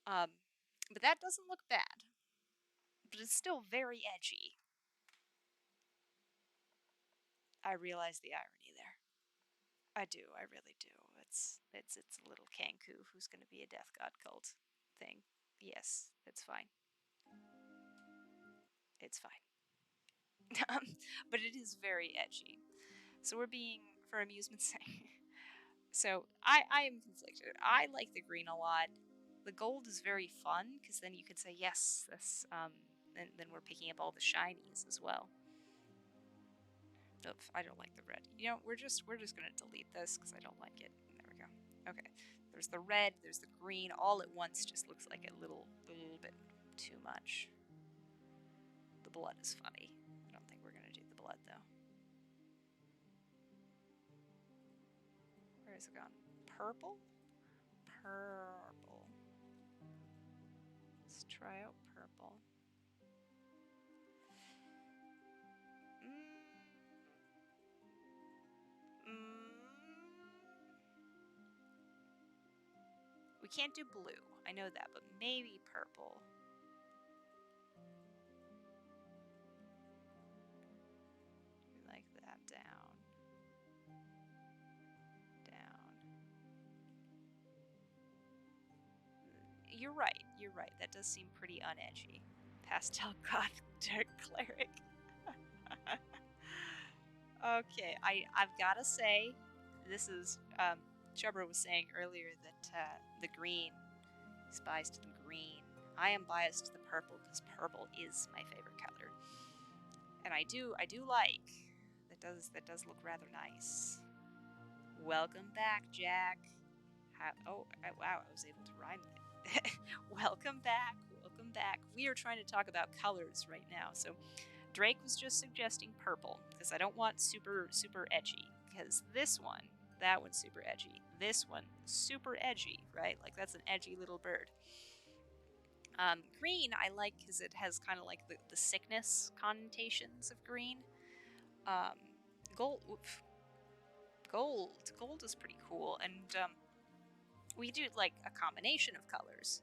But that doesn't look bad. But it's still very edgy. I realize the irony there. I do. I really do. It's a little Kanku who's going to be a death god cult thing. Yes, it's fine. It's fine. But it is very edgy. So we're being, for amusement's sake. So I am conflicted. I like the green a lot. The gold is very fun because then you could say yes, this. Then we're picking up all the shinies as well. Oops, I don't like the red. You know, we're just gonna delete this because I don't like it. There we go. Okay. There's the red, there's the green, all at once just looks like a little bit too much. The blood is funny. I don't think we're gonna do the blood though. Where has it gone? Purple? Purple. Let's try out purple. We can't do blue. I know that, but maybe purple. Like that, down. Down. You're right. You're right. That does seem pretty unedgy. Pastel goth dark cleric. Okay, I've gotta say, this is Chubber was saying earlier that the green is biased to the green. I am biased to the purple because purple is my favorite color, and I do like that does look rather nice. Welcome back, Jack. Wow, I was able to rhyme that. Welcome back. Welcome back. We are trying to talk about colors right now, so Drake was just suggesting purple because I don't want super edgy. Because this one, that one's super edgy. This one, super edgy, right? Like that's an edgy little bird. Green I like because it has kind of like the sickness connotations of green. Gold is pretty cool, and we do like a combination of colors.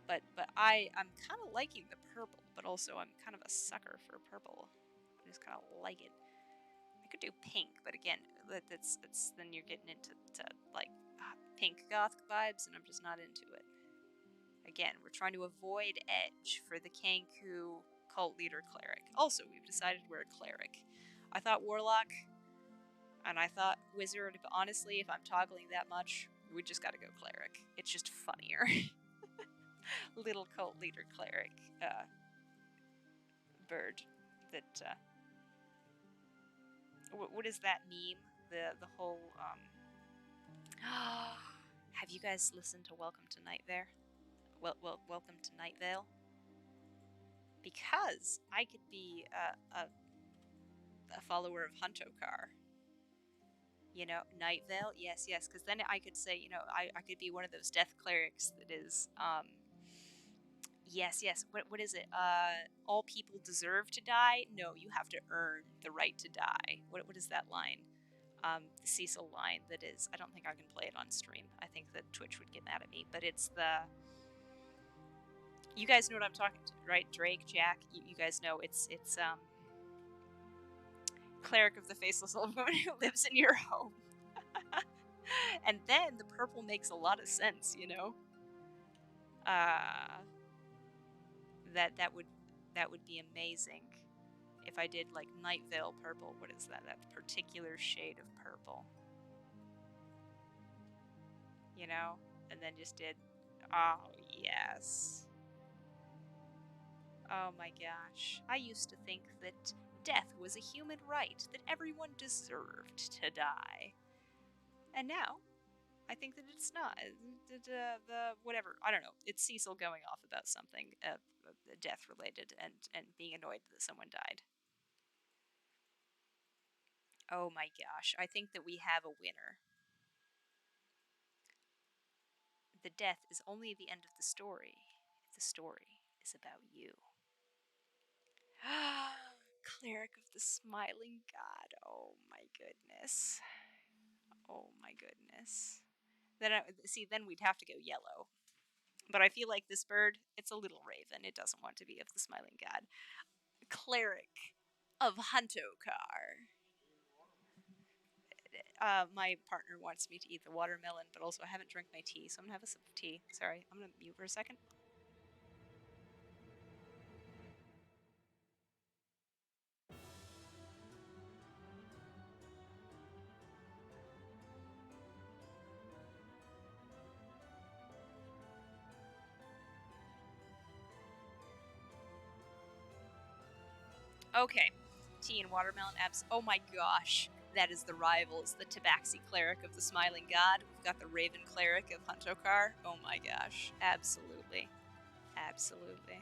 But I'm kind of liking the purple, but also I'm kind of a sucker for purple. I just kind of like it. I could do pink, but again, that's then you're getting into like pink goth vibes, and I'm just not into it. Again, we're trying to avoid edge for the Kenku cult leader cleric. Also, we've decided we're a cleric. I thought warlock, and I thought wizard, but honestly, if I'm toggling that much, we just gotta go cleric. It's just funnier. Little cult leader cleric bird that what is that meme? The whole have you guys listened to Welcome to Night Vale? Welcome to Night Vale, because I could be a follower of Huntokar. You know, Night Vale, yes, because then I could say, you know, I could be one of those death clerics that is yes. What is it? All people deserve to die? No, you have to earn the right to die. What is that line? The Cecil line that is. I don't think I can play it on stream. I think that Twitch would get mad at me. But it's the. You guys know what I'm talking to, right? Drake, Jack. You guys know it's cleric of the faceless old woman who lives in your home. And then the purple makes a lot of sense, you know. That would be amazing if I did like Night Vale purple. What is that? That particular shade of purple. You know? And then just did, oh yes. Oh my gosh. I used to think that death was a human right, that everyone deserved to die. And now, I think that it's not. The whatever, I don't know. It's Cecil going off about something death related and being annoyed that someone died. Oh my gosh, I think that we have a winner. The death is only the end of the story if the story is about you. Cleric of the Smiling God. Oh my goodness. Oh my goodness. Then we'd have to go yellow. But I feel like this bird, it's a little raven. It doesn't want to be of the Smiling God. Cleric of Huntokar. My partner wants me to eat the watermelon, but also I haven't drank my tea, so I'm gonna have a sip of tea. Sorry, I'm gonna mute for a second. Okay, tea and watermelon abs. Oh my gosh, that is the rivals. The Tabaxi cleric of the Smiling God. We've got the Raven cleric of Huntokar. Oh my gosh, absolutely, absolutely.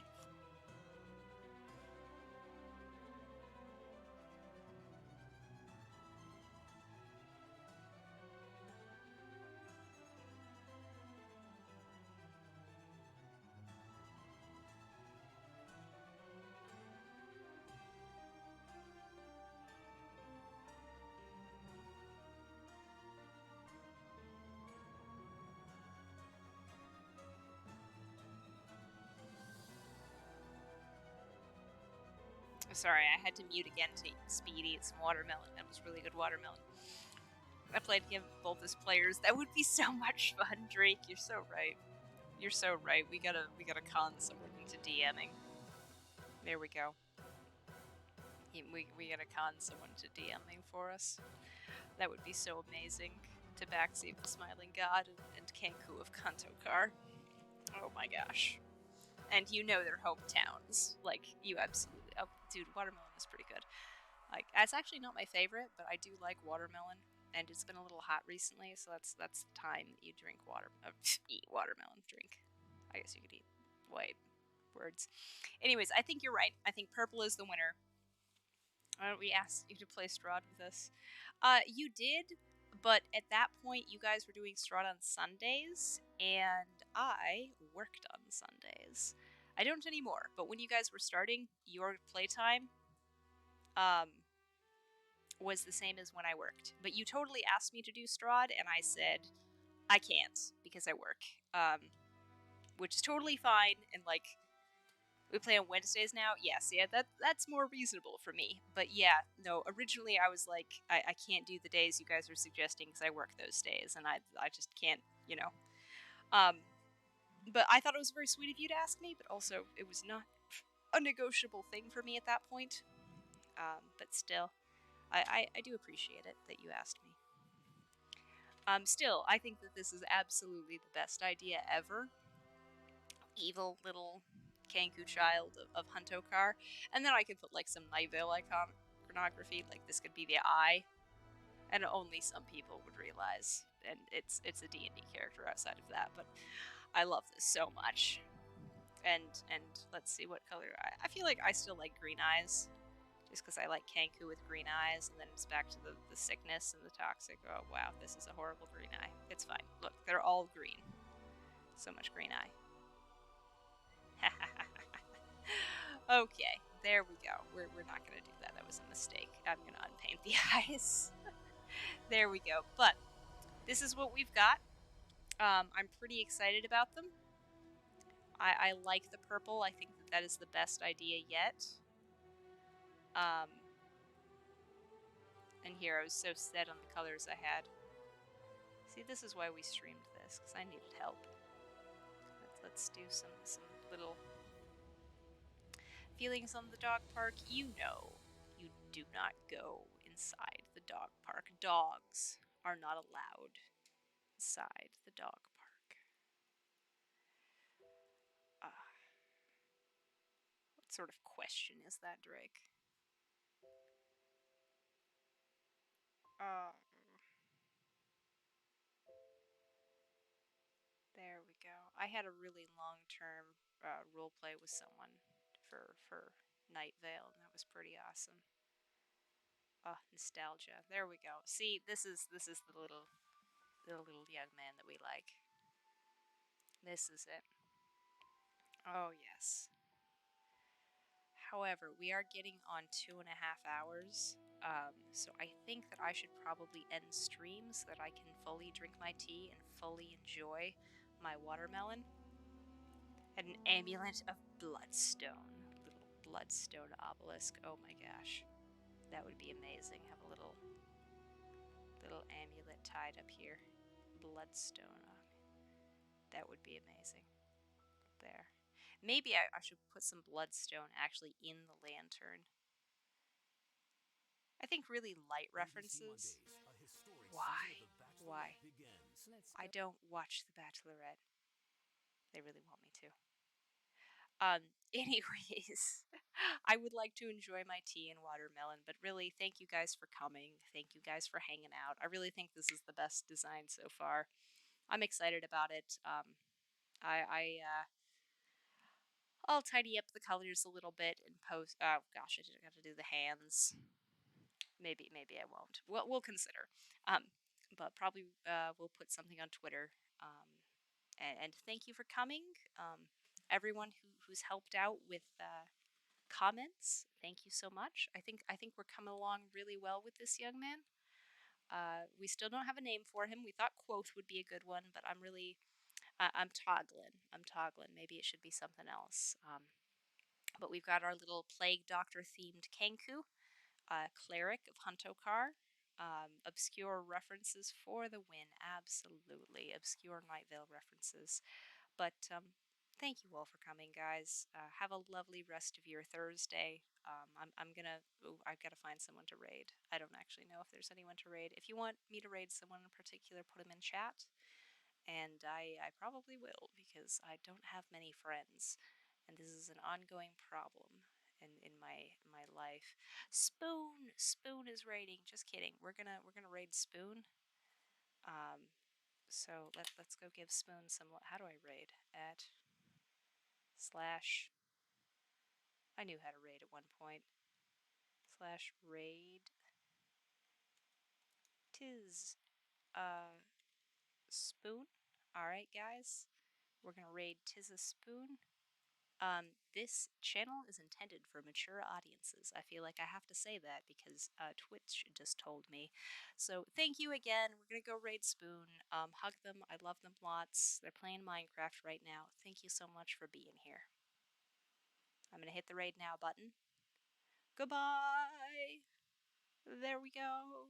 Sorry, I had to mute again to speed eat some watermelon. That was really good watermelon. I played against both as players. That would be so much fun, Drake. You're so right. You're so right. We gotta con someone into DMing. There we go. We gotta con someone to DMing for us. That would be so amazing. Tabaxi of the Smiling God and Kenku of Kantokar. Oh my gosh. And you know their hometowns. Like, you absolutely... Oh, dude, watermelon is pretty good. Like, it's actually not my favorite, but I do like watermelon. And it's been a little hot recently, so that's the time that you drink eat watermelon. Drink. I guess you could eat white words. Anyways, I think you're right. I think purple is the winner. We asked you to play Strahd with us. You did, but at that point, you guys were doing Strahd on Sundays, and I worked on Sundays. I don't anymore, but when you guys were starting, your playtime was the same as when I worked. But you totally asked me to do Strahd, and I said, I can't, because I work. Which is totally fine, and like, we play on Wednesdays now? Yes, yeah, that's more reasonable for me. But yeah, no, originally I was like, I can't do the days you guys are suggesting because I work those days, and I just can't, you know. But I thought it was very sweet of you to ask me, but also it was not a negotiable thing for me at that point. But still, I do appreciate it that you asked me. Still, I think that this is absolutely the best idea ever. Evil little Kenku child of Huntokar. And then I could put like some Night Vale iconography, like this could be the eye. And only some people would realize. And it's a D&D character outside of that, but I love this so much. And let's see what color. I feel like I still like green eyes. Just because I like Kenku with green eyes, and then it's back to the sickness and the toxic. Oh wow, this is a horrible green eye. It's fine. Look, they're all green. So much green eye. Okay, there we go. We're not going to do that. That was a mistake. I'm going to unpaint the eyes. There we go. But this is what we've got. I'm pretty excited about them. I like the purple. I think that is the best idea yet. And here I was so set on the colors I had. See, this is why we streamed this, because I needed help. Let's do some little feelings on the dog park. You know, you do not go inside the dog park. Dogs are not allowed inside the dog park. What sort of question is that, Drake? There we go. I had a really long-term role play with someone for Night Vale, and that was pretty awesome. Nostalgia. There we go. See, this is the little young man that we like. This is it. Oh yes. However, we are getting on 2.5 hours. So I think that I should probably end stream so that I can fully drink my tea and fully enjoy my watermelon. And an amulet of bloodstone. Little bloodstone obelisk. Oh my gosh. That would be amazing. Have a little amulet tied up here. Bloodstone. That would be amazing. There. Maybe I should put some bloodstone actually in the lantern. I think really light references. Why? I don't watch The Bachelorette. They really want me to. Anyways, I would like to enjoy my tea and watermelon, but really, thank you guys for coming. Thank you guys for hanging out. I really think this is the best design so far. I'm excited about it. I'll tidy up the colors a little bit and post. Oh gosh, I got to do the hands. Maybe I won't. We'll consider. But probably we'll put something on Twitter. And thank you for coming. Everyone who's helped out with comments, thank you so much. I think we're coming along really well with this young man. We still don't have a name for him. We thought quote would be a good one, but I'm toggling. I'm toggling. Maybe it should be something else. But we've got our little plague doctor themed Kenku, cleric of Huntokar. Obscure references for the win. Absolutely. Obscure Night Vale references. But thank you all for coming, guys. Have a lovely rest of your Thursday. I'm gonna. Ooh, I've got to find someone to raid. I don't actually know if there's anyone to raid. If you want me to raid someone in particular, put them in chat, and I probably will because I don't have many friends, and this is an ongoing problem in my life. Spoon is raiding. Just kidding. We're gonna raid Spoon. Um, so let's go give Spoon some. How do I raid? At slash. I knew how to raid at one point. Slash raid. Tis Spoon. All right, guys. We're gonna raid Tis a Spoon. This channel is intended for mature audiences. I feel like I have to say that because Twitch just told me. So thank you again. We're gonna go raid Spoon. Hug them. I love them lots. They're playing Minecraft right now. Thank you so much for being here. I'm gonna hit the raid now button. Goodbye. There we go.